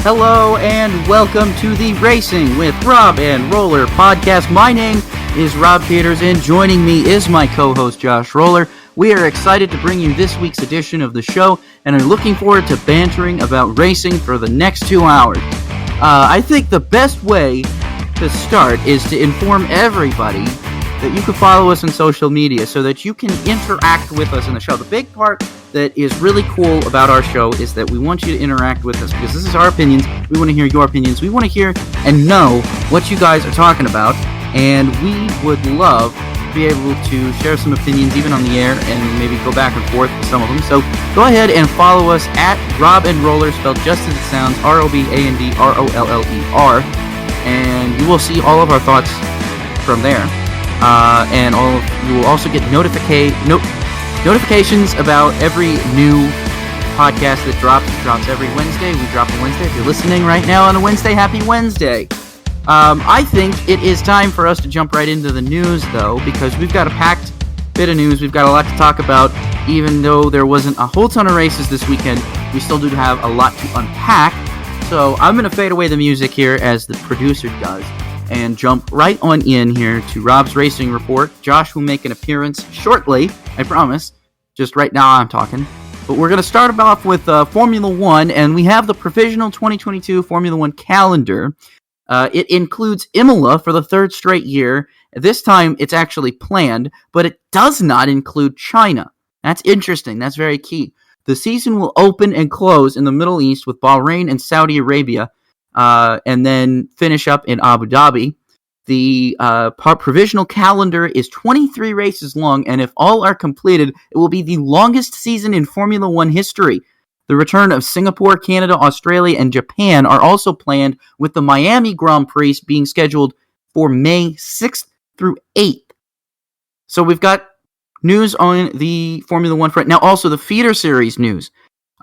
Hello and welcome to the Racing with Rob and Roller podcast. My name is Rob Peeters and joining me is my co-host Josh Roller. We are excited to bring you this week's edition of the show and are looking forward to bantering about racing for the next 2 hours. I think the best way to start is to inform everybody that you can follow us on social media so that you can interact with us in the show. The big part that is really cool about our show is that we want you to interact with us because this is our opinions. We want to hear your opinions. We want to hear and know what you guys are talking about, and we would love to be able to share some opinions even on the air and maybe go back and forth with some of them. So go ahead and follow us at Rob and Roller, spelled just as it sounds, ROBANDROLLER, and you will see all of our thoughts from there. And you will also get notifications about every new podcast that drops. It drops every Wednesday. We drop on Wednesday. If you're listening right now on a Wednesday, happy Wednesday. I think it is time for us to jump right into the news, though, because we've got a packed bit of news. We've got a lot to talk about. Even though there wasn't a whole ton of races this weekend, we still do have a lot to unpack. So I'm going to fade away the music here as the producer does and jump right on in here to Rob's Racing Report. Josh will make an appearance shortly, I promise. Just right now I'm talking. But we're going to start off with Formula One, and we have the provisional 2022 Formula One calendar. It includes Imola for the third straight year. This time it's actually planned, but it does not include China. That's interesting. That's very key. The season will open and close in the Middle East with Bahrain and Saudi Arabia, and then finish up in Abu Dhabi. The provisional calendar is 23 races long, and if all are completed, it will be the longest season in Formula One history. The return of Singapore, Canada, Australia, and Japan are also planned, with the Miami Grand Prix being scheduled for May 6th through 8th. So we've got news on the Formula One front. Now also the feeder series news.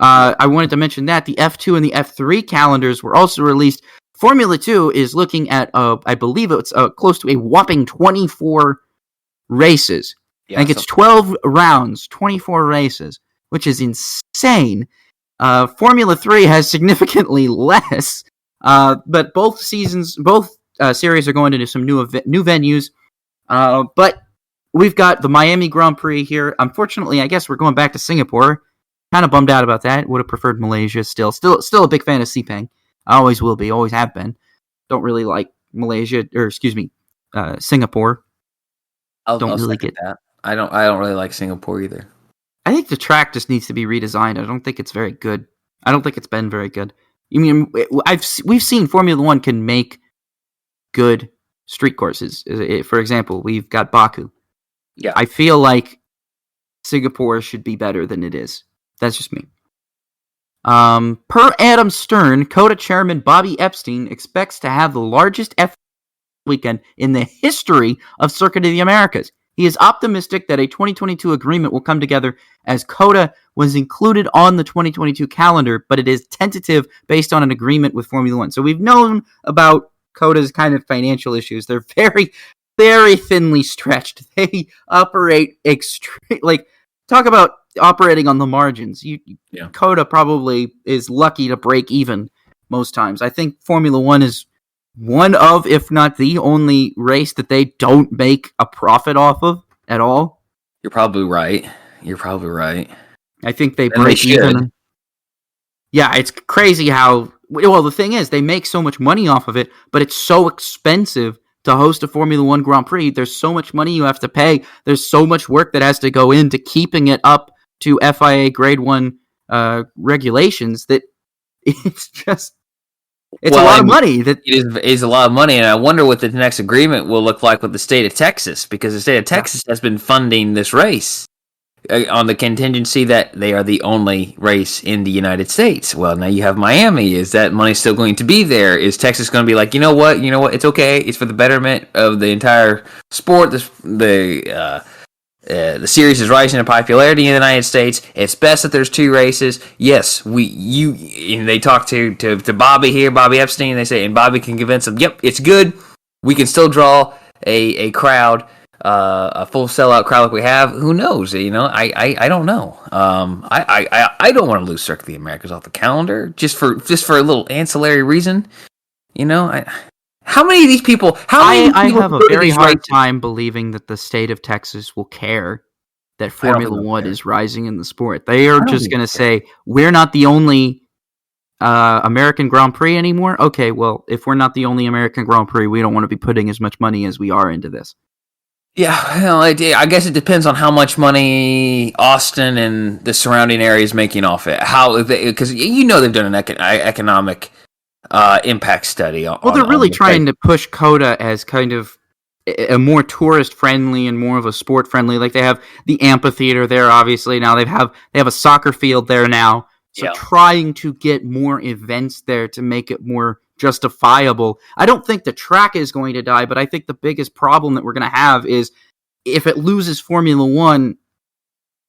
I wanted to mention that the F2 and the F3 calendars were also released. Formula 2 is looking at, I believe it's close to a whopping 24 races. Yeah, I think it's 12 rounds, 24 races, which is insane. Formula 3 has significantly less, but both series are going into some new venues. But we've got the Miami Grand Prix here. Unfortunately, I guess we're going back to Singapore. Kind of bummed out about that. Would have preferred Malaysia still. Still a big fan of Sepang. I always will be. Always have been. Don't really like Singapore. I'll really get that. I don't really like Singapore either. I think the track just needs to be redesigned. I don't think it's very good. I don't think it's been very good. I mean, we've seen Formula One can make good street courses. For example, we've got Baku. Yeah, I feel like Singapore should be better than it is. That's just me. Per Adam Stern, COTA chairman Bobby Epstein expects to have the largest F1 weekend in the history of Circuit of the Americas. He is optimistic that a 2022 agreement will come together, as COTA was included on the 2022 calendar, but it is tentative based on an agreement with Formula One. So we've known about COTA's kind of financial issues. They're very, very thinly stretched. They operate talk about operating on the margins. COTA probably is lucky to break even most times. I think Formula One is one of, if not the only race that they don't make a profit off of at all. You're probably right. I think they break even. Yeah, it's crazy how... Well, the thing is, they make so much money off of it, but it's so expensive to host a Formula One Grand Prix. There's so much money you have to pay. There's so much work that has to go into keeping it up to FIA Grade 1 regulations that it's just... It's a lot of money. It is a lot of money, and I wonder what the next agreement will look like with the state of Texas, because the state of Texas has been funding this race on the contingency that they are the only race in the United States. Well, now you have Miami. Is that money still going to be there? Is Texas going to be like, you know what, it's okay. It's for the betterment of the entire sport. The series is rising in popularity in the United States. It's best that there's two races. Yes, they talk to Bobby here, Bobby Epstein. They say, and Bobby can convince them, yep, it's good. We can still draw a crowd a full sellout crowd like we have, who knows? You know, I don't know. I don't want to lose Circuit of the Americas off the calendar just for a little ancillary reason. You know, how many of these people? I have a very hard time believing that the state of Texas will care that Formula One is rising in the sport. They are just going to say, we're not the only American Grand Prix anymore. Okay, well, if we're not the only American Grand Prix, we don't want to be putting as much money as we are into this. Yeah, well, I guess it depends on how much money Austin and the surrounding area is making off it. Because you know they've done an economic impact study. Well, they're really trying to push COTA as kind of a more tourist-friendly and more of a sport-friendly. Like they have the amphitheater there, obviously. Now they have a soccer field there now. So trying to get more events there to make it more justifiable. I don't think the track is going to die, but I think the biggest problem that we're going to have is if it loses Formula One,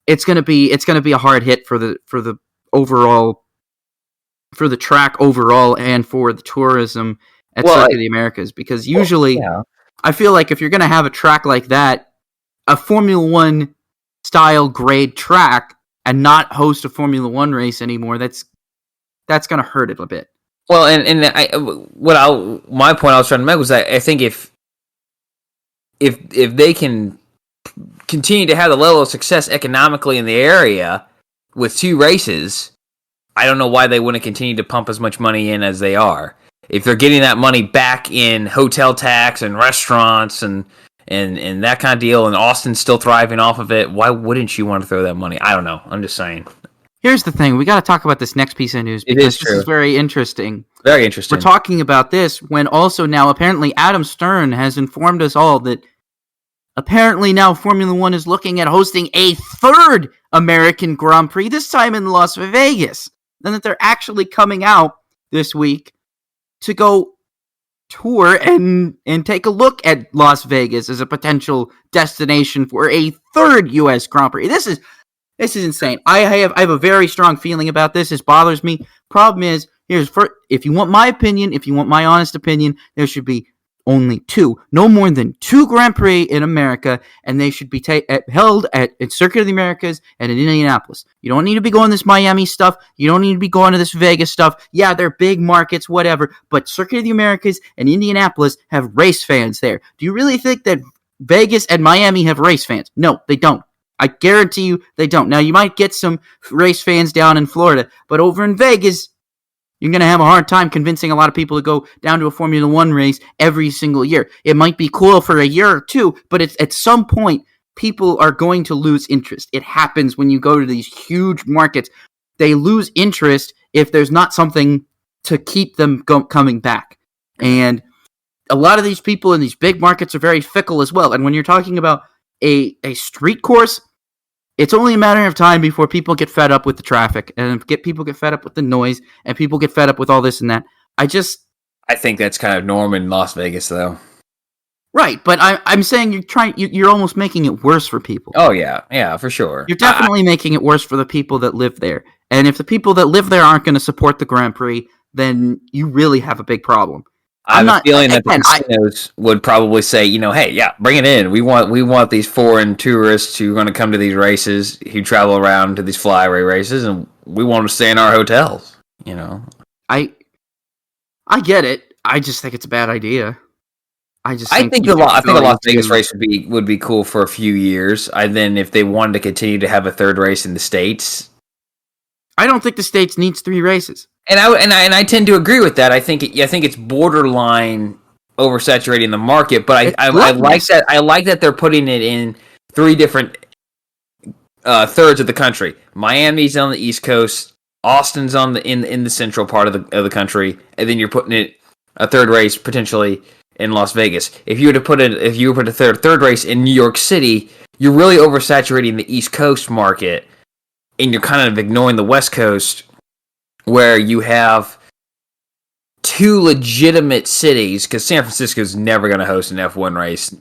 it's going to be a hard hit for the overall, for the track overall, and for the tourism at Circuit of the Americas. Because usually, I feel like if you're going to have a track like that, a Formula One style grade track, and not host a Formula One race anymore, that's going to hurt it a bit. Well, my point I was trying to make was that I think if they can continue to have the level of success economically in the area with 2 races, I don't know why they wouldn't continue to pump as much money in as they are. If they're getting that money back in hotel tax and restaurants and that kind of deal, and Austin's still thriving off of it, why wouldn't you want to throw that money? I don't know. I'm just saying. Here's the thing. We got to talk about this next piece of news because this is very interesting. Very interesting. We're talking about this when also now apparently Adam Stern has informed us all that apparently now Formula One is looking at hosting a 3rd American Grand Prix, this time in Las Vegas. And that they're actually coming out this week to go tour and take a look at Las Vegas as a potential destination for a 3rd U.S. Grand Prix. This is insane. I have a very strong feeling about this. This bothers me. Problem is, if you want my opinion, if you want my honest opinion, there should be only 2, no more than 2 Grand Prix in America, and they should be held at Circuit of the Americas and in Indianapolis. You don't need to be going to this Miami stuff. You don't need to be going to this Vegas stuff. Yeah, they're big markets, whatever, but Circuit of the Americas and Indianapolis have race fans there. Do you really think that Vegas and Miami have race fans? No, they don't. I guarantee you they don't. Now, you might get some race fans down in Florida, but over in Vegas, you're going to have a hard time convincing a lot of people to go down to a Formula One race every single year. It might be cool for a year or 2, but at some point, people are going to lose interest. It happens when you go to these huge markets. They lose interest if there's not something to keep them coming back. And a lot of these people in these big markets are very fickle as well. And when you're talking about a street course, it's only a matter of time before people get fed up with the traffic, and people get fed up with the noise, and people get fed up with all this and that. I think that's kind of norm in Las Vegas, though. Right, but I'm saying you're almost making it worse for people. Oh yeah, for sure. You're definitely making it worse for the people that live there, and if the people that live there aren't going to support the Grand Prix, then you really have a big problem. I have a feeling that the casinos would probably say, hey, yeah, bring it in. We want these foreign tourists who are going to come to these races, who travel around to these flyaway races, and we want them to stay in our hotels. I get it. I just think it's a bad idea. I think a Las Vegas race would be cool for a few years. And then if they wanted to continue to have a 3rd race in the States, I don't think the States needs 3 races. And I tend to agree with that. I think it's borderline oversaturating the market, but I like that. I like that they're putting it in 3 different thirds of the country. Miami's on the East Coast, Austin's on in the central part of the country, and then you're putting it a 3rd race potentially in Las Vegas. If you were to put a third race in New York City, you're really oversaturating the East Coast market, and you're kind of ignoring the West Coast, where you have 2 legitimate cities, because San Francisco's never going to host an F1 race.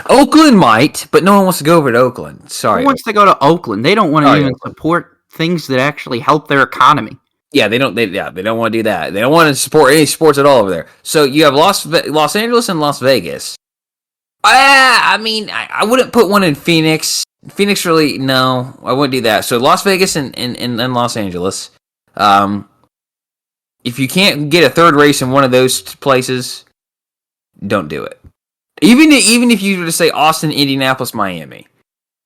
Oakland might, but no one wants to go over to Oakland. Sorry. Who wants to go to Oakland? They don't want to even support things that actually help their economy. Yeah, they don't want to do that. They don't want to support any sports at all over there. So you have Los Angeles and Las Vegas. I mean, I wouldn't put one in Phoenix. Phoenix, really, no, I wouldn't do that. So Las Vegas and Los Angeles. If you can't get a third race in one of those places, don't do it. Even if you were to say Austin, Indianapolis, Miami,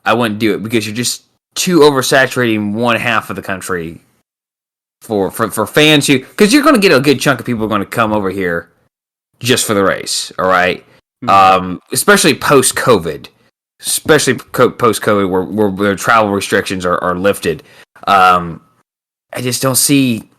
I wouldn't do it because you're just too oversaturating one half of the country for fans who, because you're going to get a good chunk of people going to come over here just for the race. All right, especially post COVID, where travel restrictions are lifted. I just don't see.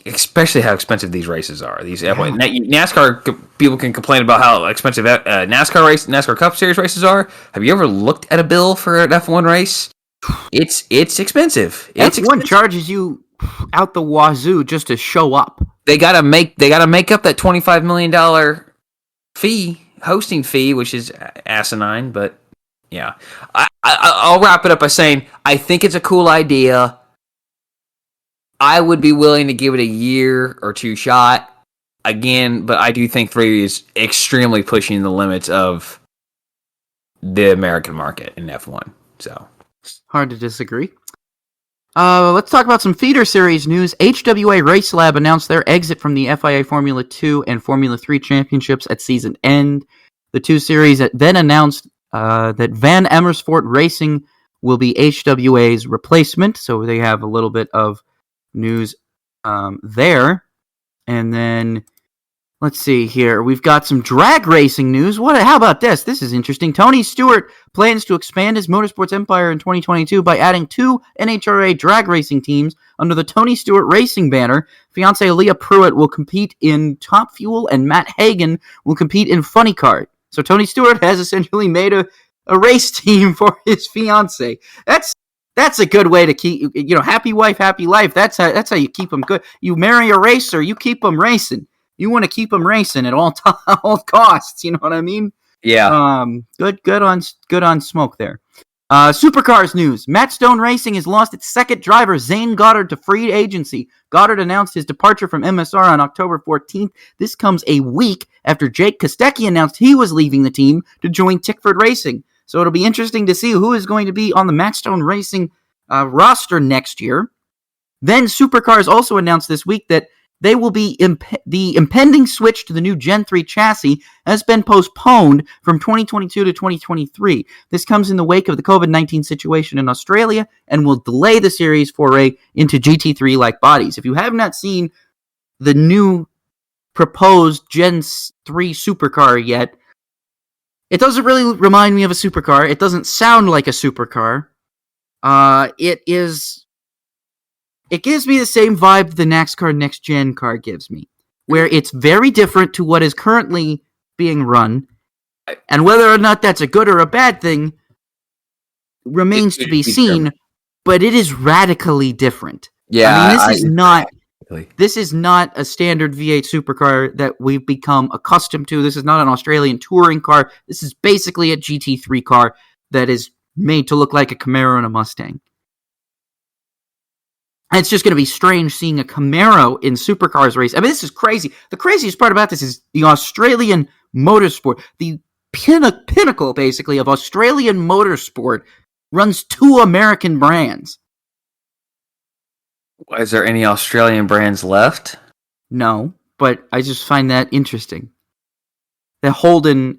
Especially how expensive these races are. NASCAR people can complain about how expensive NASCAR Cup Series races are. Have you ever looked at a bill for an F1 race? It's expensive. F1 charges you out the wazoo just to show up. They gotta make up that $25 million hosting fee, which is asinine. But yeah, I'll wrap it up by saying I think it's a cool idea. I would be willing to give it a year or two shot again, but I do think 3 is extremely pushing the limits of the American market in F1. So hard to disagree. Let's talk about some feeder series news. HWA Race Lab announced their exit from the FIA Formula 2 and Formula 3 championships at season end. The two series then announced that Van Amersfoort Racing will be HWA's replacement, so they have a little bit of news there. And then let's see here, we've got some drag racing news. How about this is interesting. Tony Stewart plans to expand his motorsports empire in 2022 by adding 2 NHRA drag racing teams under the Tony Stewart Racing banner. Fiancée Leah Pruitt will compete in Top Fuel and Matt Hagan will compete in Funny Car. So Tony Stewart has essentially made a race team for his fiancée. That's a good way to keep, happy wife, happy life. That's how you keep them good. You marry a racer, you keep them racing. You want to keep them racing at all costs. You know what I mean? Yeah. Good on Smoke there. Supercars news. Matt Stone Racing has lost its second driver, Zane Goddard, to free agency. Goddard announced his departure from MSR on October 14th. This comes a week after Jake Kostecki announced he was leaving the team to join Tickford Racing. So it'll be interesting to see who is going to be on the Matt Stone Racing roster next year. Then Supercars also announced this week that they will be the impending switch to the new Gen 3 chassis has been postponed from 2022 to 2023. This comes in the wake of the COVID-19 situation in Australia and will delay the series foray into GT3-like bodies. If you have not seen the new proposed Gen 3 supercar yet, it doesn't really remind me of a supercar. It doesn't sound like a supercar. It gives me the same vibe the NASCAR Next Gen car gives me, where it's very different to what is currently being run, and whether or not that's a good or a bad thing remains to be seen, but it is radically different. Yeah, I mean, this is not a standard V8 supercar that we've become accustomed to. This is not an Australian touring car. This is basically a GT3 car that is made to look like a Camaro and a Mustang. And it's just going to be strange seeing a Camaro in Supercars race. I mean, this is crazy. The craziest part about this is the Australian motorsport. The pinnacle, basically, of Australian motorsport runs 2 American brands. Is there any Australian brands left? No, but I just find that interesting. That Holden,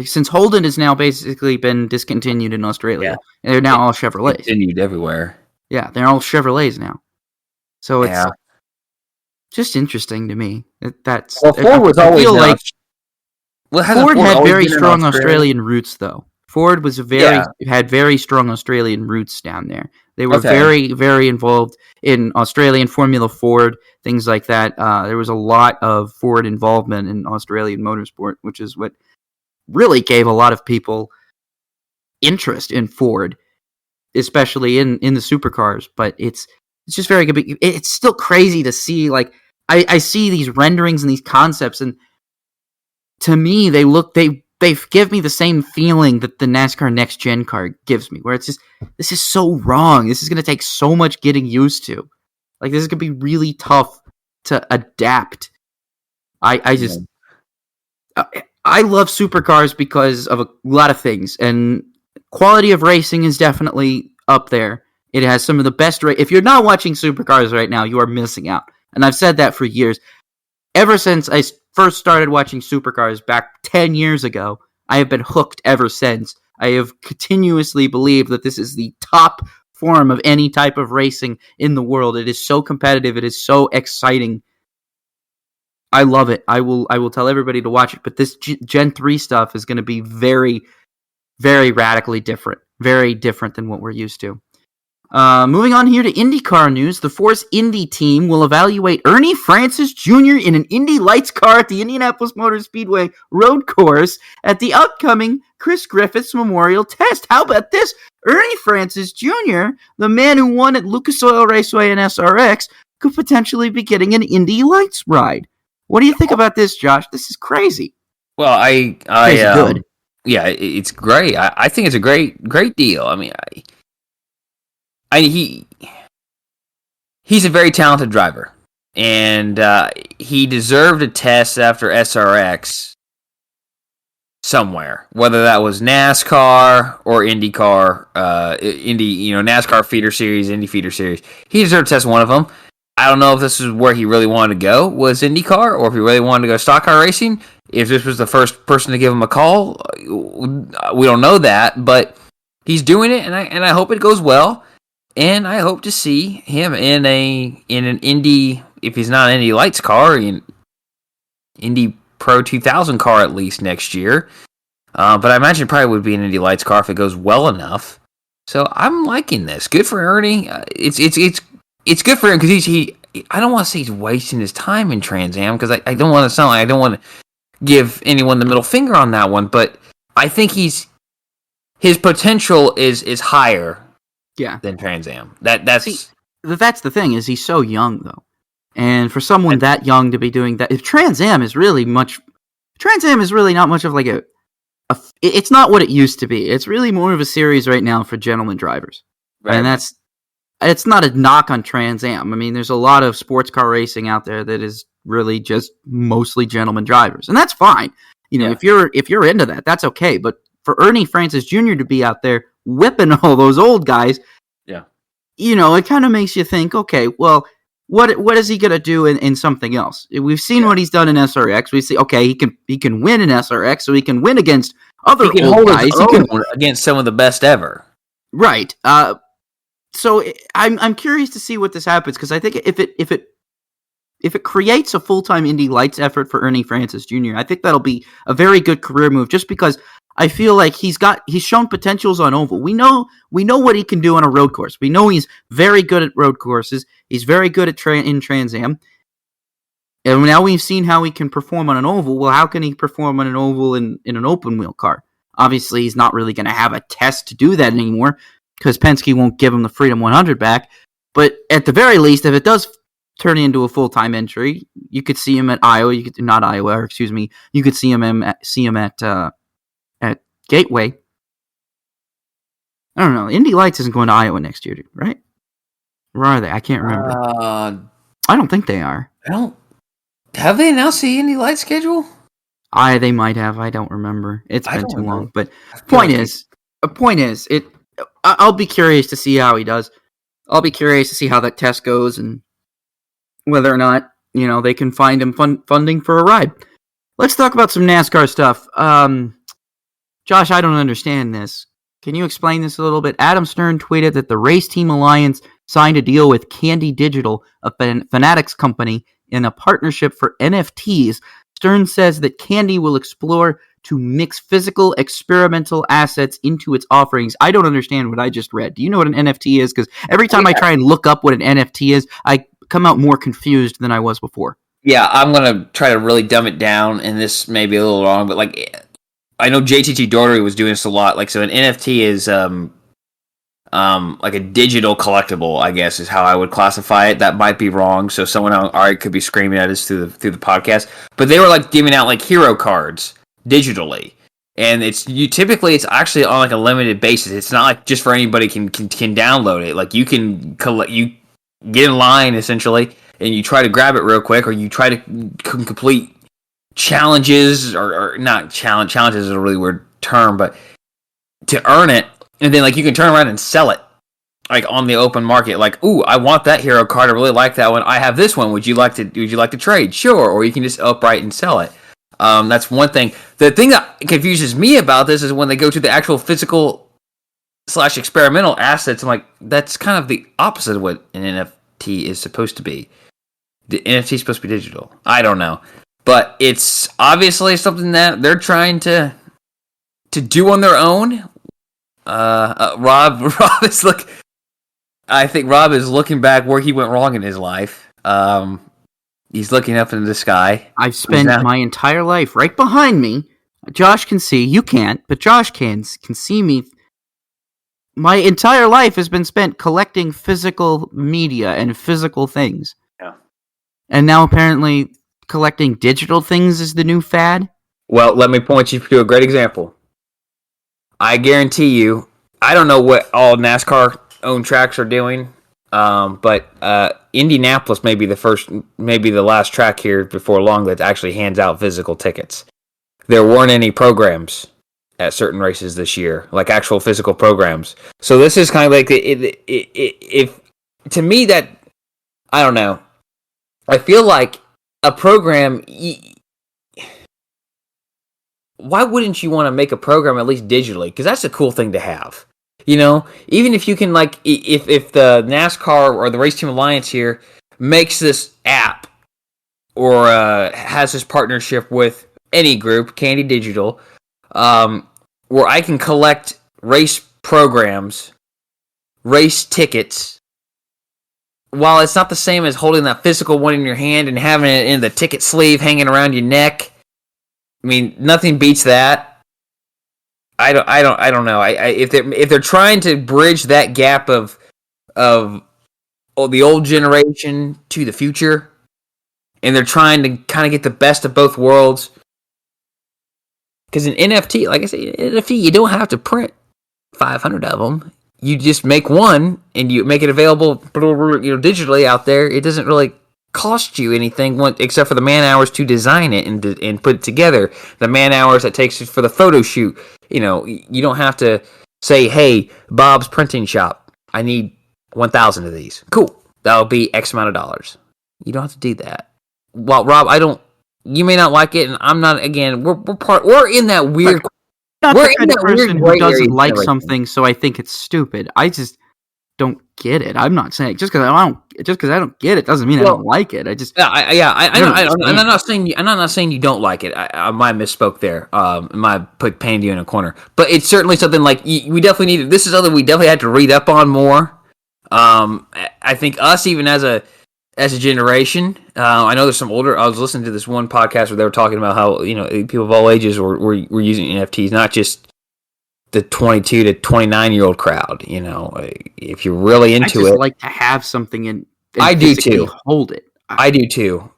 since Holden has now basically been discontinued in Australia, and they're now all Chevrolets. Continued everywhere. Yeah, they're all Chevrolets now. So it's just interesting to me. Ford was always like. Ford had very strong Australian roots, though. Ford was had very strong Australian roots down there. They were very, very involved in Australian Formula Ford, things like that. There was a lot of Ford involvement in Australian motorsport, which is what really gave a lot of people interest in Ford, especially in the supercars. But it's just very good. It's still crazy to see. Like I see these renderings and these concepts, and to me, they give me the same feeling that the NASCAR Next Gen car gives me, where it's just, this is so wrong. This is going to take so much getting used to. Like, this is going to be really tough to adapt. I I love Supercars because of a lot of things, and quality of racing is definitely up there. It has some of the best if you're not watching Supercars right now, you are missing out. And I've said that for years. Ever since I first started watching Supercars back 10 years ago, I have been hooked ever since. I have continuously believed that this is the top form of any type of racing in the world. It is so competitive. It is so exciting. I love it. I will tell everybody to watch it. But this Gen 3 stuff is going to be very, very radically different. Very different than what we're used to. Moving on here to IndyCar news, the Force Indy team will evaluate Ernie Francis Jr. in an Indy Lights car at the Indianapolis Motor Speedway road course at the upcoming Chris Griffiths Memorial Test. How about this? Ernie Francis Jr., the man who won at Lucas Oil Raceway and SRX, could potentially be getting an Indy Lights ride. What do you think about this, Josh? This is crazy. Well, good. Yeah, it's great. I think it's a great deal. I mean, he's a very talented driver, and he deserved a test after SRX somewhere, whether that was NASCAR or IndyCar, NASCAR feeder series, Indy feeder series. He deserved to test one of them. I don't know if this is where he really wanted to go, was IndyCar, or if he really wanted to go stock car racing. If this was the first person to give him a call, we don't know that, but he's doing it, and I hope it goes well. And I hope to see him in an Indy, if he's not an Indy Lights car, in Indy Pro 2000 car at least next year. But I imagine it probably would be an Indy Lights car if it goes well enough. So I'm liking this. Good for Ernie. It's good for him because I don't want to say he's wasting his time in Trans Am because I don't want to sound like I don't want to give anyone the middle finger on that one. But I think his potential is higher. Yeah. Than Trans Am. That's the thing, is he's so young though. And for someone that young to be doing that, if Trans Am is really not much of like it's not what it used to be. It's really more of a series right now for gentleman drivers. Right. And it's not a knock on Trans Am. I mean, there's a lot of sports car racing out there that is really just mostly gentleman drivers. And that's fine. If you're into that, that's okay. But for Ernie Francis Jr. to be out there whipping all those old guys, it kind of makes you think, okay, well, what is he going to do in something else? We've seen what he's done in SRX. We see, okay, he can win in SRX, so he can win against other old guys. He can win against some of the best ever. Right. So I'm curious to see what this happens, because I think if it creates a full-time Indy Lights effort for Ernie Francis Jr., I think that'll be a very good career move, just because I feel like he's shown potentials on oval. We know what he can do on a road course. We know he's very good at road courses. He's very good at in Trans Am. And now we've seen how he can perform on an oval. Well, how can he perform on an oval in an open wheel car? Obviously, he's not really going to have a test to do that anymore, because Penske won't give him the Freedom 100 back. But at the very least, if it does turn into a full-time entry, you could see him at Iowa. You could see him at Gateway. I don't know. Indy Lights isn't going to Iowa next year, right? Where are they? I can't remember. I don't think they are. Have they announced the Indy Lights schedule? They might have. I don't remember. It's been too long. But point is, I'll be curious to see how he does. I'll be curious to see how that test goes and whether or not they can find him funding for a ride. Let's talk about some NASCAR stuff. Josh, I don't understand this. Can you explain this a little bit? Adam Stern tweeted that the Race Team Alliance signed a deal with Candy Digital, a Fanatics company, in a partnership for NFTs. Stern says that Candy will explore to mix physical experimental assets into its offerings. I don't understand what I just read. Do you know what an NFT is? Because every time I try and look up what an NFT is, I come out more confused than I was before. Yeah, I'm going to try to really dumb it down, and this may be a little wrong, but I know JTT Daugherty was doing this a lot. So an NFT is like a digital collectible, I guess, is how I would classify it. That might be wrong, so someone already could be screaming at us through the podcast. But they were giving out hero cards digitally, and typically it's actually on a limited basis. It's not just for anybody can download it. You can you get in line essentially, and you try to grab it real quick, or you try to complete challenges or not challenges is a really weird term, but to earn it, and then like you can turn around and sell it like on the open market. Like, ooh, I want that hero card. I really like that one. I have this one. Would you like to trade? Sure. Or you can just upright and sell it. That's one thing. The thing that confuses me about this is when they go to the actual physical / experimental assets. I'm like, that's kind of the opposite of what an NFT is supposed to be. The NFT is supposed to be digital. I don't know, but it's obviously something that they're trying to do on their own. Rob is I think Rob is looking back where he went wrong in his life. He's looking up into the sky. I've spent my entire life right behind me. Josh can see. You can't, but Josh can see me. My entire life has been spent collecting physical media and physical things. Yeah. And now apparently collecting digital things is the new fad. Well, let me point you to a great example. I guarantee you, I don't know what all NASCAR owned tracks are doing, but Indianapolis may be the last track here before long that actually hands out physical tickets. There weren't any programs at certain races this year, like actual physical programs. So this is kind of like if to me that I don't know. I feel like a program. Why wouldn't you want to make a program at least digitally? Because that's a cool thing to have. You know, even if you can, like, if the NASCAR or the Race Team Alliance here makes this app or has this partnership with any group, Candy Digital, where I can collect race programs, race tickets, while it's not the same as holding that physical one in your hand and having it in the ticket sleeve hanging around your neck. I mean, nothing beats that. I don't know. If they're trying to bridge that gap of the old generation to the future, and they're trying to kind of get the best of both worlds, because in NFT, like I say, NFT, you don't have to print 500 of them. You just make one and you make it available, digitally out there. It doesn't really cost you anything except for the man hours to design it and put it together. The man hours that takes for the photo shoot. You know, you don't have to say, "Hey, Bob's Printing Shop, I need 1,000 of these." Cool, that'll be X amount of dollars. You don't have to do that. Well, Rob, you may not like it, and I'm not. Again, we're in that weird. We're in that person who doesn't like something, so I think it's stupid. I just don't get it. I'm not saying just because I don't get it doesn't mean I don't like it. I just I'm not saying you don't like it. I might misspoke there. Might put pain you in a corner, but it's certainly something like we definitely need. This is something we definitely had to read up on more. I think us even as a generation. I know there's some older. I was listening to this one podcast where they were talking about how people of all ages were using NFTs, not just the 22 to 29-year-old crowd. If you're really into it, I just like to have something and I do too. Hold it. I do too.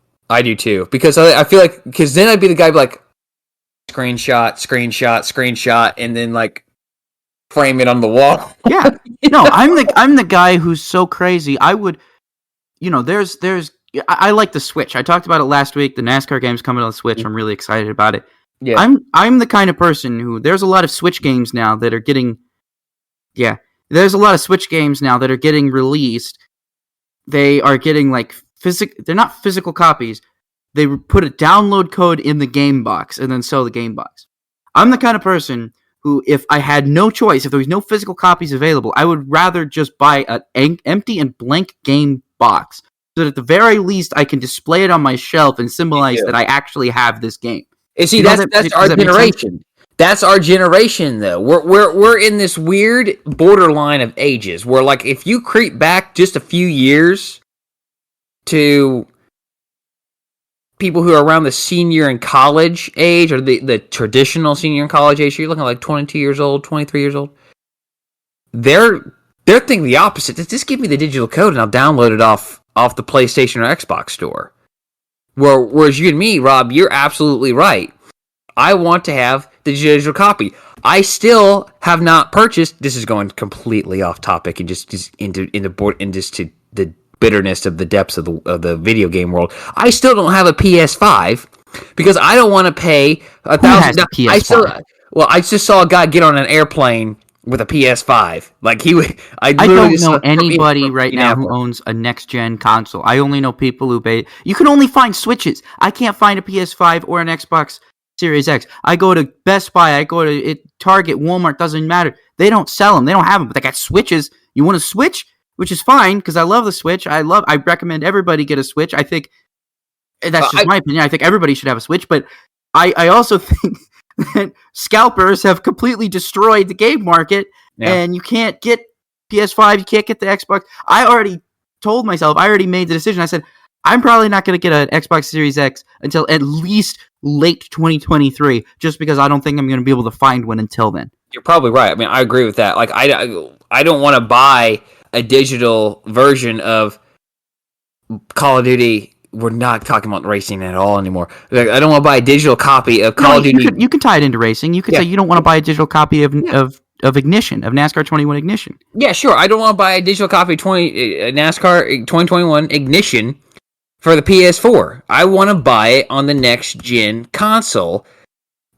Because I feel like then I'd be the guy like screenshot, and then like frame it on the wall. Yeah. No, I'm the guy who's so crazy. I would. I like the Switch. I talked about it last week. The NASCAR game's coming on the Switch. I'm really excited about it. Yeah. I'm the kind of person who there's a lot of Switch games now that are getting released. They are getting like they're not physical copies. They put a download code in the game box and then sell the game box. I'm the kind of person who, if I had no choice, if there was no physical copies available, I would rather just buy an empty and blank game box so that at the very least I can display it on my shelf and symbolize that I actually have this game. And see, that's our generation. That's our generation, though. We're in this weird borderline of ages where, like, if you creep back just a few years to people who are around the senior in college age or the traditional senior in college age, you're looking at like 22 years old, 23 years old. They're thinking the opposite. Just give me the digital code and I'll download it off the PlayStation or Xbox store. Whereas you and me, Rob, you're absolutely right. I want to have the digital copy. I still have not purchased. This is going completely off topic and just into the bitterness of the depths of the video game world. I still don't have a PS5. because I don't want to pay Who $1,000. has the PS5? I just saw a guy get on an airplane with a PS5. Like he would. I I literally don't just know saw anybody from right now who Indianapolis. owns a next-gen console. I only know people who pay. You can only find Switches. I can't find a PS5 or an Xbox Series X. I go to Best Buy. I go to Target, Walmart. Doesn't matter. They don't sell them. They don't have them. But they got Switches. You want a Switch? Which is fine because I love the Switch. I recommend everybody get a Switch. I think that's just my opinion. I think everybody should have a Switch. But I also think that scalpers have completely destroyed the game market. Yeah. And you can't get PS5, you can't get the Xbox. I already told myself, I already made the decision. I said, I'm probably not going to get an Xbox Series X until at least late 2023, just because I don't think I'm going to be able to find one until then. You're probably right. I mean, I agree with that. Like, I don't want to buy a digital version of Call of Duty. We're not talking about racing at all anymore. Like, I don't want to buy a digital copy of Call of Duty. You can tie it into racing. You could say you don't want to buy a digital copy of Ignition, of NASCAR 21 Ignition. Yeah, sure. I don't want to buy a digital copy of NASCAR 2021 Ignition for the PS4. I want to buy it on the next gen console,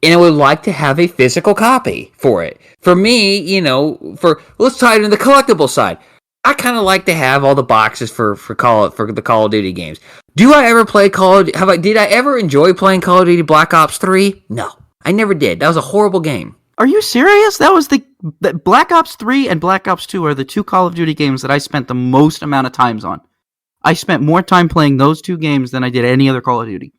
and I would like to have a physical copy for it. For me, let's tie it into the collectible side. I kind of like to have all the boxes for the Call of Duty games. Do I ever play did I ever enjoy playing Call of Duty Black Ops 3? No, I never did. That was a horrible game. Are you serious? That was the Black Ops 3 and Black Ops 2 are the two Call of Duty games that I spent the most amount of times on. I spent more time playing those two games than I did any other Call of Duty.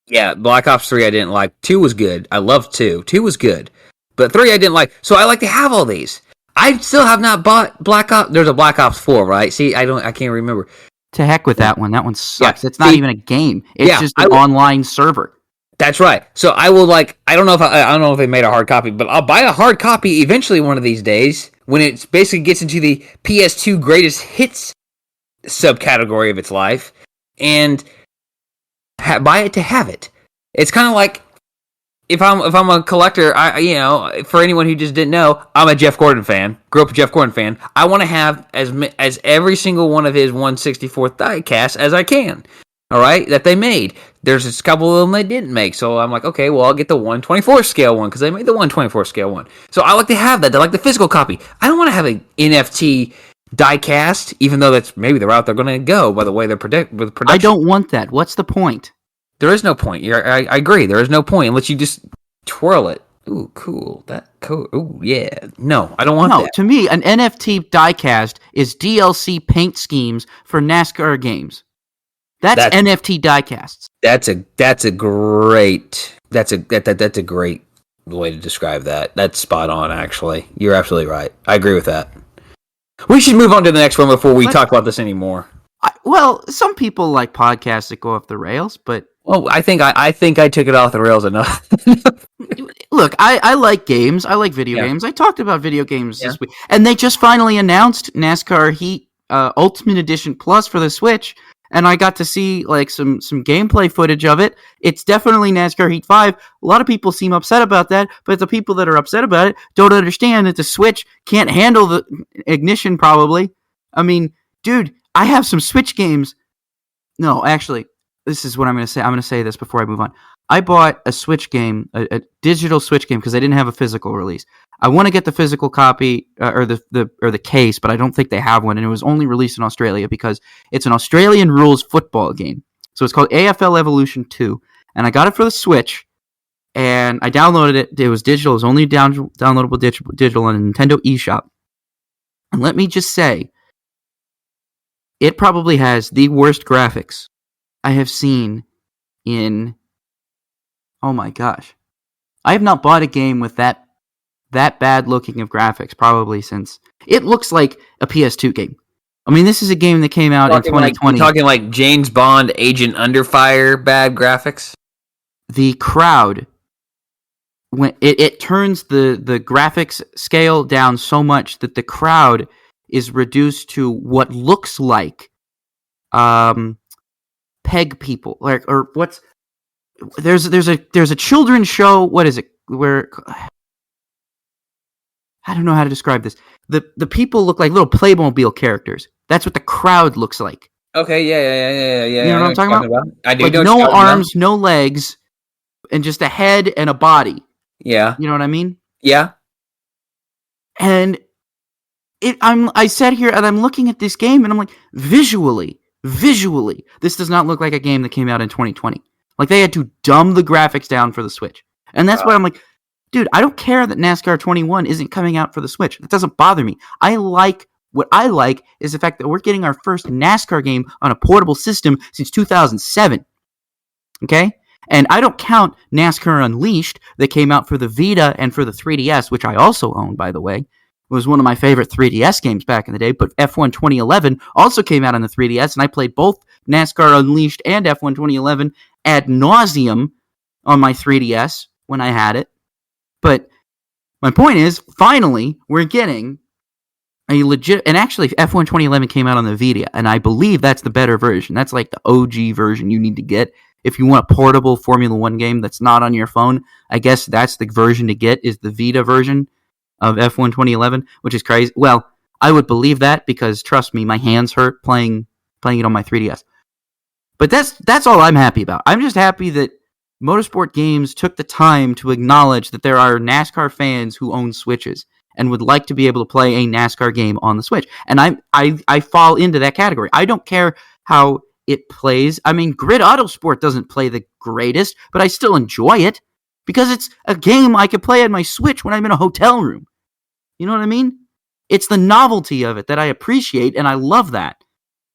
Yeah, Black Ops 3 I didn't like. 2 was good. I loved 2. 2 was good. But 3 I didn't like. So I like to have all these. I still have not bought Black Ops. There's a Black Ops 4, right? See, I can't remember. To heck with that one. That one sucks. Yeah, it's not even a game. It's just an online server. That's right. So I will I don't know if they made a hard copy, but I'll buy a hard copy eventually one of these days when it basically gets into the PS2 greatest hits subcategory of its life, and buy it to have it. It's kind of like if I'm a collector, for anyone who just didn't know, I'm a Jeff Gordon fan. Grew up a Jeff Gordon fan. I want to have as every single one of his 1/64th diecast as I can. All right, that they made. There's a couple of them they didn't make, so I'm like, okay, well, I'll get the 1/24 scale one because they made the 1/24 scale one. So I like to have that. I like the physical copy. I don't want to have an NFT diecast, even though that's maybe the route they're going to go by the way they're with production. I don't want that. What's the point? There is no point. I agree. There is no point unless you just twirl it. Ooh, cool. That cool. Ooh, yeah. No, I don't want that. To me, an NFT diecast is DLC paint schemes for NASCAR games. That's NFT diecasts. That's a great way to describe that. That's spot on, actually. You're absolutely right. I agree with that. We should move on to the next one before we talk about this anymore. Some people like podcasts that go off the rails, but I think I took it off the rails enough. Look, I like games. I like video games. I talked about video games this week, and they just finally announced NASCAR Heat Ultimate Edition Plus for the Switch. And I got to see some gameplay footage of it. It's definitely NASCAR Heat 5. A lot of people seem upset about that, but the people that are upset about it don't understand that the Switch can't handle the Ignition probably. I mean, dude, I have some Switch games. No, actually, this is what I'm going to say. I'm going to say this before I move on. I bought a Switch game, a digital Switch game, because I didn't have a physical release. I want to get the physical copy or the case, but I don't think they have one, and it was only released in Australia because it's an Australian rules football game. So it's called AFL Evolution 2, and I got it for the Switch, and I downloaded it. It was digital. It was only downloadable digital on a Nintendo eShop. And let me just say, it probably has the worst graphics I have seen in... Oh my gosh. I have not bought a game with that bad looking of graphics probably since... It looks like a PS2 game. I mean, this is a game that came out in 2020. Talking like James Bond, Agent Under Fire, bad graphics? The crowd... when it turns the graphics scale down so much that the crowd is reduced to what looks like peg people, or what's... There's a children's show. What is it? Where I don't know how to describe this. The people look like little Playmobil characters. That's what the crowd looks like. Okay, yeah. You know I what know I'm what you're talking talking about? about. I do Like know what you're no talking about. arms, no legs, and just a head and a body. Yeah, You know what I mean? yeah. And I sat here and I'm looking at this game and I'm like, visually, this does not look like a game that came out in 2020. Like they had to dumb the graphics down for the Switch. And that's why I'm like, dude, I don't care that NASCAR 21 isn't coming out for the Switch. That doesn't bother me. What I like is the fact that we're getting our first NASCAR game on a portable system since 2007. Okay? And I don't count NASCAR Unleashed that came out for the Vita and for the 3DS, which I also own, by the way. It was one of my favorite 3DS games back in the day, but F1 2011 also came out on the 3DS, and I played both NASCAR Unleashed and F1 2011 ad nauseum on my 3DS when I had it. But my point is, finally, we're getting a legit, and actually F1 2011 came out on the Vita, and I believe that's the better version. That's like the OG version you need to get if you want a portable Formula One game that's not on your phone. I guess that's the version to get, is the Vita version of F1 2011, which is crazy. Well, I would believe that because trust me, my hands hurt playing it on my 3DS. But that's all I'm happy about. I'm just happy that Motorsport Games took the time to acknowledge that there are NASCAR fans who own Switches and would like to be able to play a NASCAR game on the Switch. And I fall into that category. I don't care how it plays. I mean, Grid Autosport doesn't play the greatest, but I still enjoy it because it's a game I can play on my Switch when I'm in a hotel room. You know what I mean? It's the novelty of it that I appreciate, and I love that.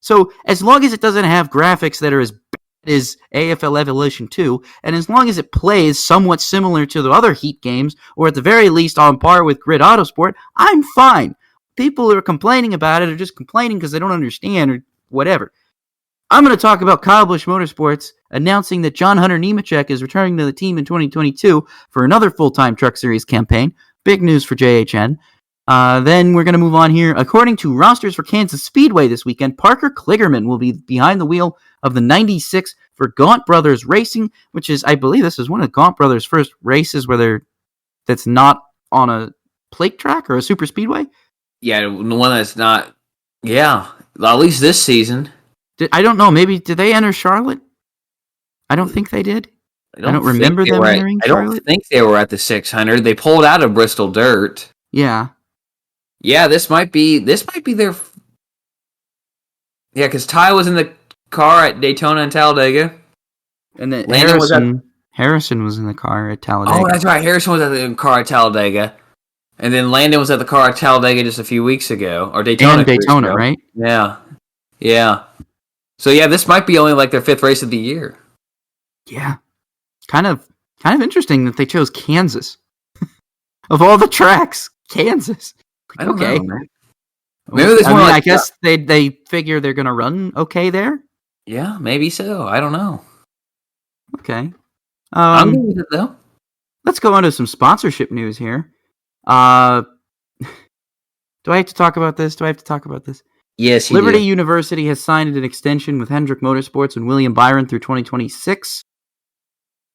So as long as it doesn't have graphics that are as bad as AFL Evolution 2, and as long as it plays somewhat similar to the other Heat games, or at the very least on par with Grid Autosport, I'm fine. People who are complaining about it are just complaining because they don't understand or whatever. I'm going to talk about Kyle Busch Motorsports announcing that John Hunter Nemechek is returning to the team in 2022 for another full-time Truck Series campaign. Big news for JHN. Then we're going to move on here. According to rosters for Kansas Speedway this weekend, Parker Kligerman will be behind the wheel of the 96 for Gaunt Brothers Racing, which is, I believe this is one of Gaunt Brothers' first races where that's not on a plate track or a super speedway. Yeah, the one that's not. Yeah, at least this season. I don't know. Maybe did they enter Charlotte? I don't think they did. I don't remember them entering Charlotte. I don't think they were at the 600. They pulled out of Bristol Dirt. Yeah. Yeah, this might be their. Yeah, because Ty was in the car at Daytona and Talladega, and then Harrison was in the car at Talladega. Oh, that's right. Harrison was at the car at Talladega, and then Landon was at the car at Talladega just a few weeks ago, or Daytona. And Daytona, right? Yeah. So yeah, this might be only like their 5th race of the year. Yeah, kind of interesting that they chose Kansas of all the tracks. Kansas. I don't know, man. Maybe I guess they figure they're gonna run okay there. Yeah, maybe so. I don't know. Okay. I'm good with it though. Let's go on to some sponsorship news here. Do I have to talk about this? Yes, Liberty University has signed an extension with Hendrick Motorsports and William Byron through 2026.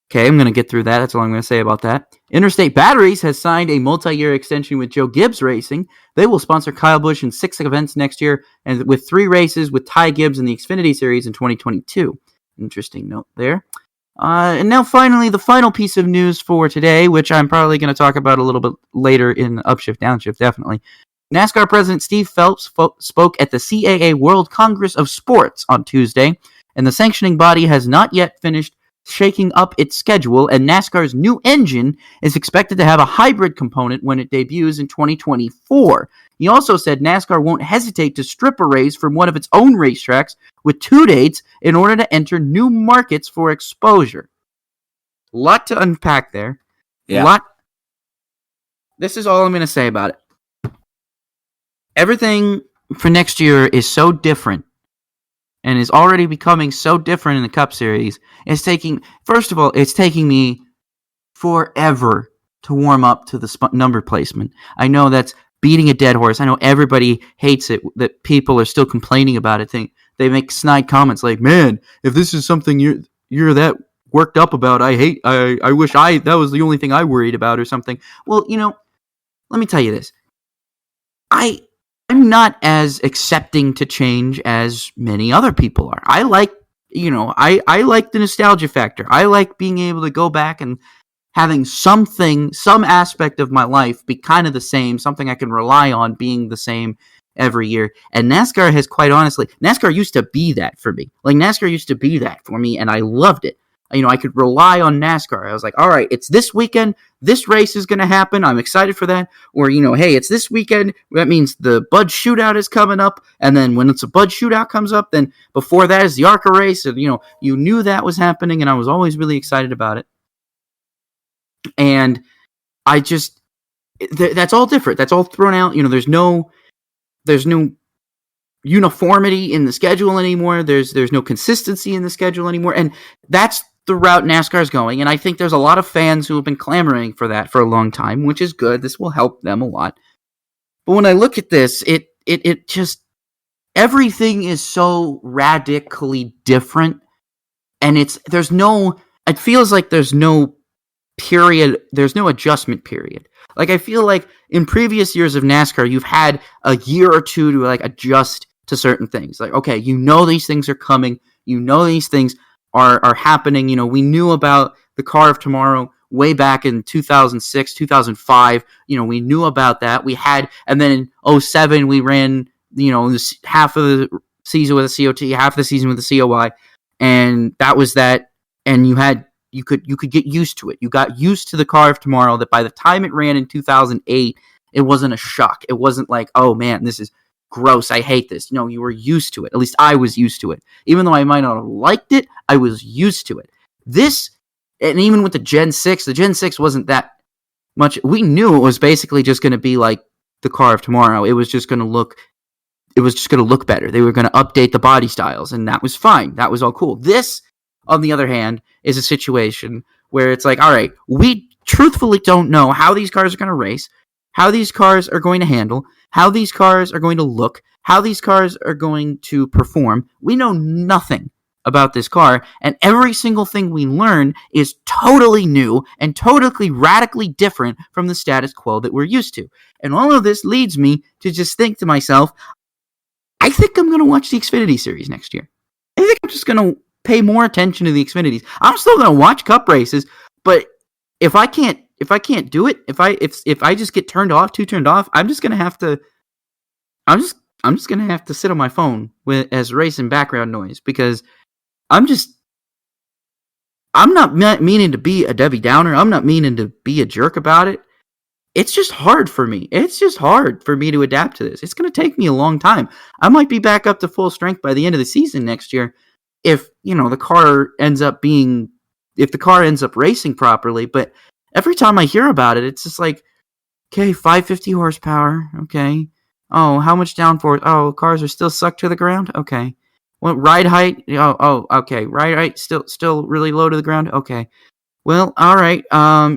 Okay, I'm going to get through that. That's all I'm going to say about that. Interstate Batteries has signed a multi-year extension with Joe Gibbs Racing. They will sponsor Kyle Busch in 6 events next year, and with 3 races with Ty Gibbs in the Xfinity Series in 2022. Interesting note there. And now finally, the final piece of news for today, which I'm probably going to talk about a little bit later in Upshift, Downshift, definitely. NASCAR President Steve Phelps spoke at the CAA World Congress of Sports on Tuesday, and the sanctioning body has not yet finished shaking up its schedule, and NASCAR's new engine is expected to have a hybrid component when it debuts in 2024. He also said NASCAR won't hesitate to strip a race from one of its own racetracks with 2 dates in order to enter new markets for exposure. A lot to unpack there. Yeah. This is all I'm going to say about it. Everything for next year is so different and is already becoming so different in the Cup Series. It's taking me forever to warm up to the number placement. I know that's beating a dead horse. I know everybody hates it, that people are still complaining about it. They make snide comments like, man, if this is something you're that worked up about, I wish that was the only thing I worried about or something. Well, let me tell you this. I'm not as accepting to change as many other people are. I like, I like the nostalgia factor. I like being able to go back and having some aspect of my life be kind of the same, something I can rely on being the same every year. And NASCAR has, quite honestly, NASCAR used to be that for me. Like, NASCAR used to be that for me, and I loved it. I could rely on NASCAR. I was like, all right, it's this weekend. This race is going to happen. I'm excited for that. Or, hey, it's this weekend. That means the Bud Shootout is coming up. And then when it's a Bud Shootout comes up, then before that is the ARCA race. And, you knew that was happening, and I was always really excited about it. And I just, that's all different. That's all thrown out. There's no uniformity in the schedule anymore. There's no consistency in the schedule anymore. And that's the route NASCAR is going. And I think there's a lot of fans who have been clamoring for that for a long time, which is good. This will help them a lot. But when I look at this, it just, everything is so radically different. And it feels like there's no period, there's no adjustment period. Like, I feel like in previous years of NASCAR, you've had a year or two to adjust to certain things. Like, okay, these things are coming. These things are happening. We knew about the car of tomorrow way back in 2006, 2005. We knew about that. And then in 2007, we ran, half of the season with a COT, half of the season with a COI. And that was that. And you could get used to it. You got used to the car of tomorrow, that by the time it ran in 2008, it wasn't a shock. It wasn't like, oh man, this is gross, I hate this. You were used to it. At least I was used to it. Even though I might not have liked it, I was used to it. This, and even with the Gen 6 wasn't that much. We knew it was basically just going to be like the car of tomorrow. It was just going to look better. They were going to update the body styles, and that was fine. That was all cool. This, on the other hand, is a situation where it's like, all right, we truthfully don't know how these cars are going to race, how these cars are going to handle, how these cars are going to look, how these cars are going to perform. We know nothing about this car, and every single thing we learn is totally new and totally radically different from the status quo that we're used to. And all of this leads me to just think to myself, I think I'm going to watch the Xfinity series next year. I think I'm just going to pay more attention to the Xfinities. I'm still going to watch Cup races, but if I can't do it, if I just get turned off, I'm just going to have to sit on my phone as racing background noise, because I'm not meaning to be a Debbie Downer. I'm not meaning to be a jerk about it. It's just hard for me. It's just hard for me to adapt to this. It's going to take me a long time. I might be back up to full strength by the end of the season next year, if the car ends up racing properly. But every time I hear about it, it's just like, okay, 550 horsepower, okay. Oh, how much downforce? Oh, cars are still sucked to the ground, okay. Well, ride height? Oh, okay. Ride height still really low to the ground, okay. Well, all right.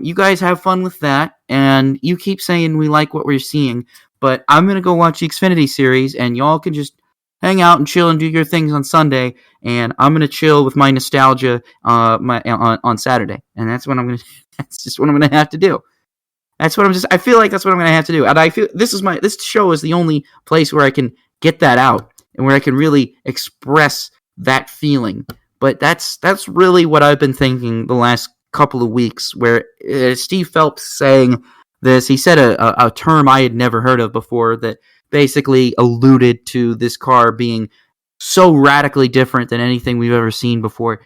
You guys have fun with that, and you keep saying we like what we're seeing, but I'm gonna go watch the Xfinity series, and y'all can just hang out and chill and do your things on Sunday, and I'm gonna chill with my nostalgia on Saturday, and that's what I'm gonna. That's just what I'm gonna have to do. I feel like that's what I'm gonna have to do, and I feel this show is the only place where I can get that out and where I can really express that feeling. But that's really what I've been thinking the last couple of weeks. Where Steve Phelps saying this, he said a term I had never heard of before that basically alluded to this car being so radically different than anything we've ever seen before.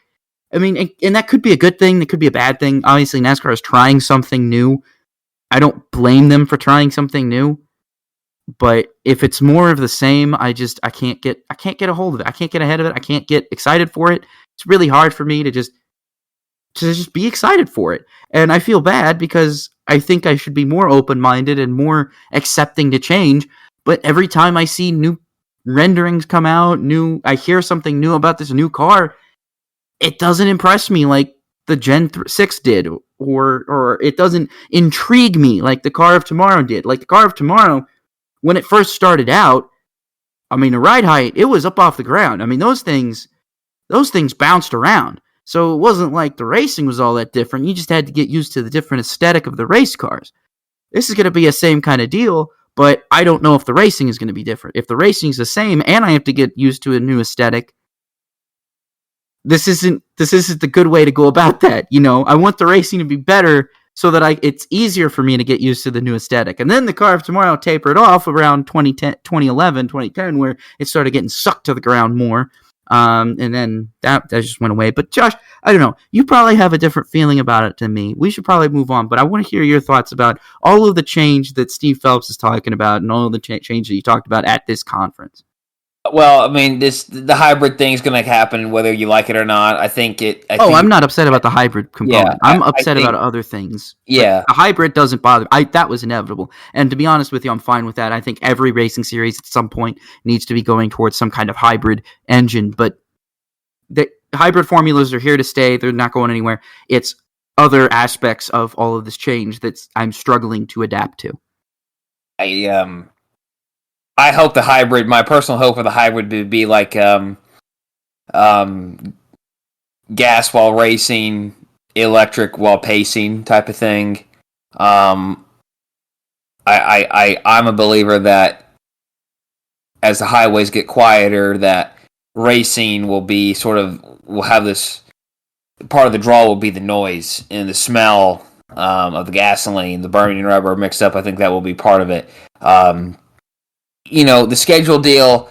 I mean, and that could be a good thing, that could be a bad thing. Obviously, NASCAR is trying something new. I don't blame them for trying something new, but if it's more of the same, I can't get a hold of it. I can't get ahead of it. I can't get excited for it. It's really hard for me to just be excited for it. And I feel bad because I think I should be more open-minded and more accepting to change. But every time I see new renderings come out, I hear something new about this new car, it doesn't impress me like the Gen 6 did, or it doesn't intrigue me like the car of tomorrow did. Like the car of tomorrow, when it first started out, I mean, the ride height, it was up off the ground. I mean, those things bounced around. So it wasn't like the racing was all that different. You just had to get used to the different aesthetic of the race cars. This is going to be the same kind of deal, but I don't know if the racing is going to be different. If the racing is the same and I have to get used to a new aesthetic, this isn't the good way to go about that. I want the racing to be better so that it's easier for me to get used to the new aesthetic. And then the car of tomorrow tapered off around 2011, 2010, where it started getting sucked to the ground more. And then that just went away. But Josh, I don't know. You probably have a different feeling about it than me. We should probably move on. But I want to hear your thoughts about all of the change that Steve Phelps is talking about and all of the change that you talked about at this conference. Well, I mean, the hybrid thing is going to happen whether you like it or not. I'm not upset about the hybrid component. Yeah, I'm upset about other things. Yeah. A hybrid doesn't bother me. That was inevitable. And to be honest with you, I'm fine with that. I think every racing series at some point needs to be going towards some kind of hybrid engine. But the hybrid formulas are here to stay. They're not going anywhere. It's other aspects of all of this change that I'm struggling to adapt to. I hope my personal hope for the hybrid would be like gas while racing, electric while pacing type of thing. I'm a believer that as the highways get quieter, that racing will have this part of the draw will be the noise and the smell of the gasoline, the burning rubber mixed up. I think that will be part of it. The schedule deal,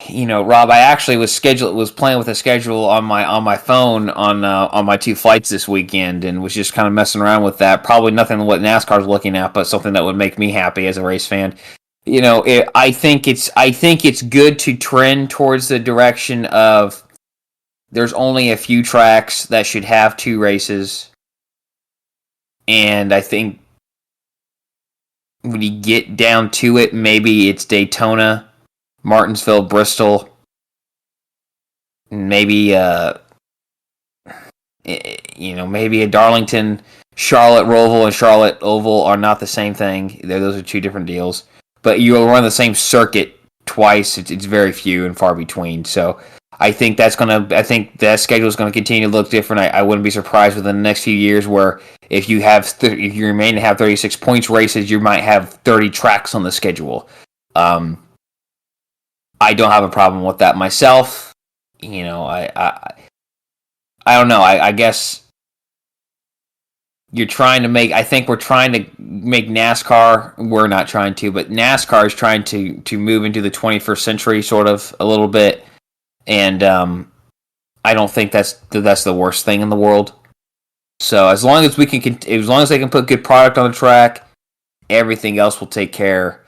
Rob, I actually was playing with a schedule on my phone on my two flights this weekend and was just kind of messing around with that. Probably nothing what NASCAR's looking at, but something that would make me happy as a race fan. I think it's good to trend towards the direction of there's only a few tracks that should have 2 races. And I think when you get down to it, maybe it's Daytona, Martinsville, Bristol, maybe maybe a Darlington, Charlotte Roval, and Charlotte Oval are not the same thing. Those are 2 different deals. But you'll run the same circuit twice. It's very few and far between. So I think that schedule is gonna continue to look different. I wouldn't be surprised within the next few years where if you remain to have 36 points races, you might have 30 tracks on the schedule. I don't have a problem with that myself. I don't know. I guess you're trying to make. I think we're trying to make NASCAR. We're not trying to, but NASCAR is trying to move into the 21st century, sort of a little bit. And I don't think that's the worst thing in the world. So as long as they can put good product on the track, everything else will take care.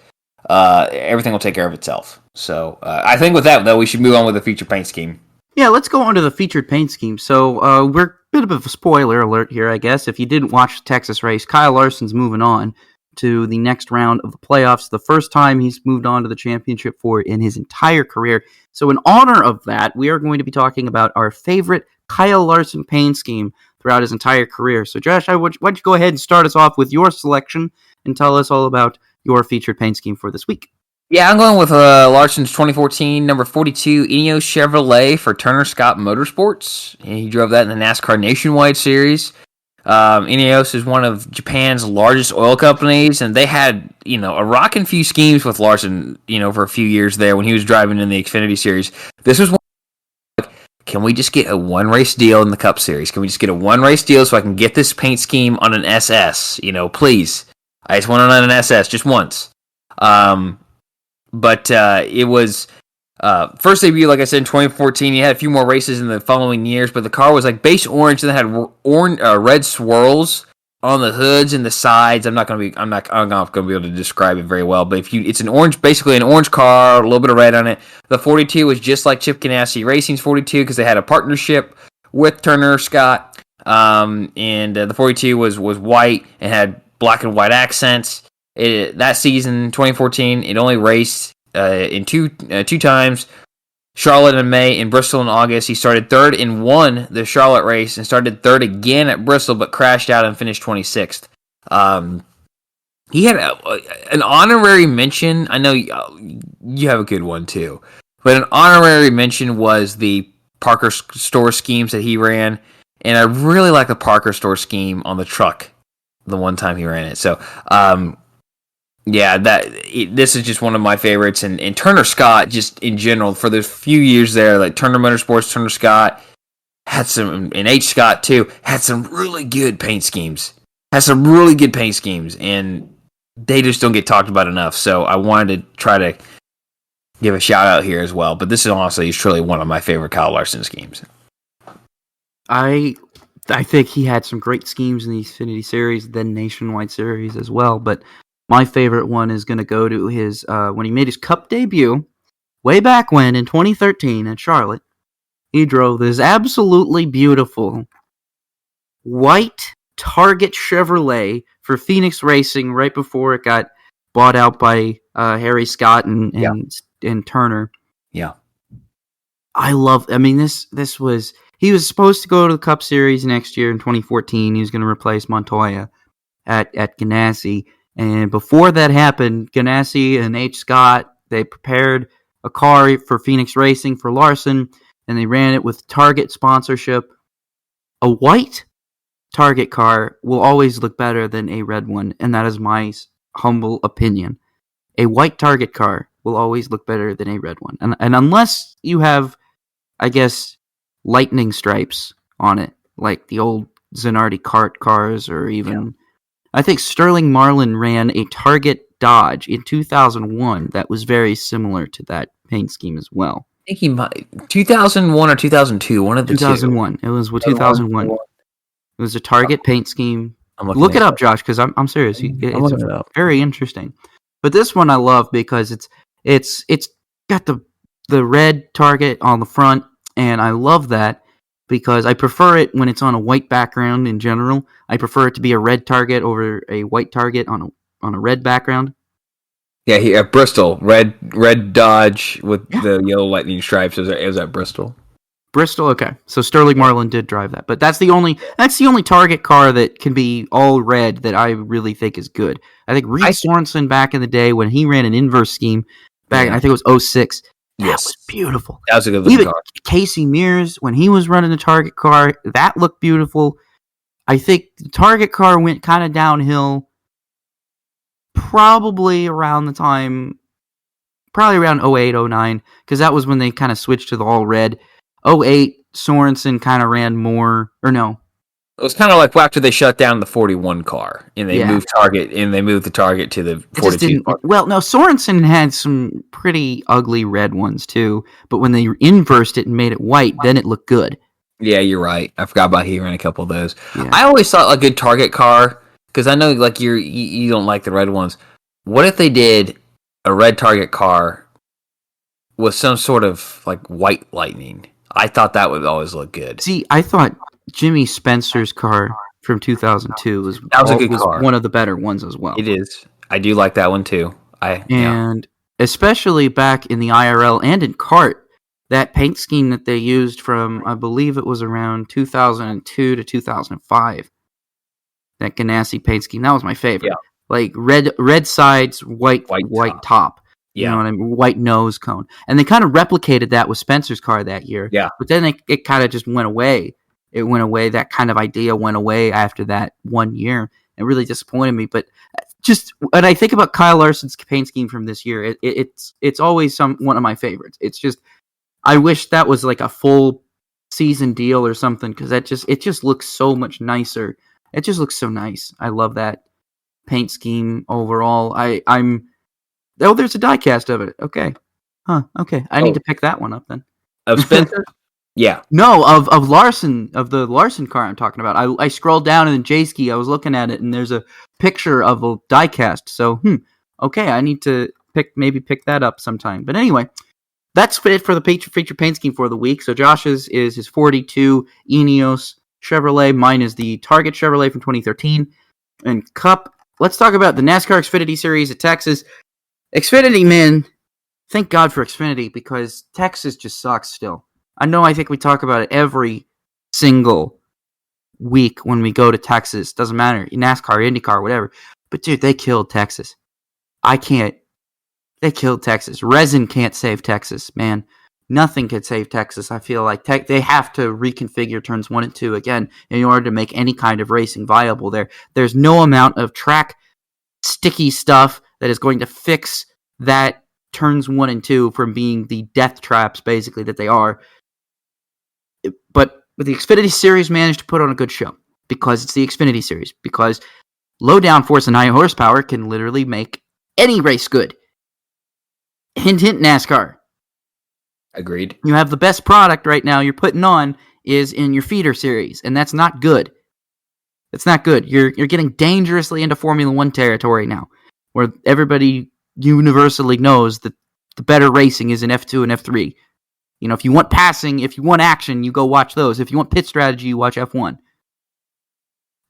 Everything will take care of itself. So I think with that, though, we should move on with the featured paint scheme. Yeah, let's go on to the featured paint scheme. So we're a bit of a spoiler alert here, I guess. If you didn't watch the Texas race, Kyle Larson's moving on to the next round of the playoffs. The first time he's moved on to the championship in his entire career. So in honor of that, we are going to be talking about our favorite Kyle Larson paint scheme throughout his entire career. So Josh, why don't you go ahead and start us off with your selection and tell us all about your featured paint scheme for this week. Yeah, I'm going with Larson's 2014 number 42 Ineos Chevrolet for Turner Scott Motorsports. And he drove that in the NASCAR Nationwide Series. Ineos is one of Japan's largest oil companies, and they had, a rockin' few schemes with Larson, for a few years there when he was driving in the Xfinity Series. This was one. Can we just get a one-race deal in the Cup Series? Can we just get a one-race deal so I can get this paint scheme on an SS? Please. I just want it on an SS just once. But it was first debut, like I said, in 2014. He had a few more races in the following years, but the car was like base orange and had red swirls on the hoods and the sides. I'm not gonna be able to describe it very well, but it's basically an orange car, a little bit of red on it. The 42 was just like Chip Ganassi Racing's 42 because they had a partnership with Turner Scott, and the 42 was white and had black and white accents. That season, 2014, it only raced in two times, Charlotte in May and Bristol in August. He started third and won the Charlotte race and started third again at Bristol, but crashed out and finished 26th. He had an honorary mention. I know you have a good one too, but an honorary mention was the Parker Store schemes that he ran, and I really like the Parker Store scheme on the truck the one time he ran it. So, Yeah, this is just one of my favorites, and Turner Scott, just in general, for the few years there, like Turner Motorsports, Turner Scott had some, and H. Scott too, had some really good paint schemes. And they just don't get talked about enough. So I wanted to try to give a shout out here as well. But this is honestly truly one of my favorite Kyle Larson schemes. I think he had some great schemes in the Xfinity Series, then Nationwide Series as well. But my favorite one is going to go to his when he made his Cup debut way back when in 2013 at Charlotte. He drove this absolutely beautiful white Target Chevrolet for Phoenix Racing right before it got bought out by Harry Scott and Turner. Yeah. This was, he was supposed to go to the Cup Series next year in 2014. He was going to replace Montoya at Ganassi. And before that happened, Ganassi and H. Scott, they prepared a car for Phoenix Racing for Larson, and they ran it with Target sponsorship. A white Target car will always look better than a red one, and that is my humble opinion. A white Target car will always look better than a red one. And unless you have, I guess, lightning stripes on it, like the old Zanardi kart cars, or even, I think Sterling Marlin ran a Target Dodge in 2001 that was very similar to that paint scheme as well. I think he might, 2001 or 2002, one of the 2001. two. It was 2001. It was a Target paint scheme. Look it up, Josh, because I'm serious. It's very interesting. But this one I love because it's got the red Target on the front, and I love that because I prefer it when it's on a white background in general. I prefer it to be a red Target over a white Target on a red background. Yeah, he at Bristol, red Dodge with the yellow lightning stripes. It was at Bristol. Bristol, okay. So Sterling Marlin did drive that, but that's the only Target car that can be all red that I really think is good. I think Reed Sorensen back in the day when he ran an inverse scheme back, I think it was 06. That was beautiful. That was a good looking car. Casey Mears, when he was running the Target car, that looked beautiful. I think the Target car went kind of downhill probably around 08, 09, because that was when they kind of switched to the all red. 08, Sorensen kind of ran more, or no. It was kind of like after they shut down the 41 car, and they moved the Target to the 42 car. Well, no, Sorensen had some pretty ugly red ones too, but when they inversed it and made it white, then it looked good. Yeah, you're right. I forgot about he ran a couple of those. Yeah. I always thought a good Target car, because I know like you don't like the red ones. What if they did a red Target car with some sort of like white lightning? I thought that would always look good. See, I thought Jimmy Spencer's car from 2002 was a good car. One of the better ones as well. It is. I do like that one too. Especially back in the IRL and in kart, that paint scheme that they used from, I believe it was around 2002 to 2005. That Ganassi paint scheme, that was my favorite. Yeah. Like red sides, white top. You know what I mean? White nose cone. And they kind of replicated that with Spencer's car that year. Yeah. But then it kind of just went away. It went away. That kind of idea went away after that 1 year. It really disappointed me. But just when I think about Kyle Larson's paint scheme from this year, it's always one of my favorites. It's just, I wish that was like a full season deal or something, because it just looks so much nicer. It just looks so nice. I love that paint scheme overall. Oh, there's a diecast of it. Okay. Okay. I need to pick that one up then. Of Spencer? Yeah. No, of Larson, of the Larson car I'm talking about. I scrolled down in J-Ski, I was looking at it, and there's a picture of a diecast. So, okay, I need to pick that up sometime. But anyway, that's it for the feature paint scheme for the week. So Josh's is his 42 Ineos Chevrolet. Mine is the Target Chevrolet from 2013. And Cup, let's talk about the NASCAR Xfinity Series at Texas. Xfinity, man, thank God for Xfinity, because Texas just sucks still. I think we talk about it every single week when we go to Texas. Doesn't matter, NASCAR, IndyCar, whatever. But dude, they killed Texas. They killed Texas. Resin can't save Texas, man. Nothing could save Texas. I feel like they have to reconfigure turns 1 and 2 again in order to make any kind of racing viable there. There's no amount of track sticky stuff that is going to fix that turns 1 and 2 from being the death traps, basically, that they are. But the Xfinity Series managed to put on a good show because it's the Xfinity Series, because low downforce and high horsepower can literally make any race good. Hint, hint, NASCAR. Agreed. You have the best product right now you're putting on is in your feeder series, and that's not good. It's not good. You're getting dangerously into Formula 1 territory now, where everybody universally knows that the better racing is in F2 and F3. If you want passing, if you want action, you go watch those. If you want pit strategy, you watch F1.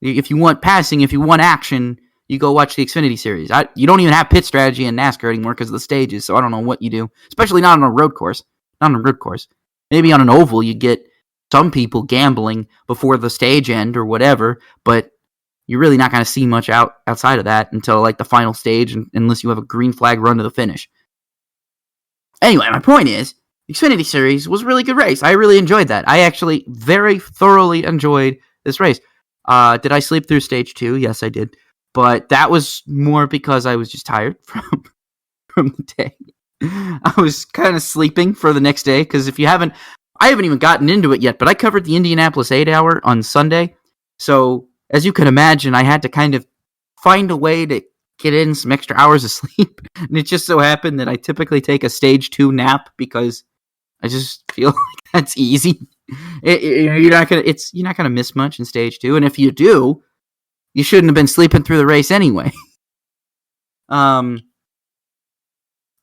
If you want passing, if you want action, you go watch the Xfinity Series. You don't even have pit strategy in NASCAR anymore because of the stages, so I don't know what you do. Especially not on a road course. Not on a road course. Maybe on an oval you get some people gambling before the stage end or whatever, but you're really not going to see much outside of that until like the final stage, unless you have a green flag run to the finish. Anyway, my point is, the Xfinity Series was a really good race. I really enjoyed that. I actually very thoroughly enjoyed this race. Did I sleep through stage 2? Yes, I did. But that was more because I was just tired from the day. I was kind of sleeping for the next day, because I haven't even gotten into it yet, but I covered the Indianapolis 8 Hour on Sunday. So, as you can imagine, I had to kind of find a way to get in some extra hours of sleep. And it just so happened that I typically take a stage 2 nap because I just feel like that's easy. You're not gonna miss much in stage 2, and if you do, you shouldn't have been sleeping through the race anyway.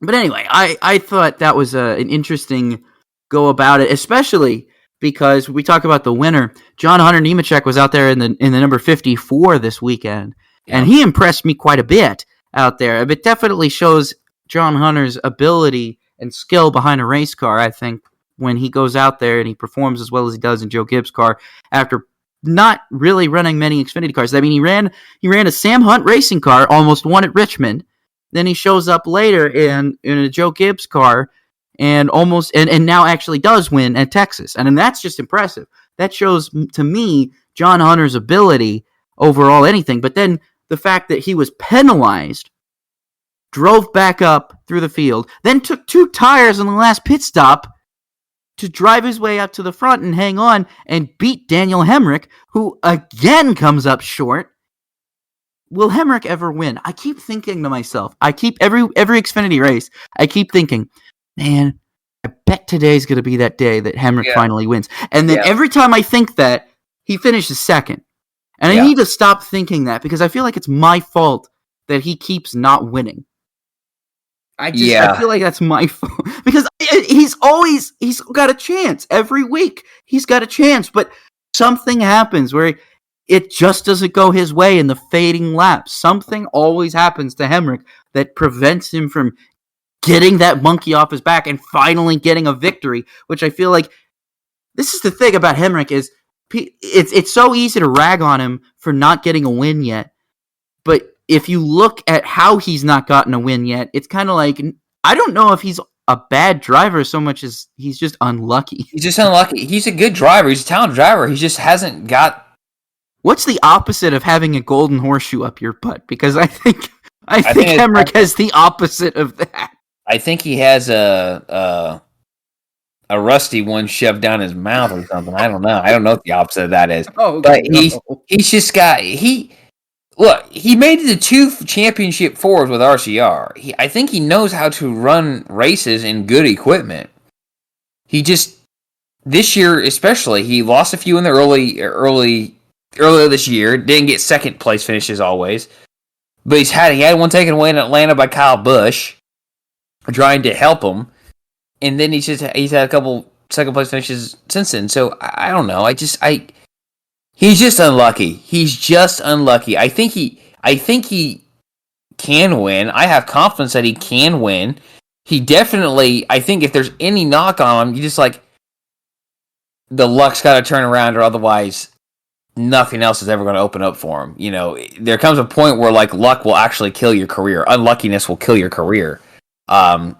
But anyway, I thought that was an interesting go about it, especially because we talk about the winner. John Hunter Nemechek was out there in the number 54 this weekend, and he impressed me quite a bit out there. It definitely shows John Hunter's ability and skill behind a race car, I think, when he goes out there and he performs as well as he does in Joe Gibbs' car after not really running many Xfinity cars. I mean, he ran a Sam Hunt racing car, almost won at Richmond. Then he shows up later in a Joe Gibbs car and now actually does win at Texas. And that's just impressive. That shows to me John Hunter's ability overall anything. But then the fact that he was penalized, drove back up through the field, then took 2 tires on the last pit stop to drive his way up to the front and hang on and beat Daniel Hemrick, who again comes up short. Will Hemrick ever win? I keep thinking to myself, every Xfinity race, I keep thinking, man, I bet today's going to be that day that Hemrick finally wins. And then every time I think that, he finishes second. And I need to stop thinking that, because I feel like it's my fault that he keeps not winning. I feel like that's my fault. Because he's got a chance every week. He's got a chance, but something happens where it just doesn't go his way in the fading laps. Something always happens to Hemrick that prevents him from getting that monkey off his back and finally getting a victory, which I feel like this is the thing about Hemrick is it's so easy to rag on him for not getting a win yet. But if you look at how he's not gotten a win yet, it's kind of like, I don't know if he's a bad driver so much as he's just unlucky. He's just unlucky. He's a good driver. He's a talented driver. He just hasn't got... What's the opposite of having a golden horseshoe up your butt? Because I think Hemrick has the opposite of that. I think he has a rusty one shoved down his mouth or something. I don't know. I don't know what the opposite of that is. Oh, but he's just got... Look, he made it to 2 championship fours with RCR. I think he knows how to run races in good equipment. He just... This year especially, he lost a few in the earlier this year, didn't get second place finishes always, but he had one taken away in Atlanta by Kyle Busch, trying to help him, and then he's had a couple second place finishes since then. So I don't know. He's just unlucky. He's just unlucky. I think he can win. I have confidence that he can win. He definitely. I think if there's any knock on him, you just like the luck's got to turn around, or otherwise nothing else is ever going to open up for him. You know, there comes a point where like luck will actually kill your career. Unluckiness will kill your career. And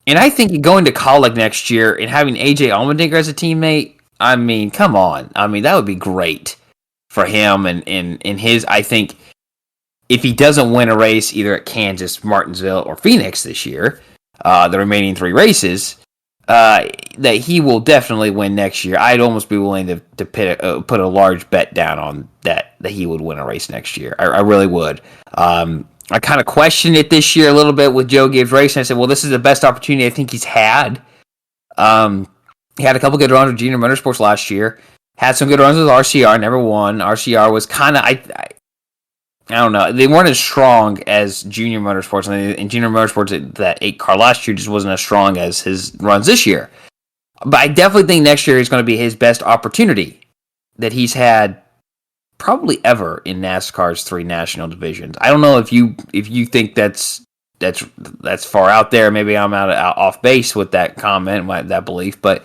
I think going to college next year and having AJ Allmendinger as a teammate, I mean, come on. I mean, that would be great for him and his, I think, if he doesn't win a race either at Kansas, Martinsville, or Phoenix this year, the remaining 3 races, that he will definitely win next year. I'd almost be willing to put a large bet down on that he would win a race next year. I really would. I kind of questioned it this year a little bit with Joe Gibbs Racing. I said, well, this is the best opportunity I think he's had. He had a couple good runs with Junior Motorsports last year. Had some good runs with RCR, never won. RCR was kind of, I don't know. They weren't as strong as Junior Motorsports. And Junior Motorsports, that 8 car last year just wasn't as strong as his runs this year. But I definitely think next year is going to be his best opportunity that he's had probably ever in NASCAR's 3 national divisions. I don't know if you think that's far out there. Maybe I'm off base with that comment, that belief. But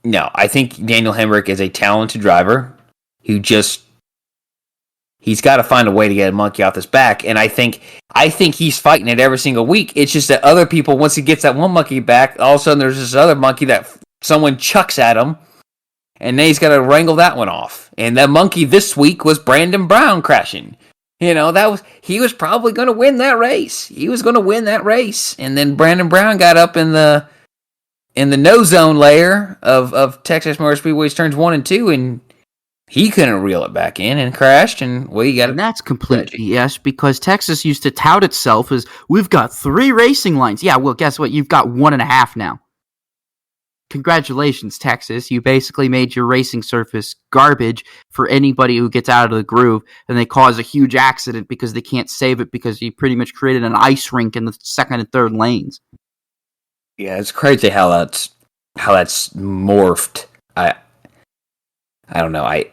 no, I think Daniel Hemrick is a talented driver who he's got to find a way to get a monkey off his back. And I think he's fighting it every single week. It's just that other people, once he gets that one monkey back, all of a sudden there's this other monkey that someone chucks at him, and then he's got to wrangle that one off. And that monkey this week was Brandon Brown crashing. He was probably going to win that race. He was going to win that race. And then Brandon Brown got up in the no zone layer of Texas Motor Speedway's turns 1 and 2, and he couldn't reel it back in and crashed, and and that's complete BS, because Texas used to tout itself as, we've got 3 racing lines. Yeah, well, guess what? You've got 1.5 now. Congratulations, Texas. You basically made your racing surface garbage for anybody who gets out of the groove, and they cause a huge accident because they can't save it because you pretty much created an ice rink in the 2nd and 3rd lanes. Yeah, it's crazy how that's morphed. I don't know.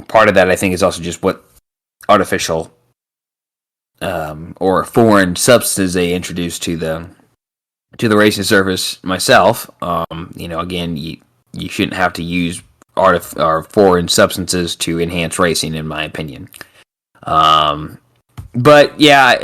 Part of that, I think, is also just what artificial or foreign substances they introduced to the racing surface. Myself, again, you shouldn't have to use or foreign substances to enhance racing, in my opinion. But yeah,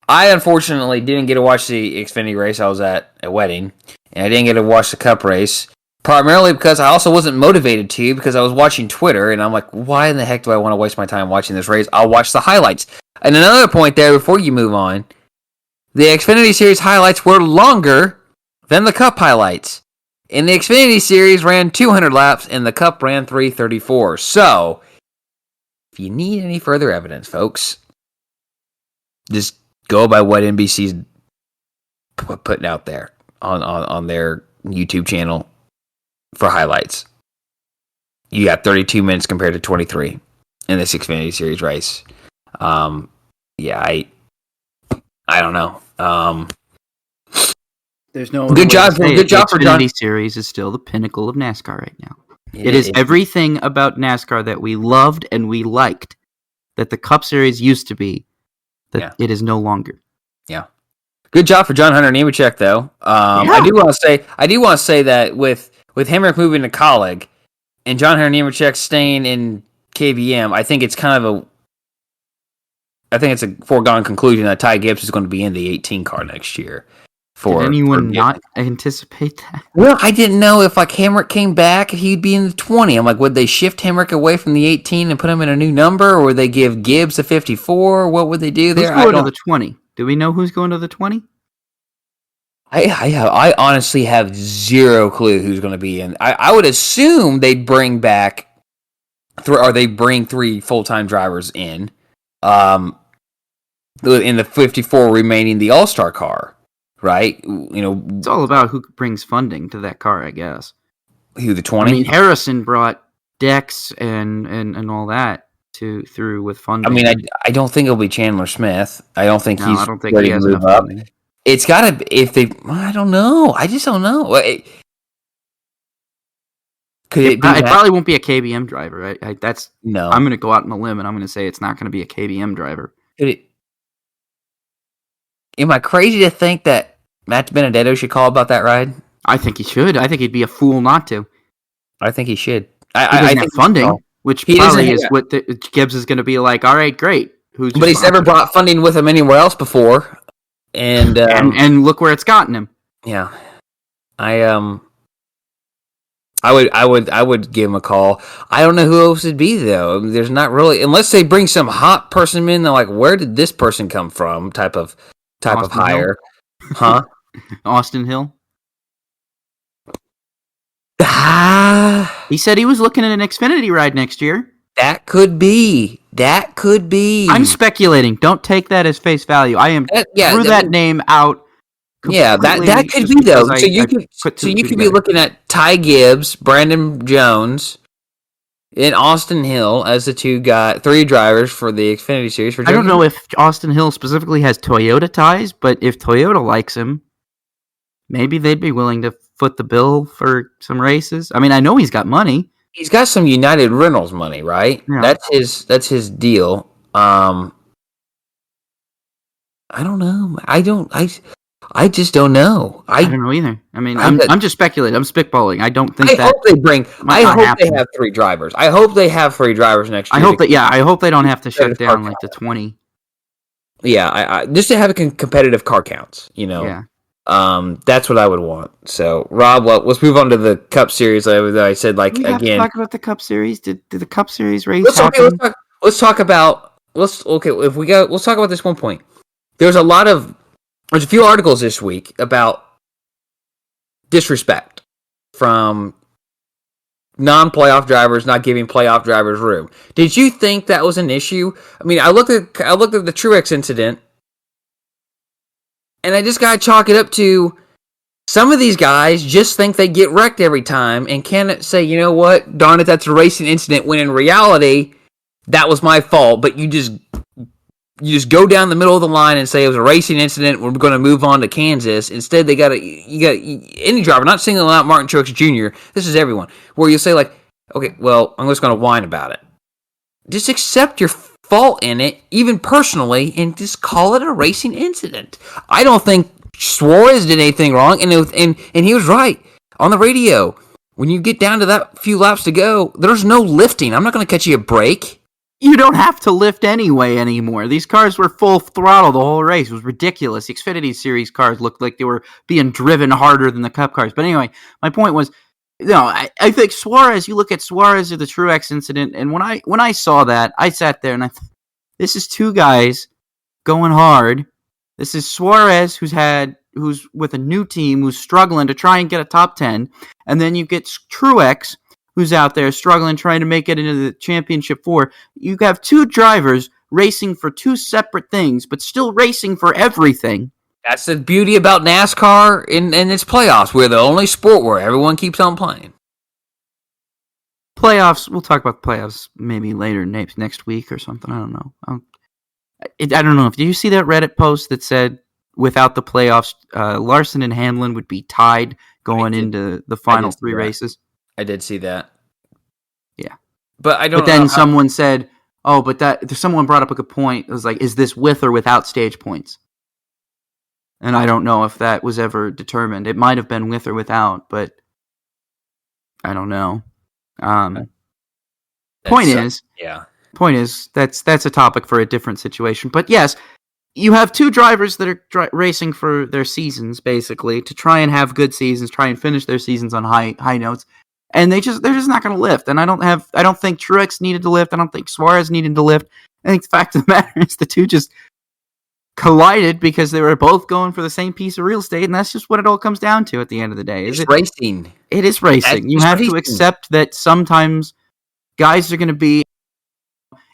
I unfortunately didn't get to watch the Xfinity race. I was at a wedding, and I didn't get to watch the Cup race. Primarily because I also wasn't motivated to, because I was watching Twitter, and I'm like, why in the heck do I want to waste my time watching this race? I'll watch the highlights. And another point there, before you move on, the Xfinity Series highlights were longer than the Cup highlights. And the Xfinity Series ran 200 laps, and the Cup ran 334. So, if you need any further evidence, folks, just go by what NBC's putting out there on their YouTube channel for highlights. You got 32 minutes compared to 23 in this Xfinity Series race. Yeah, I don't know. There's no good job for John. Xfinity Series is still the pinnacle of NASCAR right now. It is everything about NASCAR that we loved and we liked, that the Cup Series used to be, that it is no longer. Yeah. Good job for John Hunter Nemechek, though. I do want to say that with Hemrick moving to Colleague and John Hunter Nemechek staying in KBM, I think it's a foregone conclusion that Ty Gibbs is going to be in the 18 car next year. Did anyone not anticipate that? Well, I didn't know if Hemrick came back, he'd be in the 20. I'm like, would they shift Hemrick away from the 18 and put him in a new number, or would they give Gibbs a 54? What would they do there? Who's going to the 20? Do we know who's going to the 20? I honestly have zero clue who's going to be in. I would assume they'd bring back they bring 3 full-time drivers in the 54 remaining the All-Star car, right? It's all about who brings funding to that car, I guess. Who, the 20? I mean, Harrison brought Dex and all that through with funding. I mean, I don't think it'll be Chandler Smith. I don't think I don't think he has enough funding. It's got to be, I don't know. I just don't know. It probably won't be a KBM driver, right? No. I'm going to go out on a limb, and I'm going to say it's not going to be a KBM driver. Am I crazy to think that Matt Benedetto should call about that ride? I think he should. I think he'd be a fool not to. I think he should. I think funding, which probably is what Gibbs is going to be like, all right, great. But he's never brought funding with him anywhere else before. And look where it's gotten him. Yeah. I I would give him a call. I don't know who else it'd be though. I mean, there's not really, unless they bring some hot person in. They're like, where did this person come from? Type of hire, huh? Austin Hill. Ah, He said he was looking at an Xfinity ride next year. that could be. That could be. I'm speculating. Don't take that as face value. I am threw that name out. Yeah, that could be though. So you could be looking at Ty Gibbs, Brandon Jones, and Austin Hill as the three drivers for the Xfinity Series. I don't know if Austin Hill specifically has Toyota ties, but if Toyota likes him, maybe they'd be willing to foot the bill for some races. I mean, I know he's got money. He's got some United Rentals money, right? Yeah. That's his deal. I don't know. I just don't know. I don't know either. I mean, I'm just speculating. I'm spitballing. I don't think I hope they have three drivers. I hope they have three drivers next year. I hope they don't have to shut down like the 20. Yeah, I just to have competitive car counts, you know. Yeah. That's what I would want. So, Rob, let's move on to the Cup Series. I said, like, we have again. To talk about the Cup Series. Did the Cup Series race happen? Let's talk about this one point. There's a few articles this week about disrespect from non-playoff drivers not giving playoff drivers room. Did you think that was an issue? I mean, I looked at the Truex incident, and I just got to chalk it up to some of these guys just think they get wrecked every time and can't say, you know what, darn it, that's a racing incident, when in reality, that was my fault. But you just go down the middle of the line and say it was a racing incident, we're going to move on to Kansas. Instead, you got any driver, not singling out Martin Truex Jr., this is everyone, where you say, like, okay, well, I'm just going to whine about it. Just accept your fault in it, even personally, and just call it a racing incident. I don't think Suarez did anything wrong, and he was right on the radio. When you get down to that few laps to go, there's no lifting. I'm not going to catch you a break. You don't have to lift anymore. These cars were full throttle the whole race. It was ridiculous. The Xfinity Series cars looked like they were being driven harder than the Cup cars. But anyway, my point was, I think Suarez, you look at Suarez or the Truex incident, and when I saw that, I sat there and I thought, this is two guys going hard. This is Suarez who's with a new team, who's struggling to try and get a top 10. And then you get Truex, who's out there struggling, trying to make it into the championship 4. You have two drivers racing for two separate things, but still racing for everything. That's the beauty about NASCAR and its playoffs. We're the only sport where everyone keeps on playing. Playoffs, we'll talk about the playoffs maybe later next week or something. I don't know. I don't know. Did you see that Reddit post that said without the playoffs, Larson and Hamlin would be tied going into the final 3 races? I did see that. Yeah. But I don't know. But then someone said, someone brought up a good point. It was like, is this with or without stage points? And I don't know if that was ever determined. It might have been with or without, but I don't know. Point is, that's a topic for a different situation. But yes, you have two drivers that are racing for their seasons, basically, to try and have good seasons, try and finish their seasons on high notes, and they're just not going to lift. And I don't think Truex needed to lift. I don't think Suarez needed to lift. I think the fact of the matter is the two just collided because they were both going for the same piece of real estate, and that's just what it all comes down to at the end of the day. It's racing. It is racing. You have to accept that sometimes guys are going to be,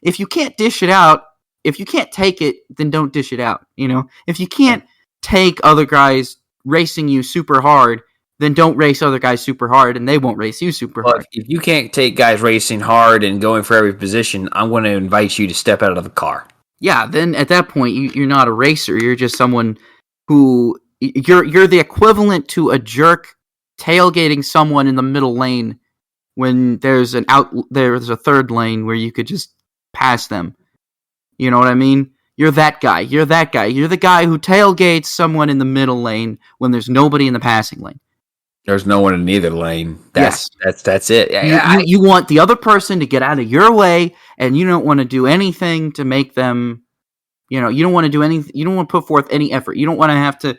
if you can't dish it out, if you can't take it, then don't dish it out. You know, if you can't take other guys racing you super hard, then don't race other guys super hard, and they won't race you super hard. If you can't take guys racing hard and going for every position, I'm going to invite you to step out of the car. Yeah, then at that point, you're not a racer. You're just someone who you're the equivalent to a jerk tailgating someone in the middle lane when there's a third lane where you could just pass them. You know what I mean? You're that guy. You're that guy. You're the guy who tailgates someone in the middle lane when there's nobody in the passing lane. There's no one in either lane. That's it. You want the other person to get out of your way, and you don't want to do anything to make them, you don't want to do anything. You don't want to put forth any effort. You don't want to have to,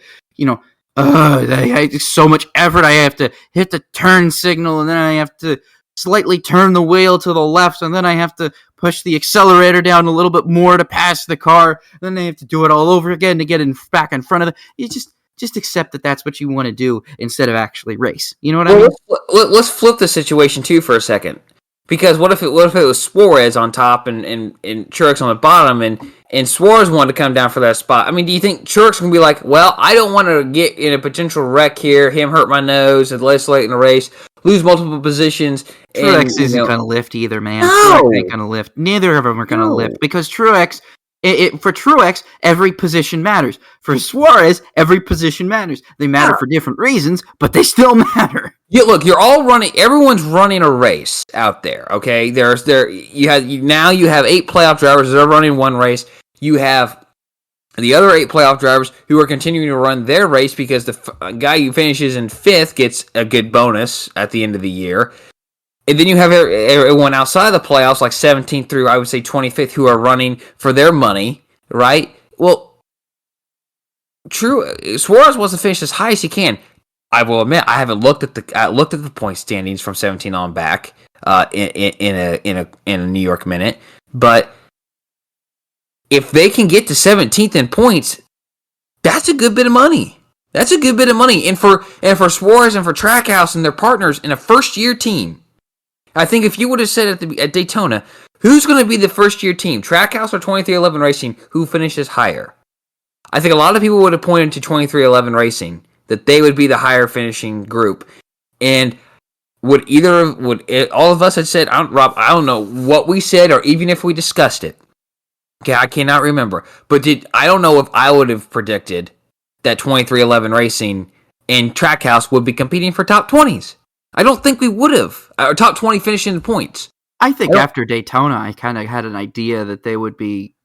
So much effort. I have to hit the turn signal, and then I have to slightly turn the wheel to the left, and then I have to push the accelerator down a little bit more to pass the car. Then I have to do it all over again to get back in front of it. You just accept that that's what you want to do instead of actually race. You know what I mean? Let's flip the situation too for a second. Because what if it was Suarez on top and Truex on the bottom, and Suarez wanted to come down for that spot? I mean, do you think Truex can be like, well, I don't want to get in a potential wreck here, him hurt my nose, and less late in the race, lose multiple positions? Truex isn't going to lift either, man. No. Truex ain't going to lift. Neither of them are going to lift because Truex. For Truex, every position matters. For Suarez, every position matters. They matter for different reasons, but they still matter. Yeah, look, you're all running. Everyone's running a race out there. Okay, you have 8 playoff drivers that are running one race. You have the other 8 playoff drivers who are continuing to run their race because the guy who finishes in 5th gets a good bonus at the end of the year. And then you have everyone outside of the playoffs, like 17th through, I would say, 25th, who are running for their money, right? Well, Suarez wants to finish as high as he can. I will admit, I haven't looked at the point standings from 17 on back in a New York minute, but if they can get to 17th in points, that's a good bit of money. That's a good bit of money, and for Suarez and for Trackhouse and their partners in a first-year team. I think if you would have said at Daytona, who's going to be the first-year team, Trackhouse or 2311 Racing, who finishes higher? I think a lot of people would have pointed to 2311 Racing, that they would be the higher finishing group. And would all of us had said, Rob, I don't know what we said or even if we discussed it. Okay, I cannot remember. But I don't know if I would have predicted that 2311 Racing and Trackhouse would be competing for top 20s. I don't think we would have. Or top 20 finishing the points. I think after Daytona, I kind of had an idea that they would be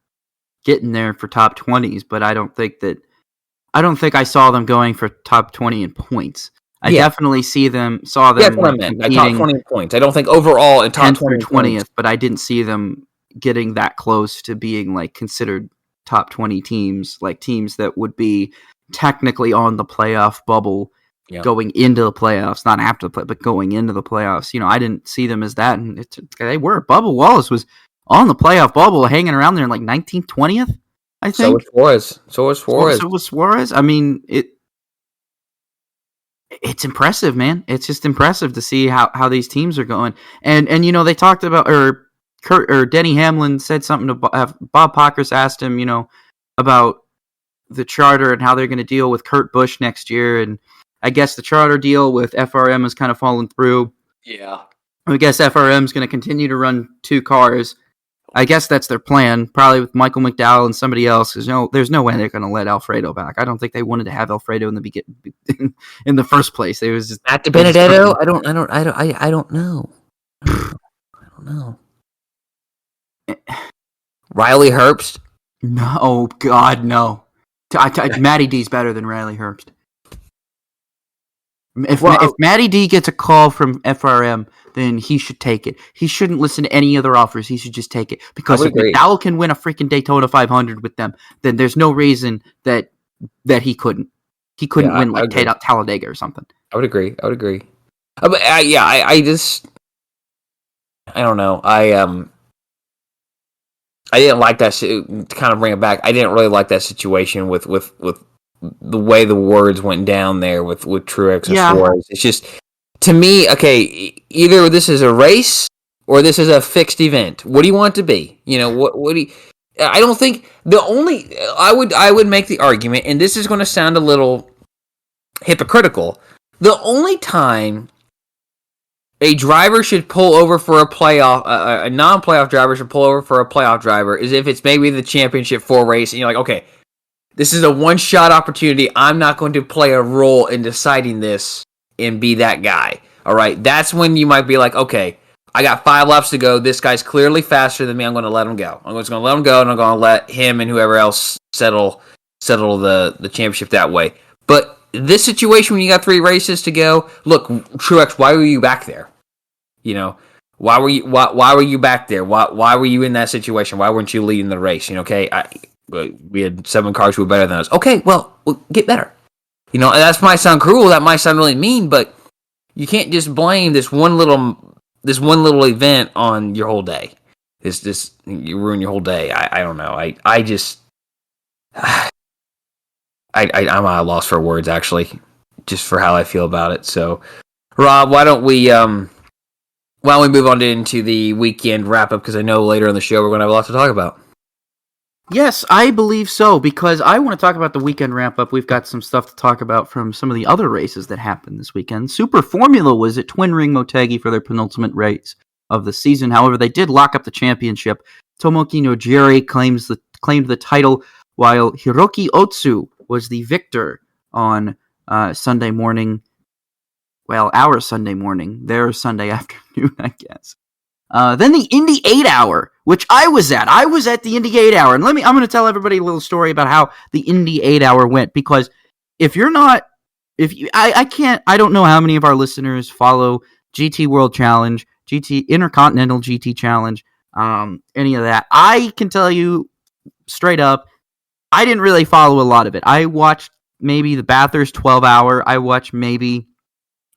getting there for top 20s, but I don't think I saw them going for top 20 in points. I definitely saw them. Yeah, that's what I meant. Top 20 points. I don't think overall in top 20 20th, but I didn't see them getting that close to being like considered top 20 teams, like teams that would be technically on the playoff bubble. Yep. Going into the playoffs, not after the play, but going into the playoffs. You know, I didn't see them as that, and they were. Bubba Wallace was on the playoff bubble, hanging around there in like 19th, 20th, I think. So was Suarez. I mean, it's impressive, man. It's just impressive to see how these teams are going. And you know, they talked about, or Denny Hamlin said something to Bob Pockris asked him, you know, about the charter and how they're going to deal with Kurt Busch next year, and I guess the charter deal with FRM has kind of fallen through. Yeah. I guess FRM is going to continue to run 2 cars. I guess that's their plan, probably with Michael McDowell and somebody else. There's no way they're going to let Alfredo back. I don't think they wanted to have Alfredo in the beginning, in the first place. It was just Matt DiBenedetto. I don't know. I don't know. Riley Herbst. No, oh God, no. Matty D's better than Riley Herbst. If Matty D gets a call from FRM, then he should take it. He shouldn't listen to any other offers. He should just take it. Because if McDowell can win a freaking Daytona 500 with them, then there's no reason that he couldn't. He couldn't win like Talladega or something. I would agree. I don't know. I didn't like that. To kind of bring it back, I didn't really like that situation with the way the words went down there with Truex and Suarez. It's just, to me, okay, either this is a race or this is a fixed event. What do you want it to be? You know, what do you... I don't think I would make the argument, and this is going to sound a little hypocritical. The only time a driver should pull over for a playoff, a non-playoff driver should pull over for a playoff driver is if it's maybe the championship 4 race, and you're like, okay, this is a one-shot opportunity. I'm not going to play a role in deciding this and be that guy. All right, that's when you might be like, okay, I got 5 laps to go. This guy's clearly faster than me. I'm going to let him go. I'm just going to let him go, and I'm going to let him and whoever else settle the championship that way. But this situation, when you got 3 races to go, look, Truex, why were you back there? You know, why were you back there? Why were you in that situation? Why weren't you leading the race? You know, okay, we had 7 cars who were better than us. Okay, well, get better. That might sound cruel. That might sound really mean, but you can't just blame this one little event on your whole day. You ruin your whole day. I don't know. I just I'm at a loss for words, actually, just for how I feel about it. So, Rob, why don't we move on into the weekend wrap up? Because I know later in the show we're going to have a lot to talk about. Yes, I believe so, because I want to talk about the weekend wrap-up. We've got some stuff to talk about from some of the other races that happened this weekend. Super Formula was at Twin Ring Motegi for their penultimate race of the season. However, they did lock up the championship. Tomoki Nojiri claimed the title, while Hiroki Otsu was the victor on Sunday morning. Well, our Sunday morning. Their Sunday afternoon, I guess. Then the Indy 8 Hour, which I was at. I was at the Indy 8 Hour. And I'm going to tell everybody a little story about how the Indy 8 Hour went, because I don't know how many of our listeners follow GT World Challenge, GT Intercontinental GT Challenge, any of that. I can tell you straight up, I didn't really follow a lot of it. I watched maybe the Bathurst 12 Hour. I watched maybe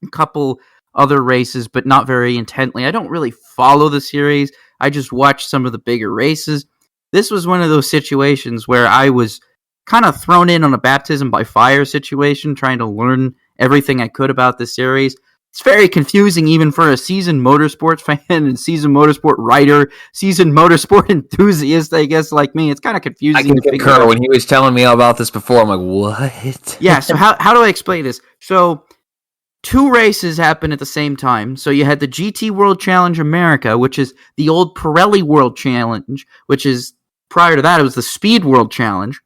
a couple other races, but not very intently. I don't really follow the series. I just watch some of the bigger races. This was one of those situations where I was kind of thrown in on a baptism by fire situation, trying to learn everything I could about the series. It's very confusing even for a seasoned motorsports fan and seasoned motorsport writer, seasoned motorsport enthusiast, I guess, like me. It's kind of confusing. I can concur. When he was telling me all about this before, I'm like, what? Yeah, so how do I explain this? So, 2 races happened at the same time. So you had the GT World Challenge America, which is the old Pirelli World Challenge, which is, prior to that, it was the Speed World Challenge.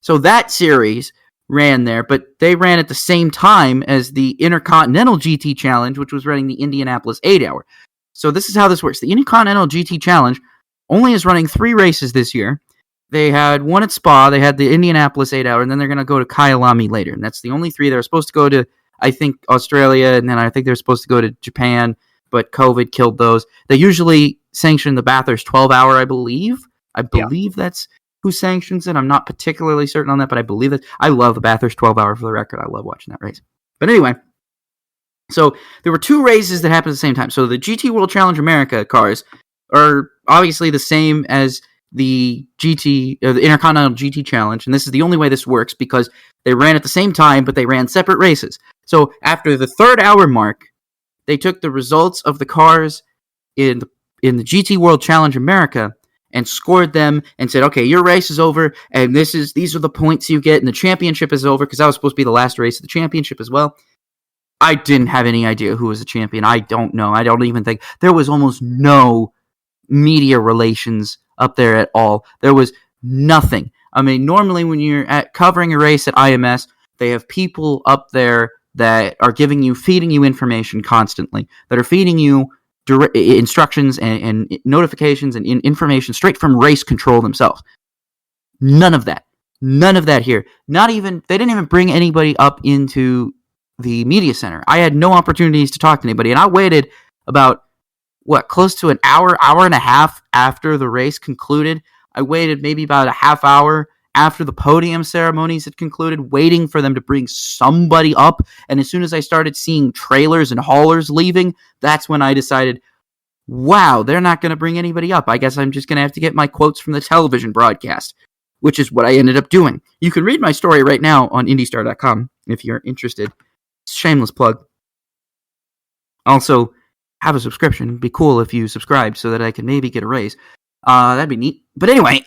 So that series ran there, but they ran at the same time as the Intercontinental GT Challenge, which was running the Indianapolis 8 Hour. So this is how this works. The Intercontinental GT Challenge only is running 3 races this year. They had one at Spa, they had the Indianapolis 8 Hour, and then they're going to go to Kyalami later. And that's the only 3. They were supposed to go to, I think, Australia, and then I think they're supposed to go to Japan, but COVID killed those. They usually sanction the Bathurst 12 Hour, I believe. That's who sanctions it. I'm not particularly certain on that, but I believe that. I love the Bathurst 12 Hour, for the record. I love watching that race. But anyway, so there were 2 races that happened at the same time. So the GT World Challenge America cars are obviously the same as the Intercontinental GT Challenge, and this is the only way this works, because they ran at the same time, but they ran separate races. So after the 3rd hour mark, they took the results of the cars in the GT World Challenge America and scored them and said, okay, your race is over, and these are the points you get, and the championship is over, because that was supposed to be the last race of the championship as well. I didn't have any idea who was the champion. I don't know. I don't even think. There was almost no media relations up there at all. There was nothing. I mean, normally when you're covering a race at IMS, they have people up there that are feeding you information constantly, that are feeding you instructions and notifications and information straight from race control themselves. None of that here. They didn't even bring anybody up into the media center. I had no opportunities to talk to anybody, and I waited about close to an hour and a half after the race concluded. I waited maybe about a half hour after the podium ceremonies had concluded, waiting for them to bring somebody up. And as soon as I started seeing trailers and haulers leaving, that's when I decided, wow, they're not going to bring anybody up. I guess I'm just going to have to get my quotes from the television broadcast, which is what I ended up doing. You can read my story right now on IndyStar.com if you're interested. Shameless plug. Also, have a subscription. It'd be cool if you subscribed so that I can maybe get a raise. That'd be neat. But anyway,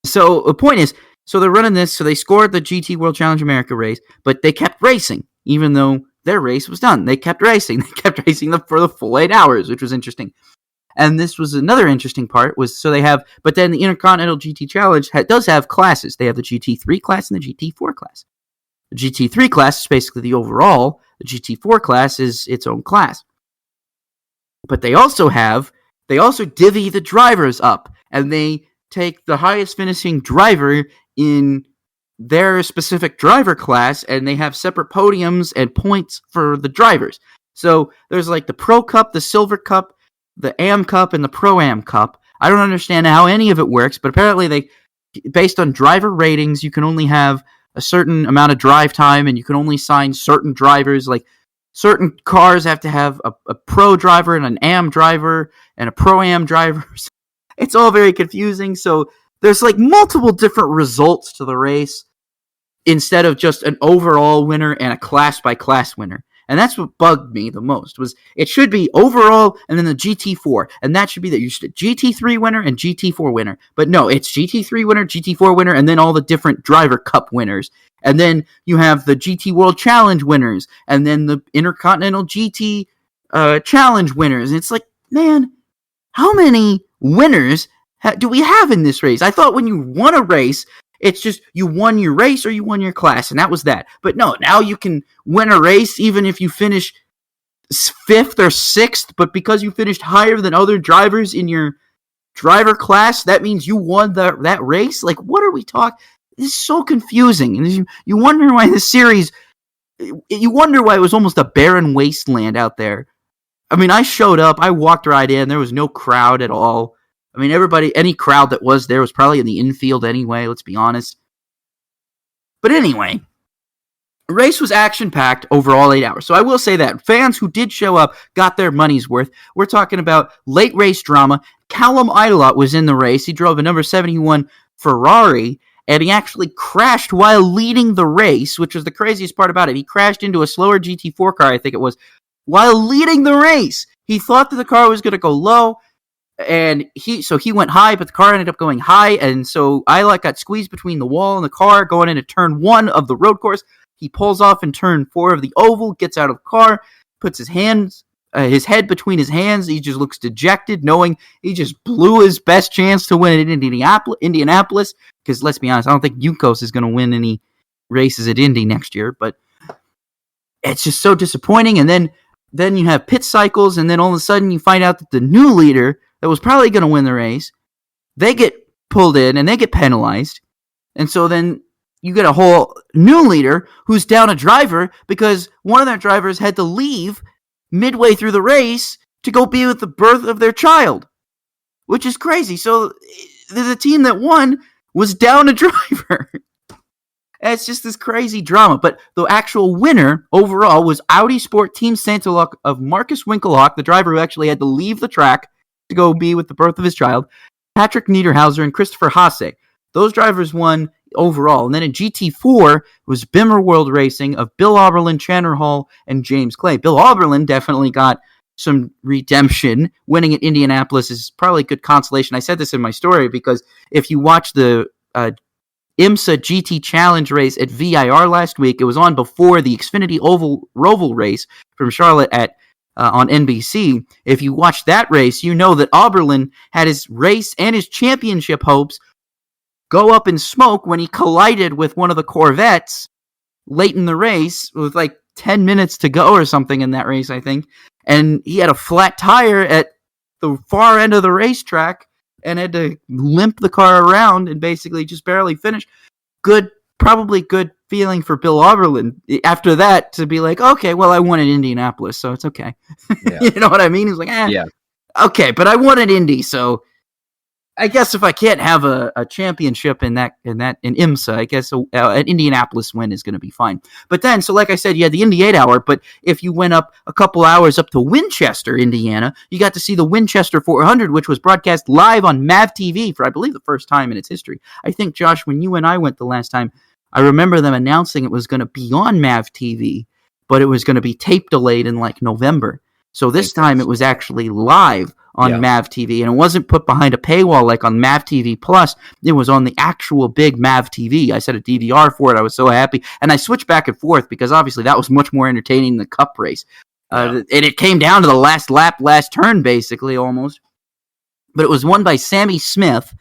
so the point is, so they're running this, so they scored the GT World Challenge America race, but they kept racing, even though their race was done. They kept racing. They kept racing for the full 8 hours, which was interesting. And this was another interesting part, but then the Intercontinental GT Challenge does have classes. They have the GT3 class and the GT4 class. The GT3 class is basically the overall. The GT4 class is its own class. But they also divvy the drivers up, and they take the highest finishing driver in their specific driver class, and they have separate podiums and points for the drivers. So there's like the Pro Cup, the Silver Cup, the Am Cup, and the Pro Am Cup. I don't understand how any of it works, but apparently based on driver ratings, you can only have a certain amount of drive time, and you can only sign certain drivers. Like certain cars have to have a pro driver and an AM driver and a pro-am driver. It's all very confusing. So there's like multiple different results to the race instead of just an overall winner and a class-by-class winner. And that's what bugged me the most, was it should be overall and then the GT4. And that should be that you should GT3 winner and GT4 winner. But no, it's GT3 winner, GT4 winner, and then all the different driver cup winners. And then you have the GT World Challenge winners, and then the Intercontinental GT Challenge winners. And it's like, man, how many winners do we have in this race? I thought when you won a race, it's just you won your race or you won your class, and that was that. But no, now you can win a race even if you finish 5th or 6th, but because you finished higher than other drivers in your driver class, that means you won that race? Like, what are we talking? This is so confusing. And you wonder why the series, you wonder why it was almost a barren wasteland out there. I mean, I showed up, I walked right in, there was no crowd at all. I mean, any crowd that was there was probably in the infield anyway, let's be honest. But anyway, the race was action-packed over all 8 hours. So I will say that fans who did show up got their money's worth. We're talking about late race drama. Callum Idlot was in the race. He drove a number 71 Ferrari, and he actually crashed while leading the race, which was the craziest part about it. He crashed into a slower GT4 car, I think it was, while leading the race. He thought that the car was going to go low, and he went high, but the car ended up going high, and so Ilott got squeezed between the wall and the car going into turn 1 of the road course. He pulls off in turn 4 of the oval, gets out of the car, puts his head between his hands. He just looks dejected, knowing he just blew his best chance to win at Indianapolis, because let's be honest, I don't think Yukos is going to win any races at Indy next year, but it's just so disappointing. And then you have pit cycles, and then all of a sudden you find out that the new leader that was probably going to win the race, they get pulled in and they get penalized. And so then you get a whole new leader who's down a driver because one of their drivers had to leave midway through the race to go be with the birth of their child, which is crazy. So the team that won was down a driver. It's just this crazy drama. But the actual winner overall was Audi Sport Team Santalok of Marcus Winkelhock, the driver who actually had to leave the track to go be with the birth of his child, Patrick Niederhauser, and Christopher Haase. Those drivers won overall. And then in GT4 was Bimmer World Racing of Bill Auberlen, Chandler Hall, and James Clay. Bill Auberlen definitely got some redemption. Winning at Indianapolis is probably good consolation. I said this in my story because if you watch the IMSA GT Challenge race at VIR last week, it was on before the Xfinity Roval race from Charlotte on NBC. If you watch that race, you know that Auberlen had his race and his championship hopes go up in smoke when he collided with one of the Corvettes late in the race with like 10 minutes to go or something in that race, I think. And he had a flat tire at the far end of the racetrack and had to limp the car around and basically just barely finish. Probably good feeling for Bill Auberlen after that to be like, okay, well, I won at Indianapolis, so it's okay. Yeah. You know what I mean? He's like, yeah, okay, but I won at Indy, so I guess if I can't have a championship in IMSA, I guess an Indianapolis win is going to be fine. But then, so like I said, you had the Indy 8 hour, but if you went up a couple hours up to Winchester, Indiana, you got to see the Winchester 400, which was broadcast live on MAV TV for, I believe, the first time in its history. I think, Josh, when you and I went the last time, I remember them announcing it was going to be on MAV TV, but it was going to be tape delayed in like November. So this time it was actually live on MAV TV, and it wasn't put behind a paywall like on MAV TV Plus. It was on the actual big MAV TV. I set a DVR for it. I was so happy. And I switched back and forth because obviously that was much more entertaining than the Cup race. And it came down to the last lap, last turn, basically, almost. But it was won by Sammy Smith,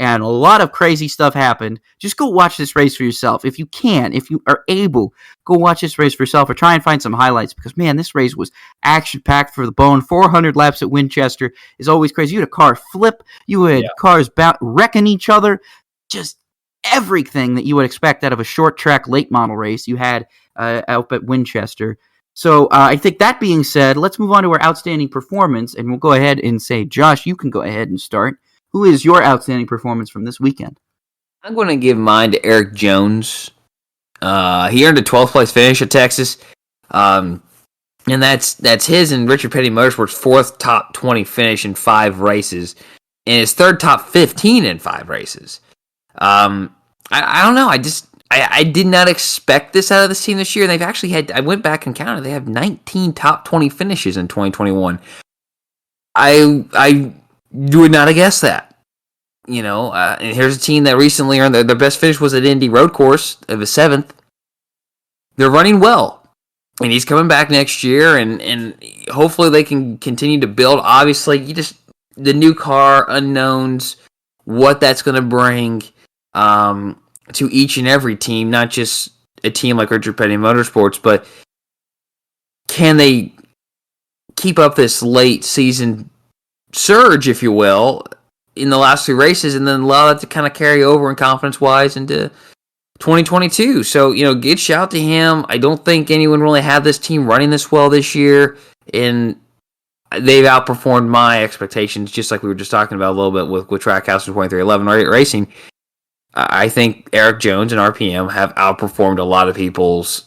and a lot of crazy stuff happened. Just go watch this race for yourself. If you can, if you are able, go watch this race for yourself or try and find some highlights because, man, this race was action-packed for the bone. 400 laps at Winchester is always crazy. You had a car flip. You had cars wrecking each other. Just everything that you would expect out of a short-track late-model race you had out at Winchester. So I think that being said, let's move on to our outstanding performance, and we'll go ahead and say, Josh, you can go ahead and start. Who is your outstanding performance from this weekend? I'm going to give mine to Eric Jones. He earned a 12th place finish at Texas. And that's his and Richard Petty Motorsports' fourth top 20 finish in 5 races, and his third top 15 in 5 races. I don't know. I did not expect this out of this team this year. They've actually had, I went back and counted, they have 19 top 20 finishes in 2021. I would not have guessed that. And here's a team that recently earned their best finish was at Indy Road Course of a 7th. They're running well. And he's coming back next year, and hopefully they can continue to build. Obviously, the new car, unknowns, what that's going to bring to each and every team, not just a team like Richard Petty Motorsports, but can they keep up this late season surge, if you will, in the last 3 races, and then allow that to kind of carry over in confidence-wise into 2022. So, good shout to him. I don't think anyone really had this team running this well this year, and they've outperformed my expectations, just like we were just talking about a little bit with Trackhouse and 2311 Racing. I think Eric Jones and RPM have outperformed a lot of people's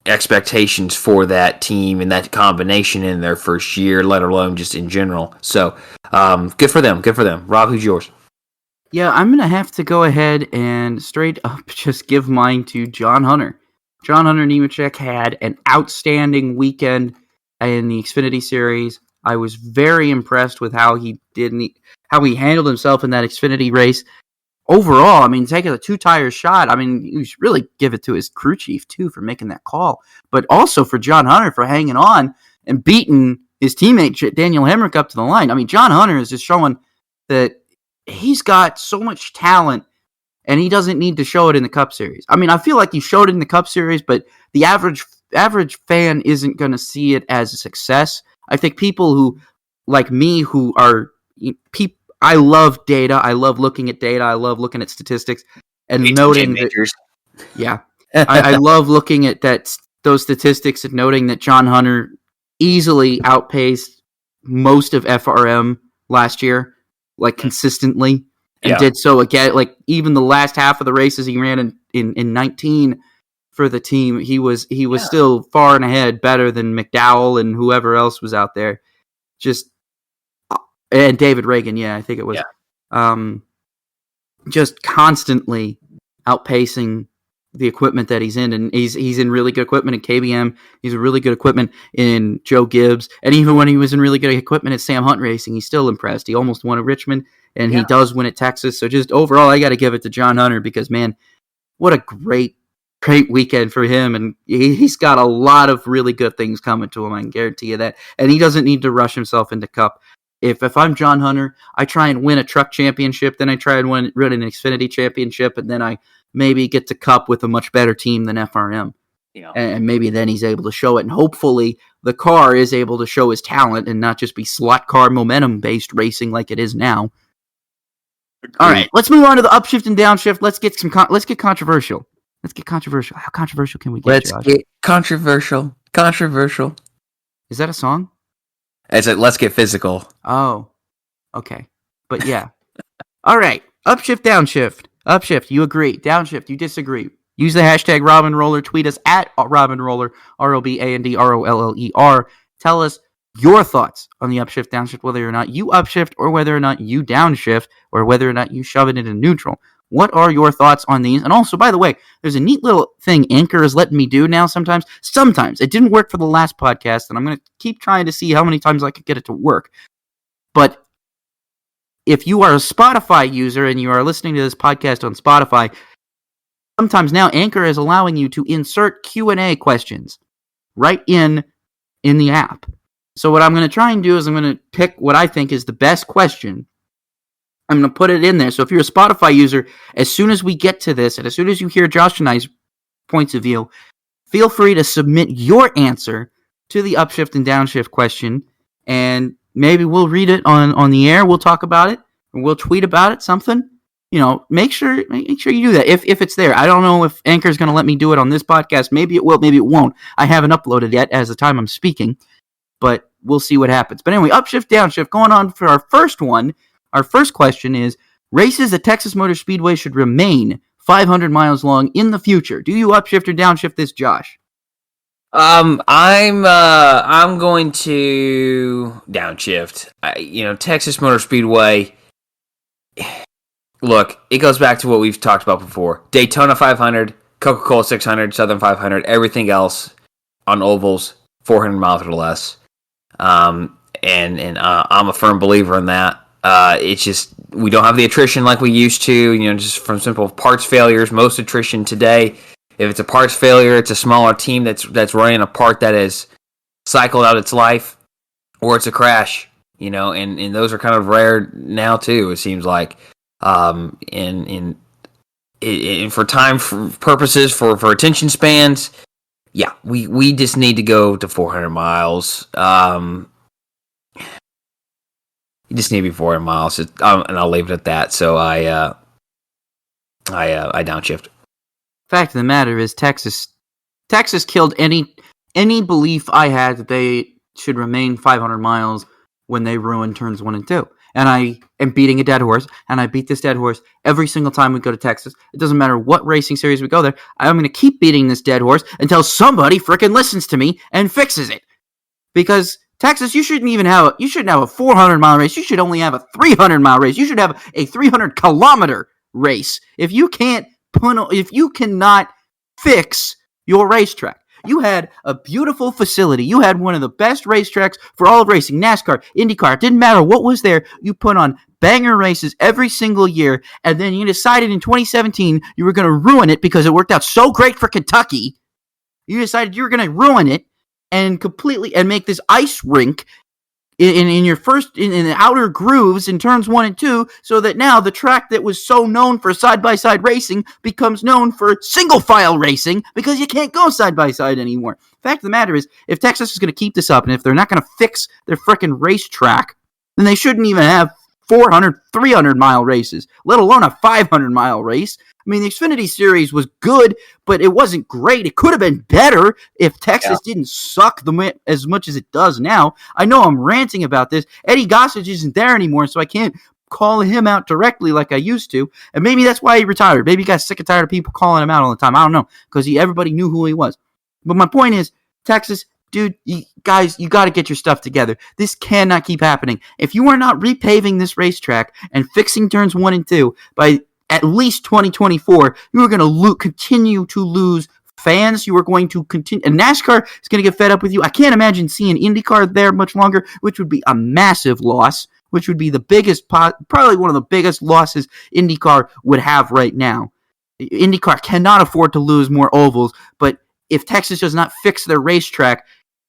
expectations for that team and that combination in their first year, let alone just in general. So, good for them. Good for them. Rob, who's yours? Yeah, I'm going to have to go ahead and straight up just give mine to John Hunter. John Hunter Nemechek had an outstanding weekend in the Xfinity Series. I was very impressed with how he handled himself in that Xfinity race. Overall, taking a 2-tire shot, you should really give it to his crew chief, too, for making that call. But also for John Hunter for hanging on and beating his teammate, Daniel Hemrick, up to the line. John Hunter is just showing that he's got so much talent, and he doesn't need to show it in the Cup Series. I feel like he showed it in the Cup Series, but the average fan isn't going to see it as a success. I think people who, like me, who are I love data. I love looking at data. I love looking at statistics and noting that. Yeah, I love looking at those statistics and noting that John Hunter easily outpaced most of FRM last year, consistently, and did so again. Even the last half of the races he ran in 19 for the team, he was still far and ahead, better than McDowell and whoever else was out there. And David Reagan, I think it was. Just constantly outpacing the equipment that he's in, and he's in really good equipment in KBM. He's a really good equipment in Joe Gibbs, and even when he was in really good equipment at Sam Hunt Racing, he's still impressed. He almost won at Richmond, and he does win at Texas. So just overall, I got to give it to John Hunter because, man, what a great weekend for him, and he's got a lot of really good things coming to him. I can guarantee you that, and he doesn't need to rush himself into Cup. If I'm John Hunter, I try and win a truck championship, then I try and run an Xfinity championship, and then I maybe get to Cup with a much better team than FRM. And maybe then he's able to show it, and hopefully the car is able to show his talent and not just be slot car momentum-based racing like it is now. All right, let's move on to the upshift and downshift. Let's get controversial. Let's get controversial. How controversial can we get, Let's get controversial. Controversial. Is that a song? It's like, let's get physical. Oh, okay. But yeah. All right. Upshift, downshift. Upshift, you agree. Downshift, you disagree. Use the hashtag RobinRoller. Tweet us at RobinRoller, ROBANDROLLER. Tell us your thoughts on the upshift, downshift, whether or not you upshift or whether or not you downshift or whether or not you shove it into neutral. What are your thoughts on these? And also, by the way, there's a neat little thing Anchor is letting me do now sometimes. Sometimes. It didn't work for the last podcast, and I'm going to keep trying to see how many times I could get it to work. But if you are a Spotify user and you are listening to this podcast on Spotify, sometimes now Anchor is allowing you to insert Q&A questions right in the app. So what I'm going to try and do is I'm going to pick what I think is the best question. I'm going to put it in there. So if you're a Spotify user, as soon as we get to this, and as soon as you hear Josh and I's points of view, feel free to submit your answer to the upshift and downshift question, and maybe we'll read it on the air. We'll talk about it, or we'll tweet about it, something. Make sure you do that if it's there. I don't know if Anchor's going to let me do it on this podcast. Maybe it will, maybe it won't. I haven't uploaded yet as the time I'm speaking, but we'll see what happens. But anyway, upshift, downshift, going on for our first one. Our first question is, races at Texas Motor Speedway should remain 500 miles long in the future. Do you upshift or downshift this, Josh? I'm going to downshift. Texas Motor Speedway. Look, it goes back to what we've talked about before. Daytona 500, Coca-Cola 600, Southern 500, everything else on ovals 400 miles or less. And I'm a firm believer in that. It's just we don't have the attrition like we used to. Just from simple parts failures. Most attrition today, if it's a parts failure, it's a smaller team that's running a part that has cycled out its life, or it's a crash. And those are kind of rare now too. It seems like. And for time purposes, for attention spans, yeah, we just need to go to 400 miles. You just need to be 400 miles, and I'll leave it at that. So I downshift. Fact of the matter is, Texas killed any belief I had that they should remain 500 miles when they ruined turns 1 and 2. And I am beating a dead horse, and I beat this dead horse every single time we go to Texas. It doesn't matter what racing series we go there. I'm going to keep beating this dead horse until somebody frickin' listens to me and fixes it. Because Texas, you shouldn't have a 400-mile race. You should only have a 300-mile race. You should have a 300-kilometer race. If you cannot fix your racetrack. You had a beautiful facility. You had one of the best racetracks for all of racing. NASCAR, IndyCar, it didn't matter what was there. You put on banger races every single year, and then you decided in 2017 you were going to ruin it because it worked out so great for Kentucky. You decided you were going to ruin it and make this ice rink in the outer grooves in turns 1 and 2, so that now the track that was so known for side-by-side racing becomes known for single-file racing because you can't go side-by-side anymore. Fact of the matter is, if Texas is going to keep this up, and if they're not going to fix their frickin' racetrack, then they shouldn't even have 400, 300-mile races, let alone a 500-mile race. I mean, the Xfinity Series was good, but it wasn't great. It could have been better if Texas didn't suck as much as it does now. I know I'm ranting about this. Eddie Gossage isn't there anymore, so I can't call him out directly like I used to. And maybe that's why he retired. Maybe he got sick and tired of people calling him out all the time. I don't know, because everybody knew who he was. But my point is, Texas, dude, you got to get your stuff together. This cannot keep happening. If you are not repaving this racetrack and fixing turns 1 and 2 by at least 2024, you are going to continue to lose fans. You are going to continue, and NASCAR is going to get fed up with you. I can't imagine seeing IndyCar there much longer, which would be a massive loss, which would be the biggest, probably one of the biggest losses IndyCar would have right now. IndyCar cannot afford to lose more ovals, but if Texas does not fix their racetrack,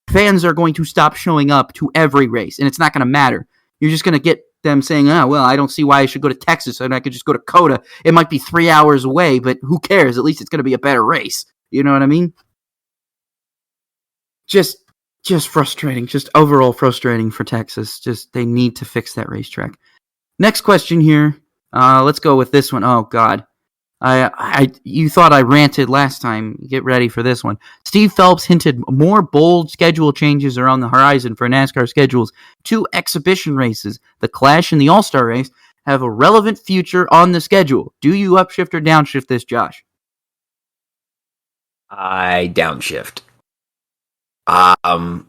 fans are going to stop showing up to every race, and it's not going to matter. You're just going to get them saying, oh, well, I don't see why I should go to Texas, and I could just go to COTA. It might be 3 hours away, but who cares? At least it's going to be a better race. You know what I mean? Just frustrating. Just overall frustrating for Texas. They need to fix that racetrack. Next question here. Let's go with this one. Oh, God. You thought I ranted last time. Get ready for this one. Steve Phelps hinted more bold schedule changes are on the horizon for NASCAR schedules. 2 exhibition races, the Clash and the All-Star race, have a relevant future on the schedule. Do you upshift or downshift this, Josh? I downshift. And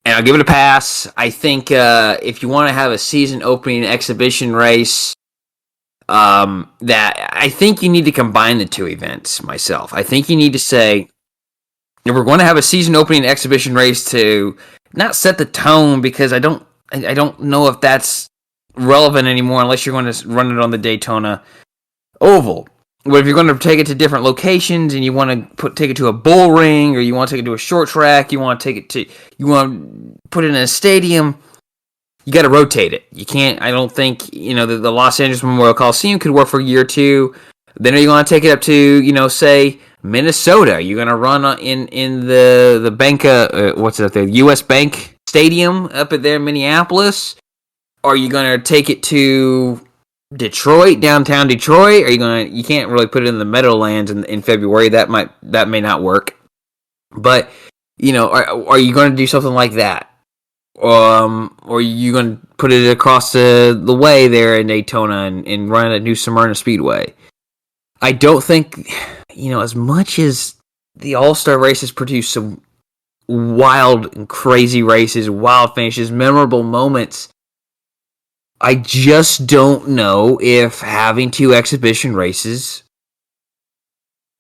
I'll give it a pass. I think if you want to have a season opening exhibition race, that I think you need to combine the 2 events myself. I think you need to say, if we're going to have a season opening exhibition race to not set the tone, because I don't know if that's relevant anymore unless you're going to run it on the Daytona Oval. But if you're going to take it to different locations and you want to take it to a bull ring, or you want to take it to a short track, you want to put it in a stadium, you got to rotate it. You can't. I don't think the Los Angeles Memorial Coliseum could work for a year or 2. Then are you going to take it up to say Minnesota? You're going to run in the bank. What's it up there? U.S. Bank Stadium up at there in Minneapolis. Are you going to take it to Detroit, downtown Detroit? You can't really put it in the Meadowlands in February. That may not work. But are you going to do something like that? Or are you going to put it across the way there in Daytona and run at New Smyrna Speedway? I don't think, as much as the All-Star races produce some wild and crazy races, wild finishes, memorable moments, I just don't know if having 2 exhibition races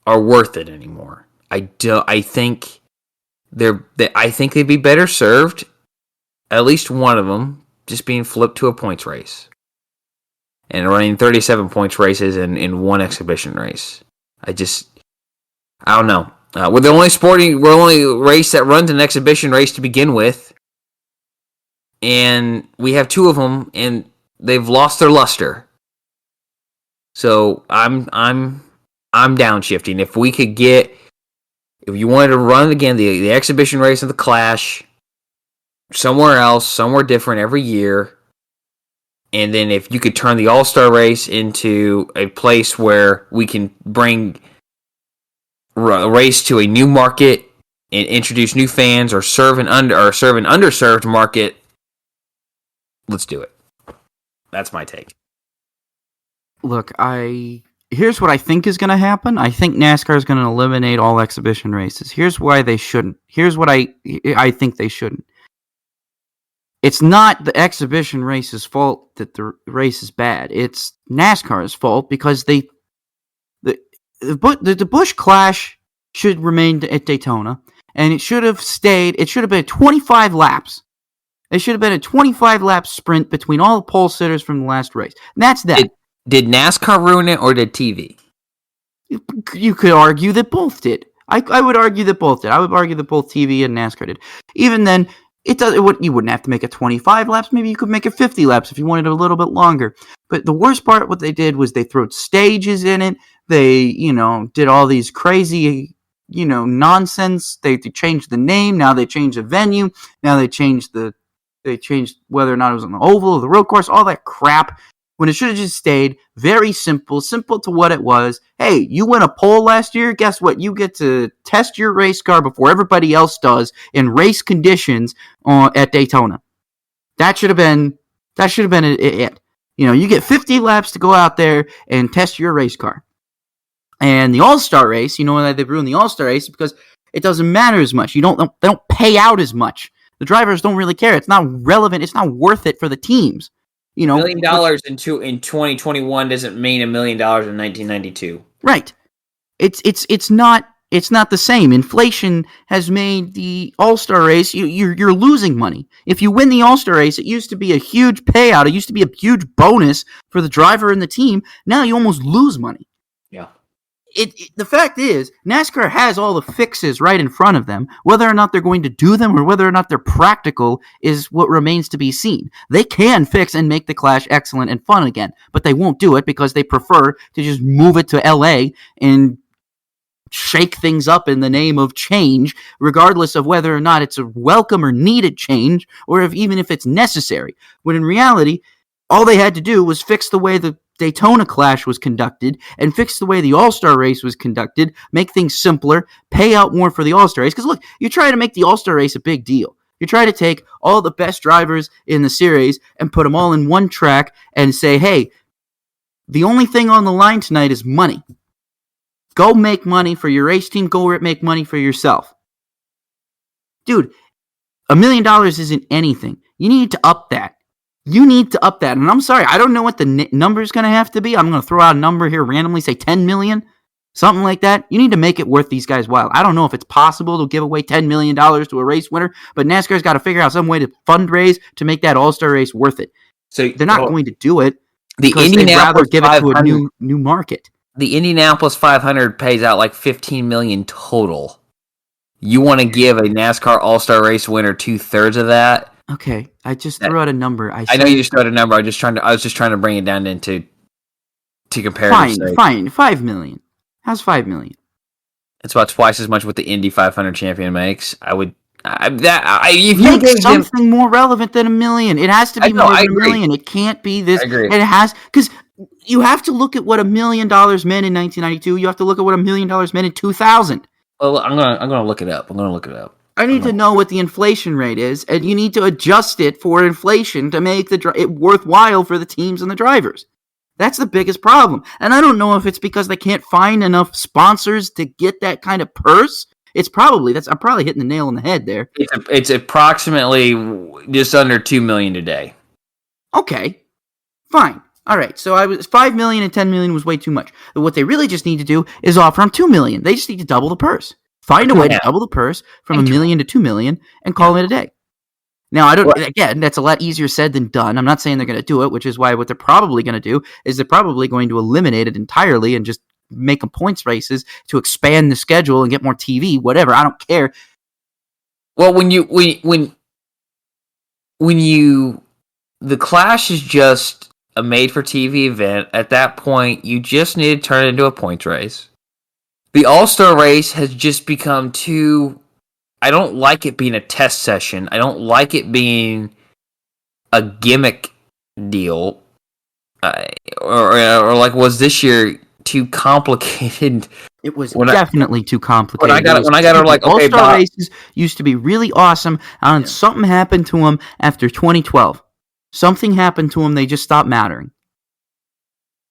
are worth it anymore. I think they'd be better served, at least one of them, just being flipped to a points race and running 37 points races in one exhibition race. I don't know. We're the only race that runs an exhibition race to begin with, and we have 2 of them, and they've lost their luster. So I'm downshifting. If you wanted to run again the exhibition race of the Clash somewhere else, somewhere different every year, and then if you could turn the All-Star race into a place where we can bring a race to a new market and introduce new fans or serve an underserved market, let's do it. That's my take. Look, here's what I think is going to happen. I think NASCAR is going to eliminate all exhibition races. Here's why they shouldn't. Here's what I think they shouldn't. It's not the exhibition race's fault that the race is bad. It's NASCAR's fault because the Busch Clash should remain at Daytona, and it should have stayed. It should have been 25 laps. It should have been a 25-lap sprint between all the pole sitters from the last race. And that's that. Did NASCAR ruin it, or did TV? You could argue that both did. I would argue that both did. I would argue that both TV and NASCAR did. Even then, you wouldn't have to make it 25 laps. Maybe you could make it 50 laps if you wanted it a little bit longer. But the worst part, what they did was they threw stages in it. They, did all these crazy, nonsense. They changed the name. Now they changed the venue. Now they changed whether or not it was on the oval or the road course. All that crap. When it should have just stayed very simple to what it was. Hey, you win a pole last year. Guess what? You get to test your race car before everybody else does in race conditions at Daytona. That should have been it. You get 50 laps to go out there and test your race car. And the All-Star race, why they ruined the All-Star race? Because it doesn't matter as much. They don't pay out as much. The drivers don't really care. It's not relevant. It's not worth it for the teams. $1 million in 2021 doesn't mean $1 million in 1992. Right. It's not the same. Inflation has made the All-Star race. You're losing money. If you win the All-Star race, it used to be a huge payout. It used to be a huge bonus for the driver and the team. Now you almost lose money. Yeah. The fact is, NASCAR has all the fixes right in front of them. Whether or not they're going to do them or whether or not they're practical is what remains to be seen. They can fix and make the Clash excellent and fun again, but they won't do it because they prefer to just move it to LA and shake things up in the name of change, regardless of whether or not it's a welcome or needed change, or even if it's necessary. When in reality, all they had to do was fix the way the Daytona Clash was conducted and fix the way the All-Star race was conducted, make things simpler, pay out more for the All-Star race. Because look, you try to make the All-Star race a big deal. You try to take all the best drivers in the series and put them all in one track and say, hey, the only thing on the line tonight is money. Go make money for your race team. Go make money for yourself. Dude, $1 million isn't anything. You need to up that. And I'm sorry, I don't know what the number is going to have to be. I'm going to throw out a number here randomly, say 10 million, something like that. You need to make it worth these guys' while. I don't know if it's possible to give away $10 million to a race winner, but NASCAR's got to figure out some way to fundraise to make that All-Star race worth it. So they're not going to do it because they'd rather give it to a new market. The Indianapolis 500 pays out like $15 million total. You want to give a NASCAR All-Star race winner 2/3 of that? Okay, I just threw out a number. I know you just threw out a number. I was just trying to bring it down into compare. Fine, $5 million. How's $5 million? It's about twice as much what the Indy 500 champion makes. If you make something more relevant than $1 million, it has to be more than $1 million. It can't be this. I agree. It has, because you have to look at what $1 million meant in 1992. You have to look at what $1 million meant in 2000. Well, I'm gonna look it up. I need to know what the inflation rate is, and you need to adjust it for inflation to make it worthwhile for the teams and the drivers. That's the biggest problem. And I don't know if it's because they can't find enough sponsors to get that kind of purse. I'm probably hitting the nail on the head there. It's approximately just under $2 million today. Okay, fine. All right, so $5 million and $10 million was way too much. But what they really just need to do is offer them $2 million. They just need to double the purse. Find a way to double the purse from $1 million to $2 million and call it a day. Now, again, that's a lot easier said than done. I'm not saying they're going to do it, which is why what they're probably going to do is they're probably going to eliminate it entirely and just make them points races to expand the schedule and get more TV, whatever. I don't care. Well, the Clash is just a made-for-TV event. At that point, you just need to turn it into a points race. The All-Star race has just become too... I don't like it being a test session. I don't like it being a gimmick deal. Or like was this year, too complicated. It was definitely too complicated. When I got her like, okay, All-Star races used to be really awesome, and something happened to them after 2012. Something happened to them, they just stopped mattering.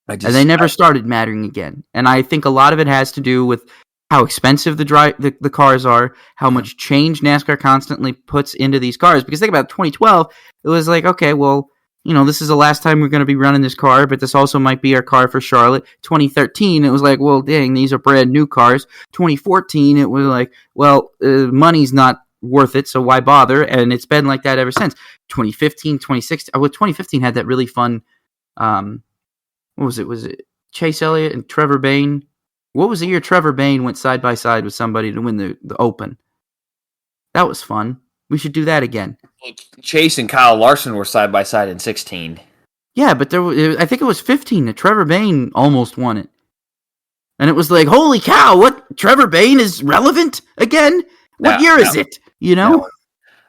And they never started mattering again. And I think a lot of it has to do with how expensive the cars are, how much change NASCAR constantly puts into these cars. Because think about 2012, it was like, okay, well, this is the last time we're going to be running this car, but this also might be our car for Charlotte. 2013, it was like, well, dang, these are brand new cars. 2014, it was like, well, money's not worth it, so why bother? And it's been like that ever since. 2015, 2016, 2015 had that really fun, what was it? Was it Chase Elliott and Trevor Bayne? What was the year Trevor Bayne went side by side with somebody to win the Open? That was fun. We should do that again. Chase and Kyle Larson were side by side in 16. Yeah, but I think it was 15 that Trevor Bayne almost won it. And it was like, holy cow, what? Trevor Bayne is relevant again? What year is it?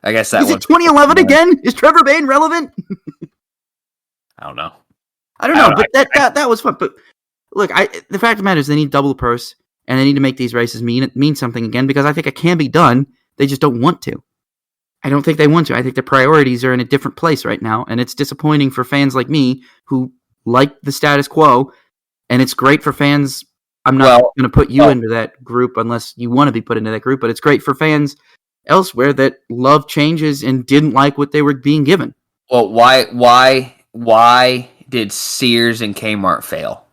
I guess that is it 2011 again? Is Trevor Bayne relevant? I don't know. I don't know, but that was fun. But look, the fact of the matter is they need double the purse, and they need to make these races mean something again, because I think it can be done. They just don't want to. I don't think they want to. I think their priorities are in a different place right now, and it's disappointing for fans like me who like the status quo, and it's great for fans. I'm not going to put you into that group unless you want to be put into that group, but it's great for fans elsewhere that love changes and didn't like what they were being given. Well, why did Sears and Kmart fail?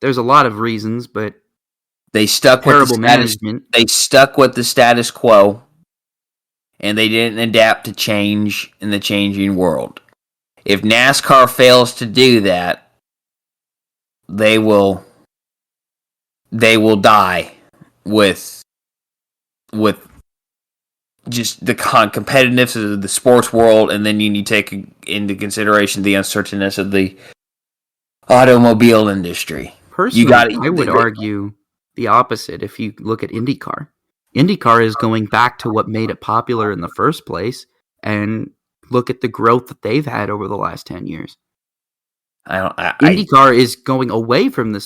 There's a lot of reasons, but they stuck with the management. They stuck with the status quo, and they didn't adapt to change in the changing world. If NASCAR fails to do that, they will die with just the competitiveness of the sports world, and then you need to take into consideration the uncertainness of the automobile industry. Personally, I would argue the opposite if you look at IndyCar. IndyCar is going back to what made it popular in the first place, and look at the growth that they've had over the last 10 years. IndyCar is going away from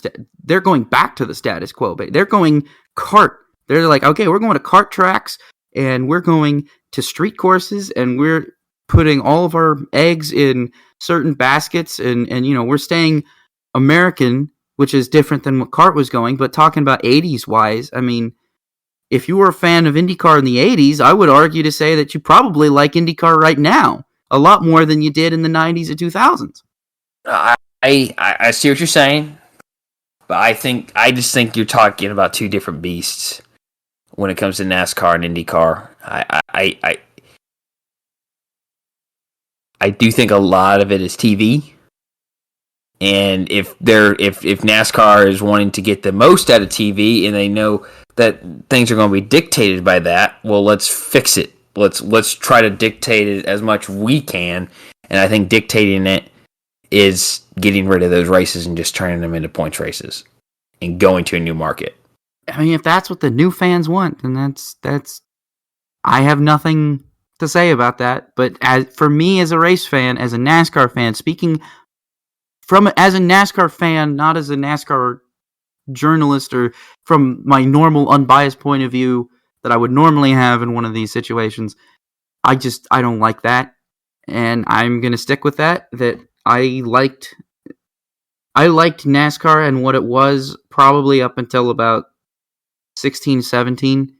they're going back to the status quo. They're going kart. They're like, okay, we're going to kart tracks, and we're going to street courses, and we're putting all of our eggs in certain baskets, and we're staying American, which is different than what kart was going. But talking about 80s wise, I mean, if you were a fan of IndyCar in the 80s, I would argue to say that you probably like IndyCar right now a lot more than you did in the 90s and 2000s. I see what you're saying, but I just think you're talking about two different beasts when it comes to NASCAR and IndyCar. I do think a lot of it is TV, and if NASCAR is wanting to get the most out of TV, and they know that things are going to be dictated by that, well, let's fix it. Let's try to dictate it as much we can, and I think dictating it is getting rid of those races and just turning them into points races and going to a new market. I mean, if that's what the new fans want, then that's I have nothing to say about that. But for me as a race fan, as a NASCAR fan, speaking as a NASCAR fan, not as a NASCAR journalist or from my normal unbiased point of view that I would normally have in one of these situations, I don't like that. And I'm going to stick with that I liked NASCAR and what it was probably up until about 16, 17.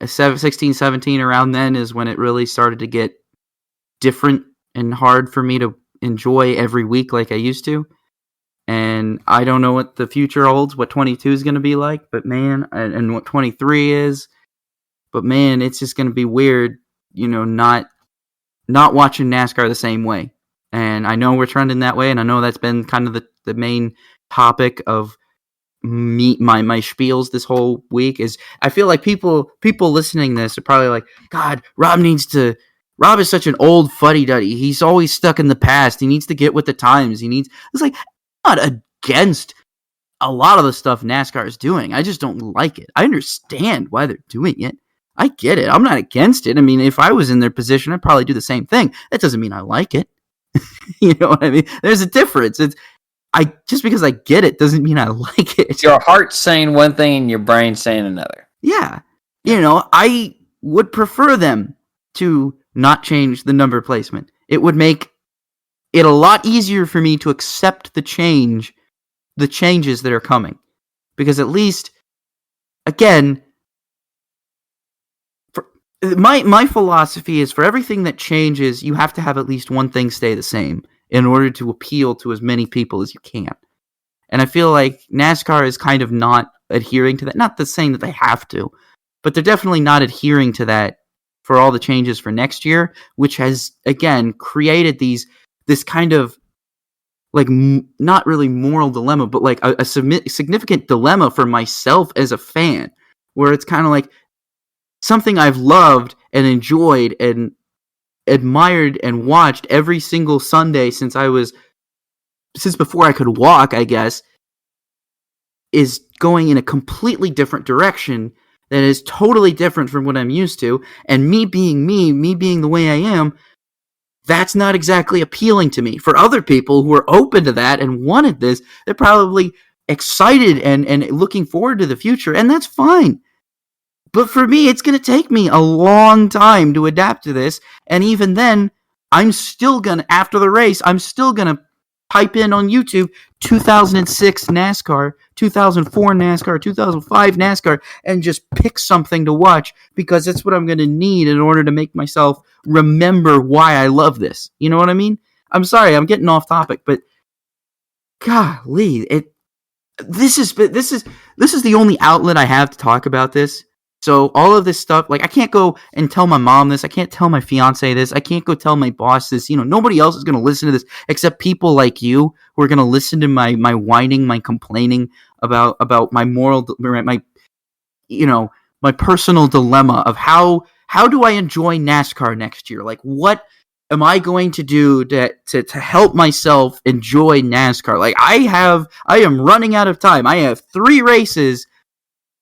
16, 17, around then is when it really started to get different and hard for me to enjoy every week like I used to. And I don't know what the future holds, what 22 is going to be like, but man, and what 23 is. But man, it's just going to be weird, not watching NASCAR the same way. And I know we're trending that way, and I know that's been kind of the main topic of my spiels this whole week. Is I feel like people listening to this are probably like, God, Rob is such an old fuddy-duddy. He's always stuck in the past. He needs to get with the times. It's like, I'm not against a lot of the stuff NASCAR is doing. I just don't like it. I understand why they're doing it. I get it. I'm not against it. I mean, if I was in their position, I'd probably do the same thing. That doesn't mean I like it. You know what I mean? There's a difference. Just because I get it doesn't mean I like it. Your heart's saying one thing and your brain's saying another. Yeah. I would prefer them to not change the number placement. It would make it a lot easier for me to accept the changes that are coming. Because at least, again, my philosophy is for everything that changes, you have to have at least one thing stay the same in order to appeal to as many people as you can. And I feel like NASCAR is kind of not adhering to that. Not the saying that they have to, but they're definitely not adhering to that for all the changes for next year, which has, again, created this kind of, like, not really moral dilemma, but like a significant dilemma for myself as a fan, where it's kind of like something I've loved and enjoyed and admired and watched every single Sunday since before I could walk, I guess, is going in a completely different direction that is totally different from what I'm used to. And me being the way I am, that's not exactly appealing to me. For other people who are open to that and wanted this, they're probably excited and looking forward to the future, and that's fine. But for me, it's going to take me a long time to adapt to this. And even then, after the race, I'm still going to type in on YouTube 2006 NASCAR, 2004 NASCAR, 2005 NASCAR, and just pick something to watch because that's what I'm going to need in order to make myself remember why I love this. You know what I mean? I'm sorry, I'm getting off topic, but golly, this is the only outlet I have to talk about this. So all of this stuff, like, I can't go and tell my mom this. I can't tell my fiance this. I can't go tell my boss this. Nobody else is going to listen to this except people like you who are going to listen to my whining, my complaining about my my personal dilemma of how do I enjoy NASCAR next year? Like, what am I going to do to help myself enjoy NASCAR? Like, I am running out of time. I have 3 races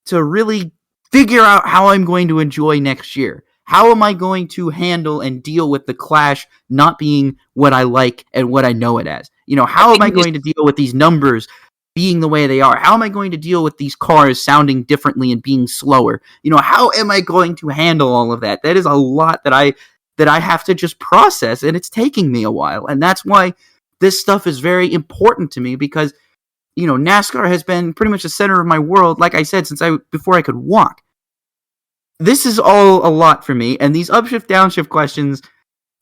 to really figure out how I'm going to enjoy next year. How am I going to handle and deal with the Clash not being what I like and what I know it as? How am I going to deal with these numbers being the way they are? How am I going to deal with these cars sounding differently and being slower? How am I going to handle all of that? That is a lot that I have to just process, and it's taking me a while. And that's why this stuff is very important to me, because NASCAR has been pretty much the center of my world, like I said, before I could walk. This is all a lot for me, and these upshift, downshift questions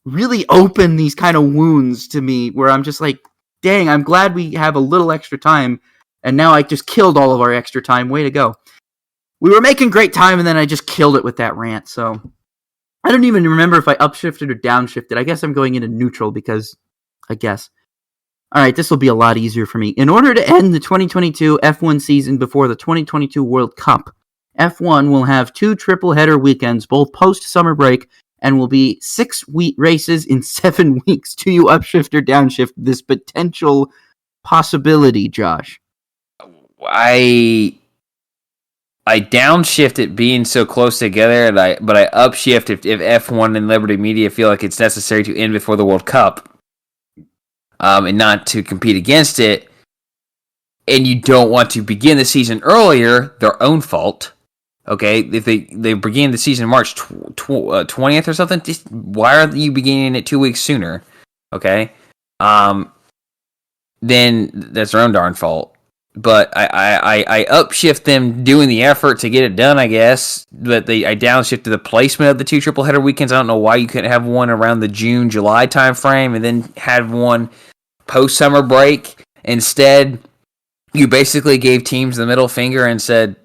really open these kind of wounds to me, where I'm just like, dang, I'm glad we have a little extra time, and now I just killed all of our extra time. Way to go. We were making great time, and then I just killed it with that rant, so I don't even remember if I upshifted or downshifted. I guess I'm going into neutral because I guess. All right, this will be a lot easier for me. In order to end the 2022 F1 season before the 2022 World Cup, F1 will have 2 triple-header weekends, both post-summer break, and will be 6 races in 7 weeks. Do you upshift or downshift this potential possibility, Josh? I downshift it being so close together, but I upshift if F1 and Liberty Media feel like it's necessary to end before the World Cup. And not to compete against it, and you don't want to begin the season earlier, their own fault. Okay, if they begin the season March 20th or something, why are you beginning it 2 weeks sooner? Okay, then that's their own darn fault. But I upshift them doing the effort to get it done, I guess. But I downshifted the placement of the 2 triple header weekends. I don't know why you couldn't have one around the June, July time frame and then had one post summer break. Instead, you basically gave teams the middle finger and said,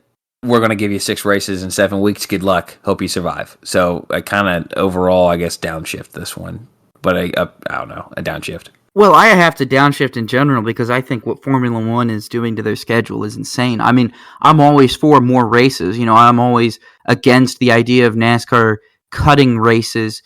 we're going to give you 6 races in 7 weeks. Good luck. Hope you survive. So I kind of overall, I guess, downshift this one. But I don't know, a downshift. Well, I have to downshift in general because I think what Formula One is doing to their schedule is insane. I mean, I'm always for more races. I'm always against the idea of NASCAR cutting races.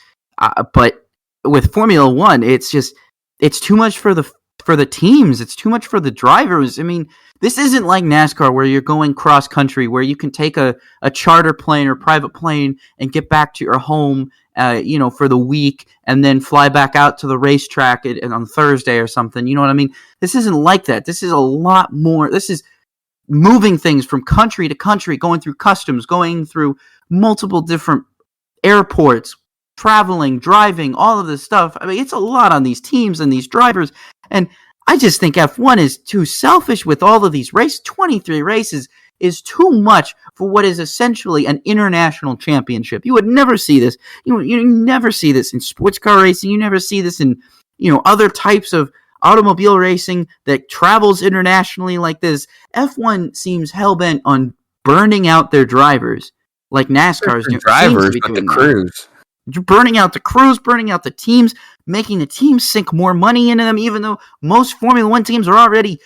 But with Formula One, it's too much for the teams. It's too much for the drivers. I mean, this isn't like NASCAR where you're going cross country, where you can take a charter plane or private plane and get back to your home for the week and then fly back out to the racetrack on Thursday or something. You know what I mean? This isn't like that. This is a lot more. This is moving things from country to country, going through customs, going through multiple different airports, traveling, driving, all of this stuff. I mean, it's a lot on these teams and these drivers. And I just think F1 is too selfish with all of these races. 23 races is too much for what is essentially an international championship. You would never see this. You never see this in sports car racing. You never see this in other types of automobile racing that travels internationally like this. F1 seems hell-bent on burning out their drivers like NASCAR's doing. Drivers, but the crews. Burning out the crews, burning out the teams, making the teams sink more money into them, even though most Formula One teams are already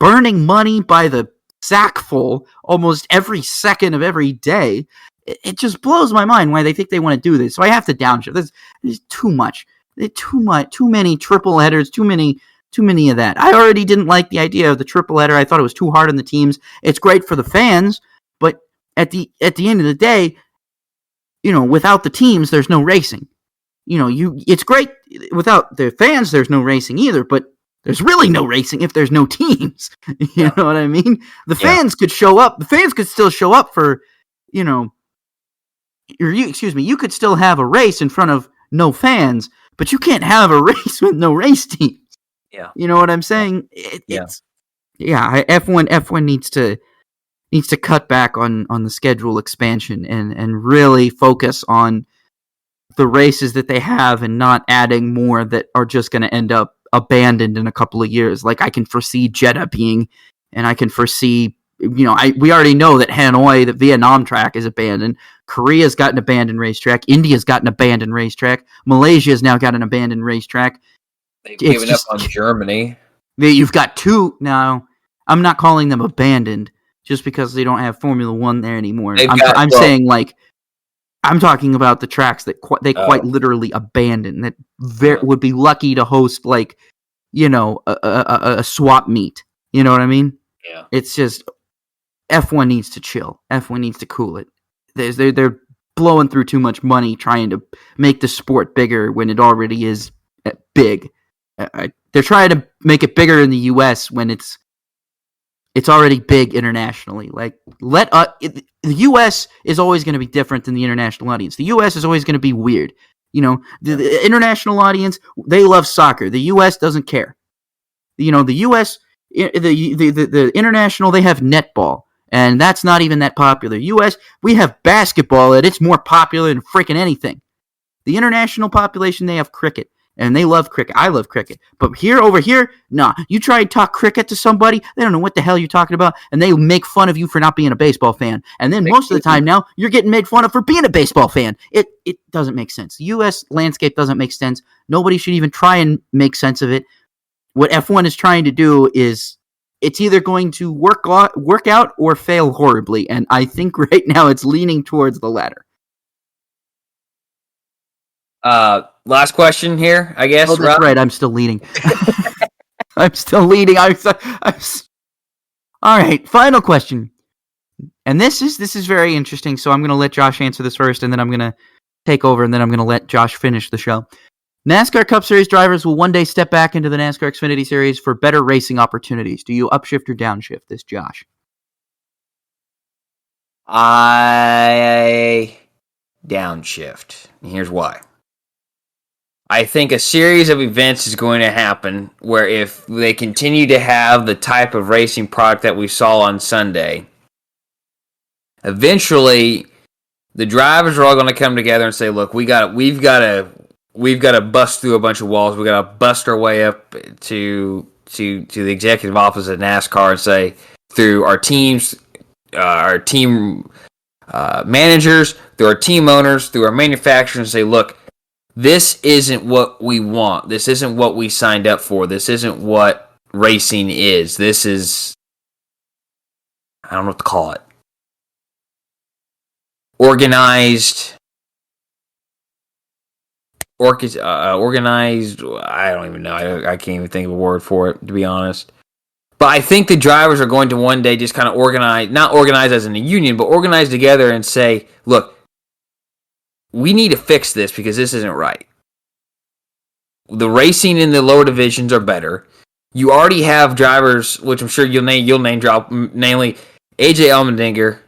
burning money by the sackful almost every second of every day. It just blows my mind why they think they want to do this. So I have to downshift. There's too much. Too many triple headers, too many of that. I already didn't like the idea of the triple header. I thought it was too hard on the teams. It's great for the fans, but at the end of the day, without the teams, there's no racing. It's great without the fans. There's no racing either, but there's really no racing if there's no teams. You know what I mean? The fans could show up. The fans could still show up for, you could still have a race in front of no fans, but you can't have a race with no race teams. Yeah. You know what I'm saying? F1 needs to cut back on the schedule expansion and really focus on the races that they have and not adding more that are just going to end up abandoned in a couple of years. Like I can foresee Jeddah being, and I can foresee, we already know that Hanoi, the Vietnam track, is abandoned. Korea's got an abandoned racetrack. India's got an abandoned racetrack. Malaysia's now got an abandoned racetrack. They've given up on Germany. You've got 2 now. I'm not calling them abandoned just because they don't have Formula One there anymore. I'm talking about the tracks that quite literally abandoned, that would be lucky to host a swap meet. You know what I mean? Yeah. It's just F1 needs to chill. F1 needs to cool it. They're blowing through too much money trying to make the sport bigger when it already is big. They're trying to make it bigger in the U.S. when it's already big internationally. Like, the U.S. is always going to be different than the international audience. The U.S. is always going to be weird. The international audience, they love soccer. The U.S. doesn't care. The U.S., the international, they have netball, and that's not even that popular. U.S., we have basketball, and it's more popular than freaking anything. The international population, they have cricket. And they love cricket. I love cricket. But over here, nah. You try to talk cricket to somebody, they don't know what the hell you're talking about, and they make fun of you for not being a baseball fan. And then most of the time now, you're getting made fun of for being a baseball fan. It doesn't make sense. The U.S. landscape doesn't make sense. Nobody should even try and make sense of it. What F1 is trying to do is, it's either going to work out or fail horribly. And I think right now it's leaning towards the latter. Last question here, I guess. Oh, that's right. I'm still leading. I'm still leading. All right. Final question. And this is very interesting. So I'm going to let Josh answer this first, and then I'm going to take over, and then I'm going to let Josh finish the show. NASCAR Cup Series drivers will one day step back into the NASCAR Xfinity Series for better racing opportunities. Do you upshift or downshift this, Josh? I downshift. And here's why. I think a series of events is going to happen where if they continue to have the type of racing product that we saw on Sunday, eventually the drivers are all going to come together and say, "Look, we've got to bust through a bunch of walls. We got to bust our way up to the executive office at NASCAR and say through our teams, our team managers, through our team owners, through our manufacturers, and say, look." This isn't what we want. This isn't what we signed up for. This isn't what racing is. This is, I don't know what to call it. Organized. Organized. I don't even know. I can't even think of a word for it, to be honest. But I think the drivers are going to one day just kind of organize, not organize as in a union, but organize together and say, look, we need to fix this because this isn't right. The racing in the lower divisions are better. You already have drivers, which I'm sure you'll name drop, namely AJ Allmendinger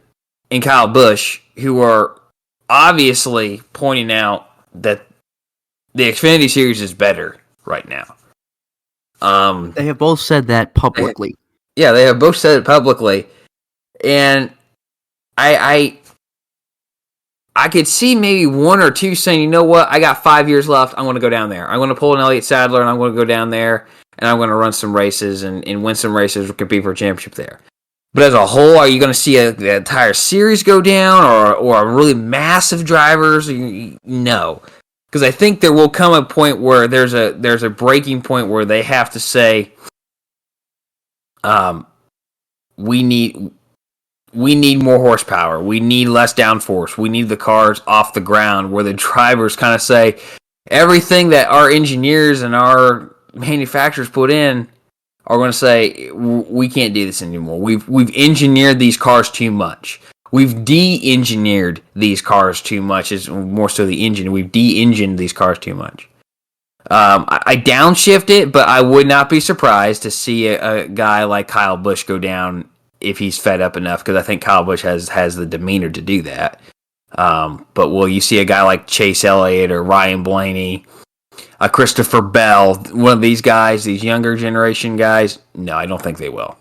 and Kyle Busch, who are obviously pointing out that the Xfinity Series is better right now. They have both said that publicly. Yeah, they have both said it publicly, and I could see maybe one or two saying, you know what, I got 5 years left, I'm going to go down there. I'm going to pull an Elliott Sadler, and I'm going to go down there, and I'm going to run some races and win some races or compete for a championship there. But as a whole, are you going to see the entire series go down or a really massive drivers? No. Because I think there will come a point where there's a breaking point where they have to say, we need more horsepower. We need less downforce. We need the cars off the ground where the drivers kind of say everything that our engineers and our manufacturers put in are going to say we can't do this anymore. We've engineered these cars too much. We've de-engineered these cars too much. Is more so the engine. We've de-engined these cars too much. I downshift it, but I would not be surprised to see a guy like Kyle Busch go down if he's fed up enough, because I think Kyle Busch has the demeanor to do that. But will you see a guy like Chase Elliott or Ryan Blaney, Christopher Bell, one of these guys, these younger generation guys? No, I don't think they will.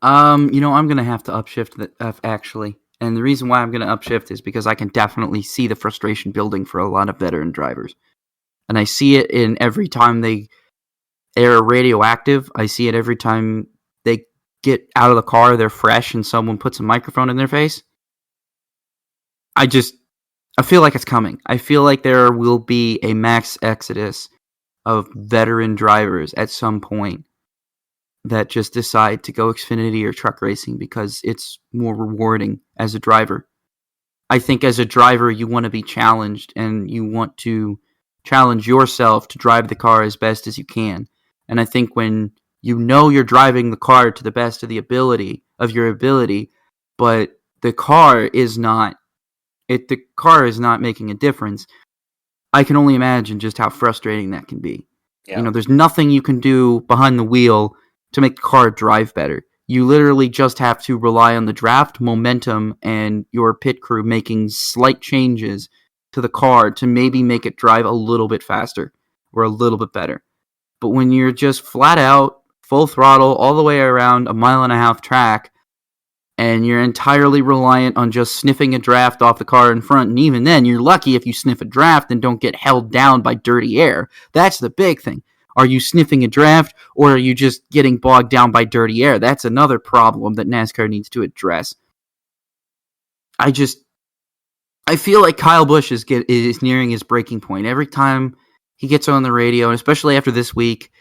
I'm going to have to upshift actually. And the reason why I'm going to upshift is because I can definitely see the frustration building for a lot of veteran drivers. And I see it in every time they air radioactive. I see it every time they get out of the car, they're fresh, and someone puts a microphone in their face. I feel like it's coming. I feel like there will be a mass exodus of veteran drivers at some point that just decide to go Xfinity or truck racing because it's more rewarding as a driver. I think as a driver, you want to be challenged and you want to challenge yourself to drive the car as best as you can. And I think when you know you're driving the car to the best of your ability, but the car is not making a difference, I can only imagine just how frustrating that can be. Yeah. There's nothing you can do behind the wheel to make the car drive better. You literally just have to rely on the draft, momentum, and your pit crew making slight changes to the car to maybe make it drive a little bit faster or a little bit better. But when you're just flat out, full throttle, all the way around a 1.5 mile track, and you're entirely reliant on just sniffing a draft off the car in front, and even then, you're lucky if you sniff a draft and don't get held down by dirty air. That's the big thing. Are you sniffing a draft, or are you just getting bogged down by dirty air? That's another problem that NASCAR needs to address. I feel like Kyle Busch is nearing his breaking point. Every time he gets on the radio, and especially after this week,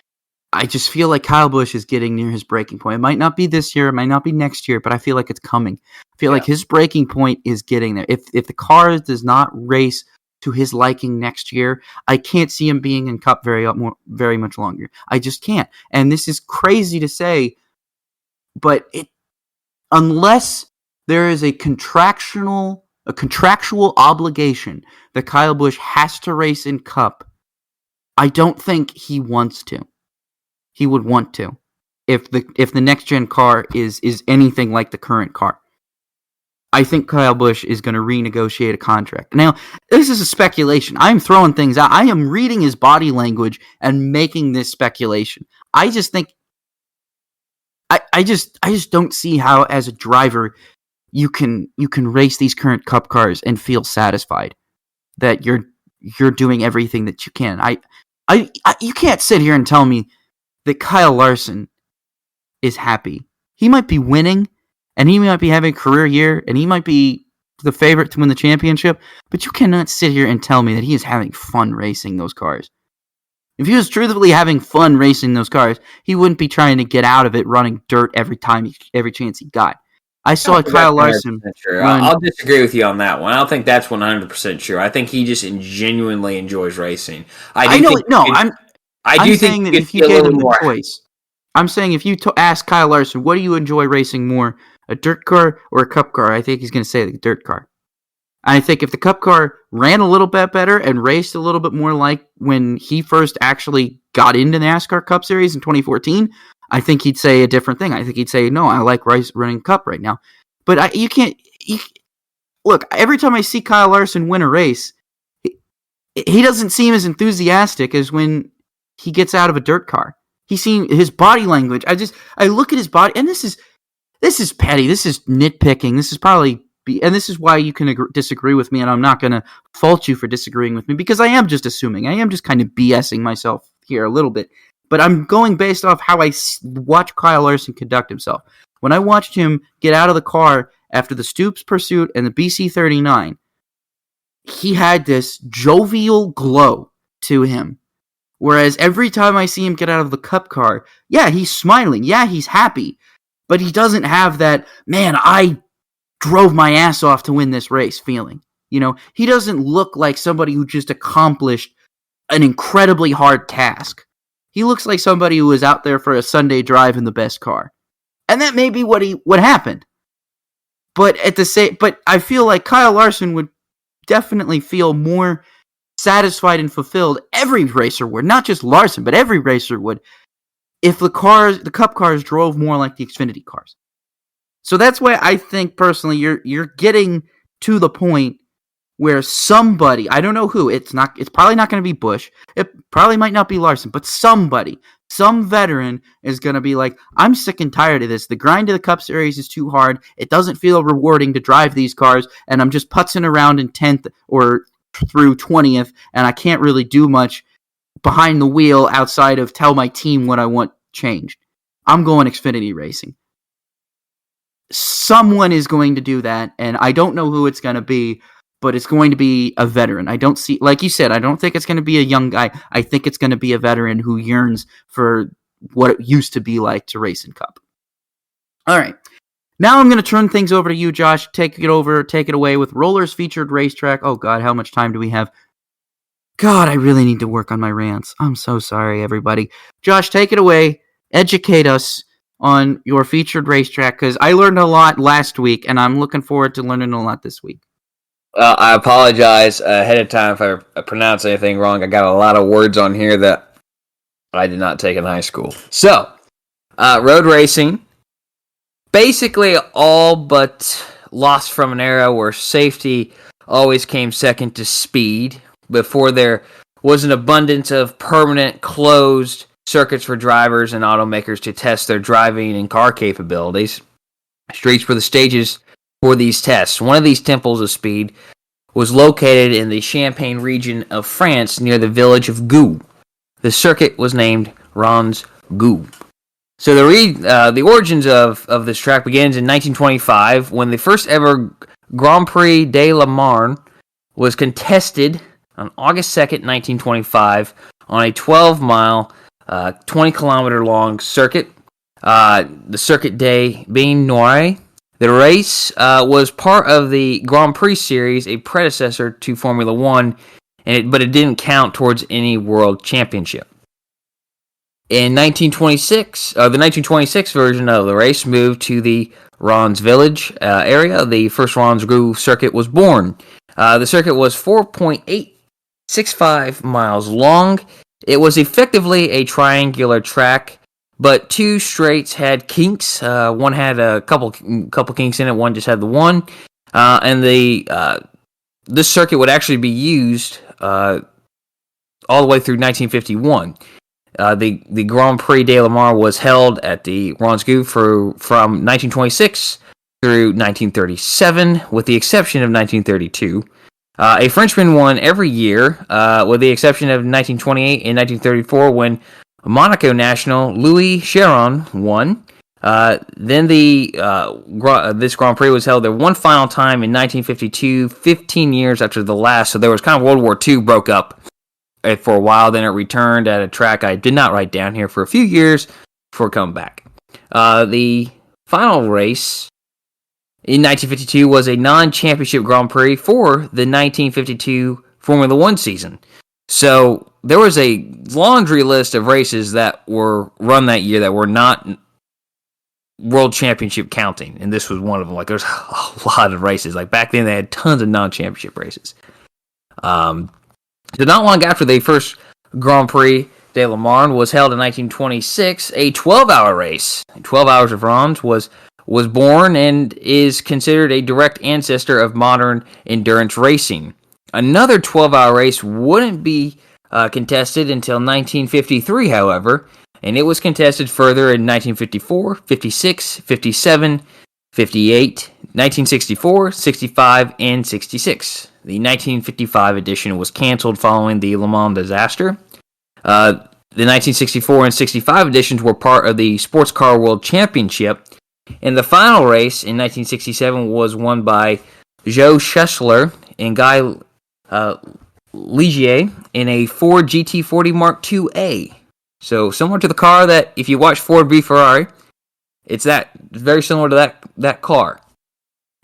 I just feel like Kyle Busch is getting near his breaking point. It might not be this year, it might not be next year, but I feel like it's coming. I feel like his breaking point is getting there. If the car does not race to his liking next year, I can't see him being in Cup very much longer. I just can't. And this is crazy to say, but unless there is a contractual obligation that Kyle Busch has to race in Cup, I don't think he wants to. He would want to if the next gen car is anything like the current car. I think Kyle Busch is going to renegotiate a contract. Now, this is a speculation. I'm throwing things out. I am reading his body language and making this speculation. I just think I just don't see how, as a driver, you can race these current Cup cars and feel satisfied that you're doing everything that you can. You can't sit here and tell me that Kyle Larson is happy. He might be winning, and he might be having a career year, and he might be the favorite to win the championship, but you cannot sit here and tell me that he is having fun racing those cars. If he was truthfully having fun racing those cars, he wouldn't be trying to get out of it running dirt every chance he got. I saw Kyle Larson. I'll disagree with you on that one. I don't think that's 100% true. I think he just genuinely enjoys racing. I'm saying that if you gave him the choice, I'm saying if you ask Kyle Larson, what do you enjoy racing more, a dirt car or a Cup car? I think he's going to say the dirt car. I think if the Cup car ran a little bit better and raced a little bit more like when he first actually got into NASCAR Cup Series in 2014, I think he'd say a different thing. I think he'd say, no, I like running Cup right now. But you can't... Look, every time I see Kyle Larson win a race, he doesn't seem as enthusiastic as when he gets out of a dirt car. His body language. I look at his body, and this is petty. This is nitpicking. This is probably... And this is why you can disagree with me, and I'm not going to fault you for disagreeing with me, because I am just assuming. I am just kind of BSing myself here a little bit. But I'm going based off how I watch Kyle Larson conduct himself. When I watched him get out of the car after the Stoops Pursuit and the BC39, he had this jovial glow to him. Whereas every time I see him get out of the Cup car, yeah, he's smiling. Yeah, he's happy. But he doesn't have that, man, I drove my ass off to win this race feeling. You know, he doesn't look like somebody who just accomplished an incredibly hard task. He looks like somebody who was out there for a Sunday drive in the best car. And that may be what happened. But but I feel like Kyle Larson would definitely feel more satisfied and fulfilled. Every racer would, not just Larson, but every racer would, if the Cup cars drove more like the Xfinity cars. So that's why I think personally you're getting to the point where somebody, I don't know who, it's probably not going to be Busch, it probably might not be Larson, but some veteran is going to be like, I'm sick and tired of this. The grind of the Cup Series is too hard. It doesn't feel rewarding to drive these cars, and I'm just putzing around in 10th or through 20th, and I can't really do much behind the wheel outside of tell my team what I want changed. I'm going Xfinity racing. Someone is going to do that, and I don't know who it's going to be, but it's going to be a veteran. I don't see, like you said, I don't think it's going to be a young guy. I think it's going to be a veteran who yearns for what it used to be like to race in Cup. All right. Now I'm going to turn things over to you, Josh. Take it away with Rollers Featured Racetrack. Oh, God, how much time do we have? God, I really need to work on my rants. I'm so sorry, everybody. Josh, take it away. Educate us on your featured racetrack, because I learned a lot last week, and I'm looking forward to learning a lot this week. I apologize ahead of time if I pronounce anything wrong. I got a lot of words on here that I did not take in high school. So, road racing, basically all but lost from an era where safety always came second to speed, before there was an abundance of permanent closed circuits for drivers and automakers to test their driving and car capabilities. Streets were the stages for these tests. One of these temples of speed was located in the Champagne region of France near the village of Gueux. The circuit was named Reims-Gueux. So the origins of this track begins in 1925, when the first ever Grand Prix de la Marne was contested on August 2nd, 1925, on a 12-mile 20-kilometer long circuit, the circuit day being Noire. The race was part of the Grand Prix series, a predecessor to Formula One, but it didn't count towards any world championship. In 1926, the 1926 version of the race moved to the Reims Village area. The first Reims-Gueux circuit was born. The circuit was 4.865 miles long. It was effectively a triangular track, but two straights had kinks. One had a couple kinks in it. One just had the one. And this circuit would actually be used all the way through 1951. The Grand Prix de Le Mans was held at the Reims-Gueux from 1926 through 1937, with the exception of 1932. A Frenchman won every year, with the exception of 1928 and 1934, when Monaco national Louis Chiron won. Then this Grand Prix was held there one final time in 1952, 15 years after the last. So there was kind of World War II broke up for a while. Then it returned at a track I did not write down here for a few years before coming back. The final race in 1952 was a non-championship Grand Prix for the 1952 Formula One season. So there was a laundry list of races that were run that year that were not World Championship counting, and this was one of them. Like, there's a lot of races. Like, back then they had tons of non-championship races. So not long after the first Grand Prix de Le Mans was held in 1926, a 12-hour race, 12 Hours of Reims, was born and is considered a direct ancestor of modern endurance racing. Another 12-hour race wouldn't be contested until 1953, however, and it was contested further in 1954, 56, 57, 58, 1964, 65, and 66. The 1955 edition was canceled following the Le Mans disaster. The 1964 and 65 editions were part of the Sports Car World Championship, and the final race in 1967 was won by Joe Schessler and Guy Ligier in a Ford GT40 Mark IIA. So similar to the car that, if you watch Ford v Ferrari, it's very similar to that car.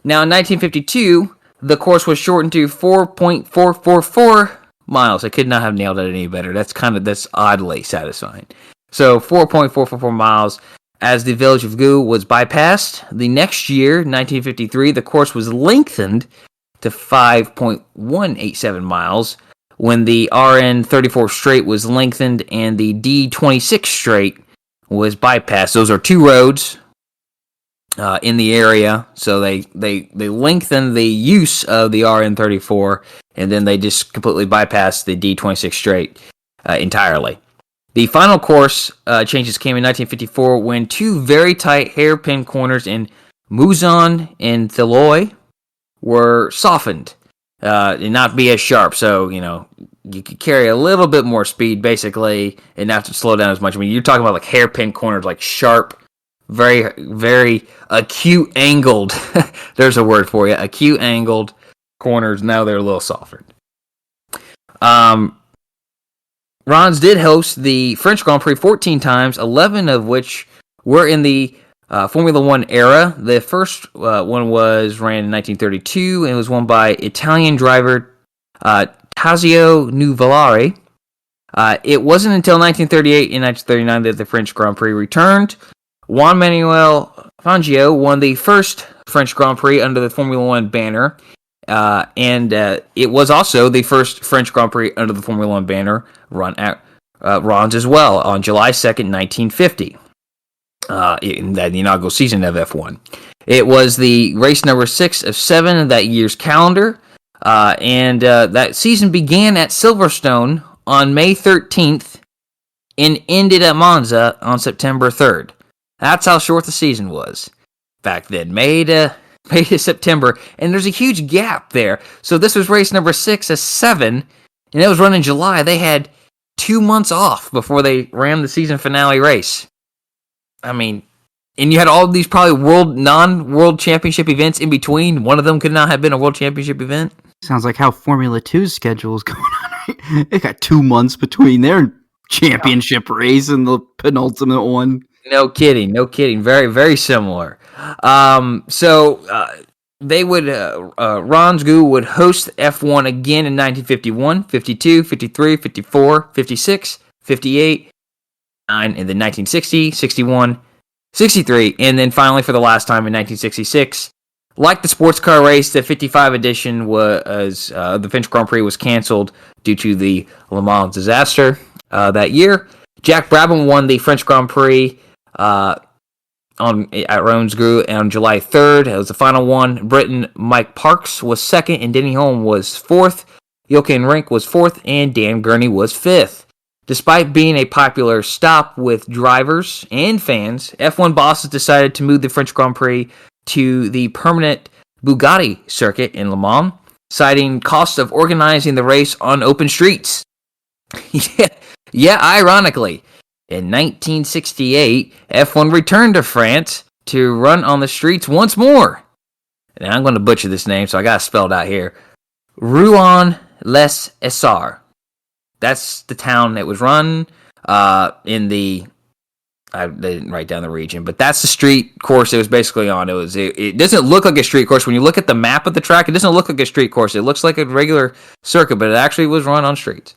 Now in 1952, the course was shortened to 4.444 miles. I could not have nailed it any better. That's oddly satisfying. So 4.444 miles. As the village of Gueux was bypassed, the next year, 1953, the course was lengthened to 5.187 miles when the RN34 straight was lengthened and the D26 straight was bypassed. Those are two roads in the area, so they lengthened the use of the RN34, and then they just completely bypassed the D26 straight entirely. The final course changes came in 1954 when two very tight hairpin corners in Mouzon and Thiloy were softened and not be as sharp. So, you could carry a little bit more speed, basically, and not to slow down as much. I mean, you're talking about like hairpin corners, like sharp, very, very acute angled. There's a word for you. Acute angled corners. Now they're a little softened. Reims did host the French Grand Prix 14 times, 11 of which were in the Formula One era. The first one was ran in 1932 and was won by Italian driver Tazio Nuvolari. It wasn't until 1938 and 1939 that the French Grand Prix returned. Juan Manuel Fangio won the first French Grand Prix under the Formula One banner, and it was also the first French Grand Prix under the Formula One banner run at Reims as well on July 2nd, 1950, in the inaugural season of F1. It was the race number 6 of 7 of that year's calendar, and that season began at Silverstone on May 13th and ended at Monza on September 3rd. That's how short the season was back then, May to September, and there's a huge gap there. So this was race number 6 of 7, and it was run in July. They had 2 months off before they ran the season finale race. I mean, and you had all these probably non-world championship events in between. One of them could not have been a world championship event. Sounds like how Formula 2's schedule is going on. Right? They got 2 months between their championship race and the penultimate one. No kidding. Very, very similar. They would, Reims-Gueux would host F1 again in 1951, 52, 53, 54, 56, 58, 9, and then 1960, 61, 63, and then finally for the last time in 1966. Like the sports car race, the 55 edition was, the French Grand Prix was canceled due to the Le Mans disaster that year. Jack Brabham won the French Grand Prix at Reims-Gueux on July 3rd. It was the final one. Britain Mike Parks was second, and Denny Hulme was fourth. Jochen Rinck was fourth, and Dan Gurney was fifth. Despite being a popular stop with drivers and fans, F1 bosses decided to move the French Grand Prix to the permanent Bugatti circuit in Le Mans, citing costs of organizing the race on open streets. Ironically, in 1968, F1 returned to France to run on the streets once more. And I'm going to butcher this name, so I got to spell it out here. Rouen-les-Essarts. That's the town that was run in the... they didn't write down the region, but that's the street course it was basically on. It doesn't look like a street course. When you look at the map of the track, it doesn't look like a street course. It looks like a regular circuit, but it actually was run on streets.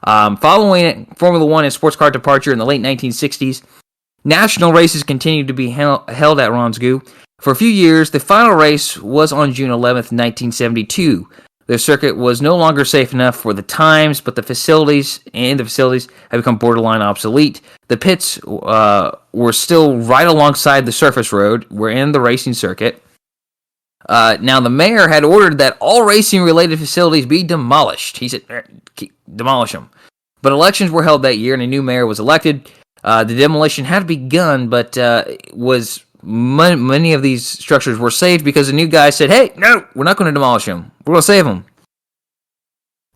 Following Formula One and sports car departure in the late 1960s, national races continued to be held at Reims-Gueux. For a few years, the final race was on June 11th, 1972. The circuit was no longer safe enough for the times, but the facilities had become borderline obsolete. The pits were still right alongside the surface road. We're in the racing circuit. Now, the mayor had ordered that all racing-related facilities be demolished. He said, demolish them. But elections were held that year, and a new mayor was elected. The demolition had begun, but many of these structures were saved because the new guy said, hey, no, we're not going to demolish them. We're going to save them.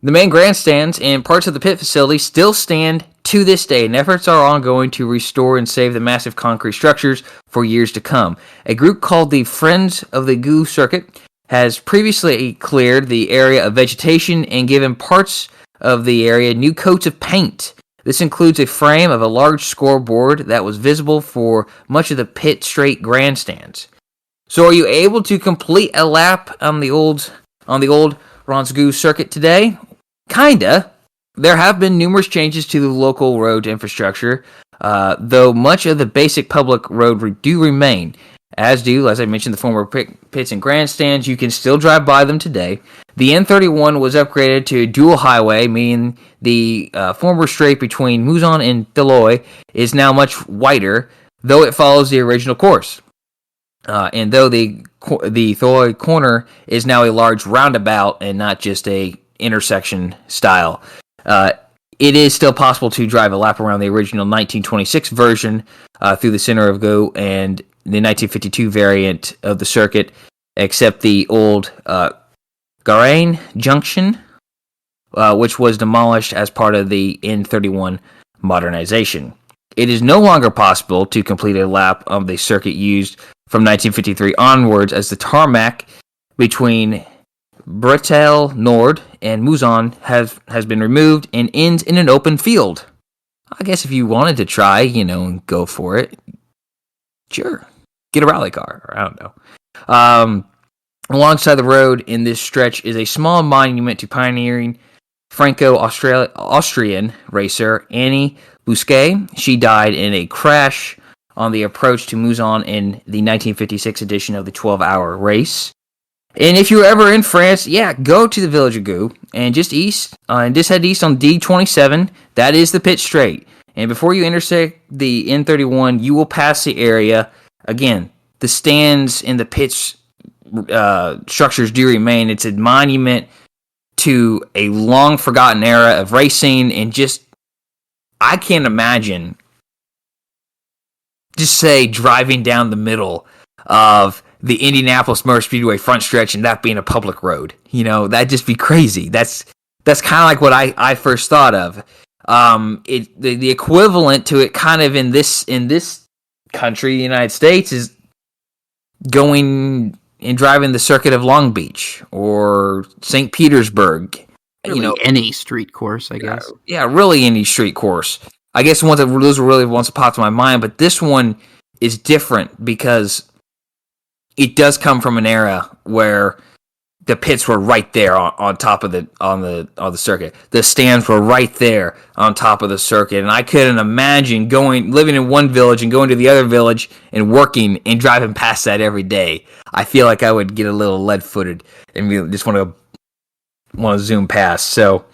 The main grandstands and parts of the pit facility still stand to this day, and efforts are ongoing to restore and save the massive concrete structures for years to come. A group called the Friends of the Gueux Circuit has previously cleared the area of vegetation and given parts of the area new coats of paint. This includes a frame of a large scoreboard that was visible for much of the pit straight grandstands. So are you able to complete a lap on the old Reims-Gueux circuit today? Kinda. There have been numerous changes to the local road infrastructure, though much of the basic public road do remain. As I mentioned, the former pits and grandstands. You can still drive by them today. The N31 was upgraded to a dual highway, meaning the former straight between Mouzon and Deloy is now much wider, though it follows the original course. And though the Deloy corner is now a large roundabout and not just a intersection style, it is still possible to drive a lap around the original 1926 version through the center of Gueux and the 1952 variant of the circuit, except the old Garenne Junction, which was demolished as part of the N31 modernization. It is no longer possible to complete a lap of the circuit used from 1953 onwards, as the tarmac between Bretel Nord and Mouzon has been removed and ends in an open field. I guess if you wanted to try, and go for it, sure. Get a rally car, or I don't know. Alongside the road in this stretch is a small monument to pioneering Franco-Austrian racer Annie Bousquet. She died in a crash on the approach to Mouzon in the 1956 edition of the 12-hour race. And if you're ever in France, go to the village of Gueux and just head east on D27. That is the pit straight. And before you intersect the N31, you will pass the area. Again, the stands in the pits structures do remain. It's a monument to a long forgotten era of racing, and I can't imagine driving down the middle of the Indianapolis Motor Speedway front stretch and that being a public road. That'd just be crazy. That's kind of like what I first thought of. The equivalent to it kind of in this country, the United States, is going and driving the circuit of Long Beach or St. Petersburg. Really any street course, I guess. Really any street course. I guess those were really ones that popped in my mind, but this one is different because it does come from an era where the pits were right there on top of the circuit. The stands were right there on top of the circuit, and I couldn't imagine living in one village and going to the other village and working and driving past that every day. I feel like I would get a little lead-footed and just want to zoom past. So,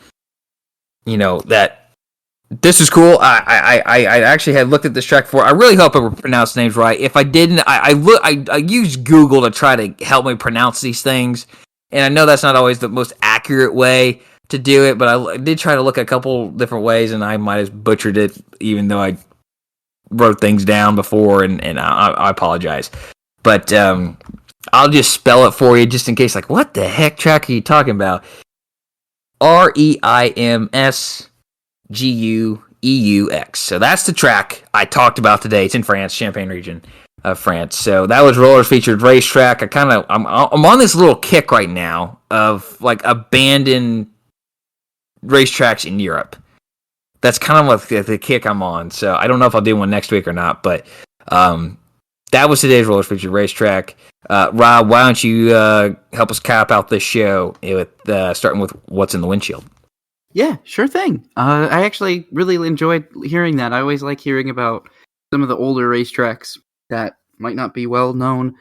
This is cool. I actually had looked at this track before. I really hope I pronounced names right. If I didn't, I used Google to try to help me pronounce these things, and I know that's not always the most accurate way to do it, but I did try to look at a couple different ways, and I might have butchered it, even though I wrote things down before, and I apologize. But I'll just spell it for you, just in case. Like, what the heck track are you talking about? Reims-Gueux. So that's the track I talked about today. It's in France, Champagne region of France. So that was Rollers featured Racetrack. I'm on this little kick right now of like abandoned racetracks in Europe. That's kind of like the kick I'm on. So I don't know if I'll do one next week or not, but that was today's Rollers featured Racetrack. Rob, why don't you help us cap out this show with starting with what's in the windshield? Yeah, sure thing. I actually really enjoyed hearing that. I always like hearing about some of the older racetracks that might not be well known.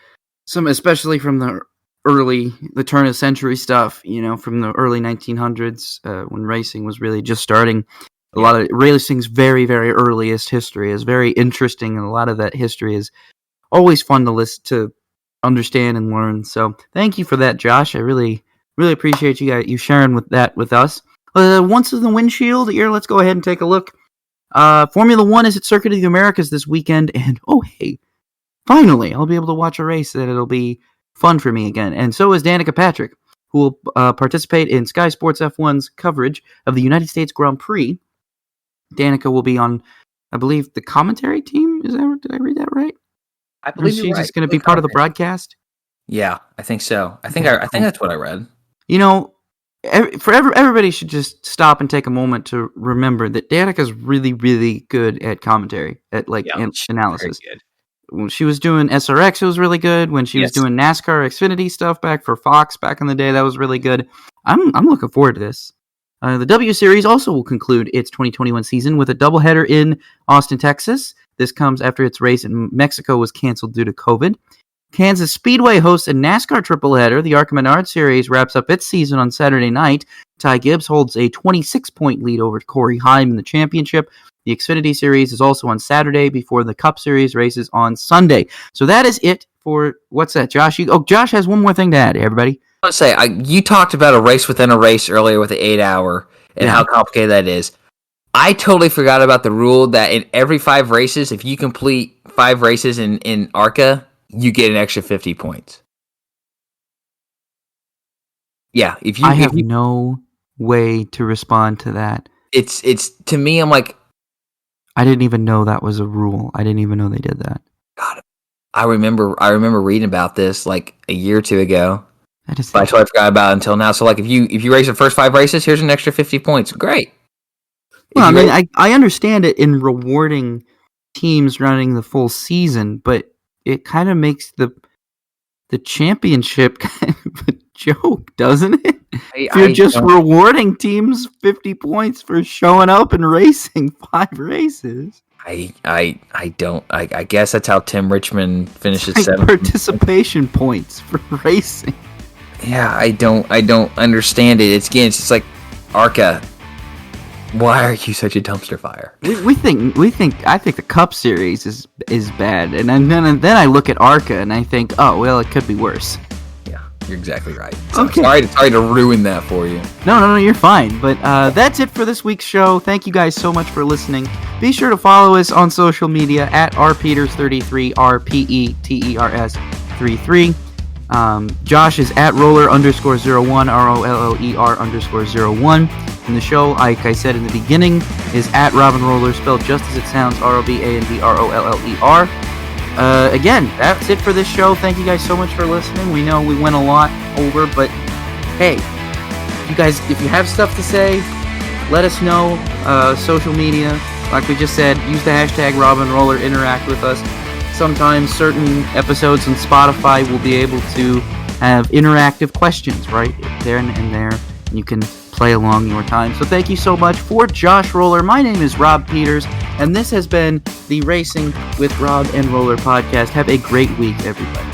Some, especially from the turn of century stuff, from the early 1900s, when racing was really just starting. A lot of racing's very, very earliest history is very interesting, and a lot of that history is always fun to understand and learn. So thank you for that, Josh. I really, really appreciate you sharing that with us. Once in the windshield here, let's go ahead and take a look. Formula One is at Circuit of the Americas this weekend, and hey, finally, I'll be able to watch a race that it'll be fun for me again. And so is Danica Patrick, who will participate in Sky Sports F1's coverage of the United States Grand Prix. Danica will be on, I believe, the commentary team. Did I read that right? I believe she's just going to be part of the broadcast. Yeah, I think so. I think that's what I read. Everybody should just stop and take a moment to remember that Danica's really, really good at commentary, at analysis. When she was doing SRX, it was really good. When she was doing NASCAR Xfinity stuff back for Fox back in the day, that was really good. I'm looking forward to this. The W Series also will conclude its 2021 season with a doubleheader in Austin, Texas. This comes after its race in Mexico was canceled due to COVID. Kansas Speedway hosts a NASCAR tripleheader. The ARCA Menard Series wraps up its season on Saturday night. Ty Gibbs holds a 26-point lead over Corey Heim in the championship. The Xfinity Series is also on Saturday before the Cup Series races on Sunday. So that is it for what's that, Josh? Josh has one more thing to add, everybody. I want to say, you talked about a race within a race earlier with the 8-hour and how complicated that is. I totally forgot about the rule that in every 5 races, if you complete 5 races in ARCA, you get an extra 50 points. Yeah, I have no way to respond to that. It's to me, I'm like, I didn't even know that was a rule. I didn't even know they did that. God, I remember reading about this like a year or two ago. But I totally forgot about it until now. So like, if you race the first 5 races, here's an extra 50 points. Great. Well, I understand it in rewarding teams running the full season, but it kind of makes the championship kind of a joke, doesn't it? If you're just rewarding teams 50 points for showing up and racing 5 races. I guess that's how Tim Richmond finishes 7 participation points for racing. Yeah, I don't understand it. It's just like, ARCA, why are you such a dumpster fire? I think the Cup Series is bad, and then I look at ARCA and I think, oh well, it could be worse. Yeah, you're exactly right. So okay. Sorry to ruin that for you. No, you're fine. But that's it for this week's show. Thank you guys so much for listening. Be sure to follow us on social media at rpeeters33, RPETERS33. Josh is at roller_01, ROLLER_01. And the show, like I said in the beginning, is at Robin Roller, spelled just as it sounds, ROBANDROLLER. Again, that's it for this show. Thank you guys so much for listening. We know we went a lot over, but hey, if you have stuff to say, let us know. Social media, like we just said, use the hashtag Robin Roller, interact with us. Sometimes certain episodes on Spotify will be able to have interactive questions right there and there, and you can play along your time. So thank you so much. For Josh Roller, my name is Rob Peeters, and this has been the Racing with Rob and Roller podcast. Have a great week, everybody.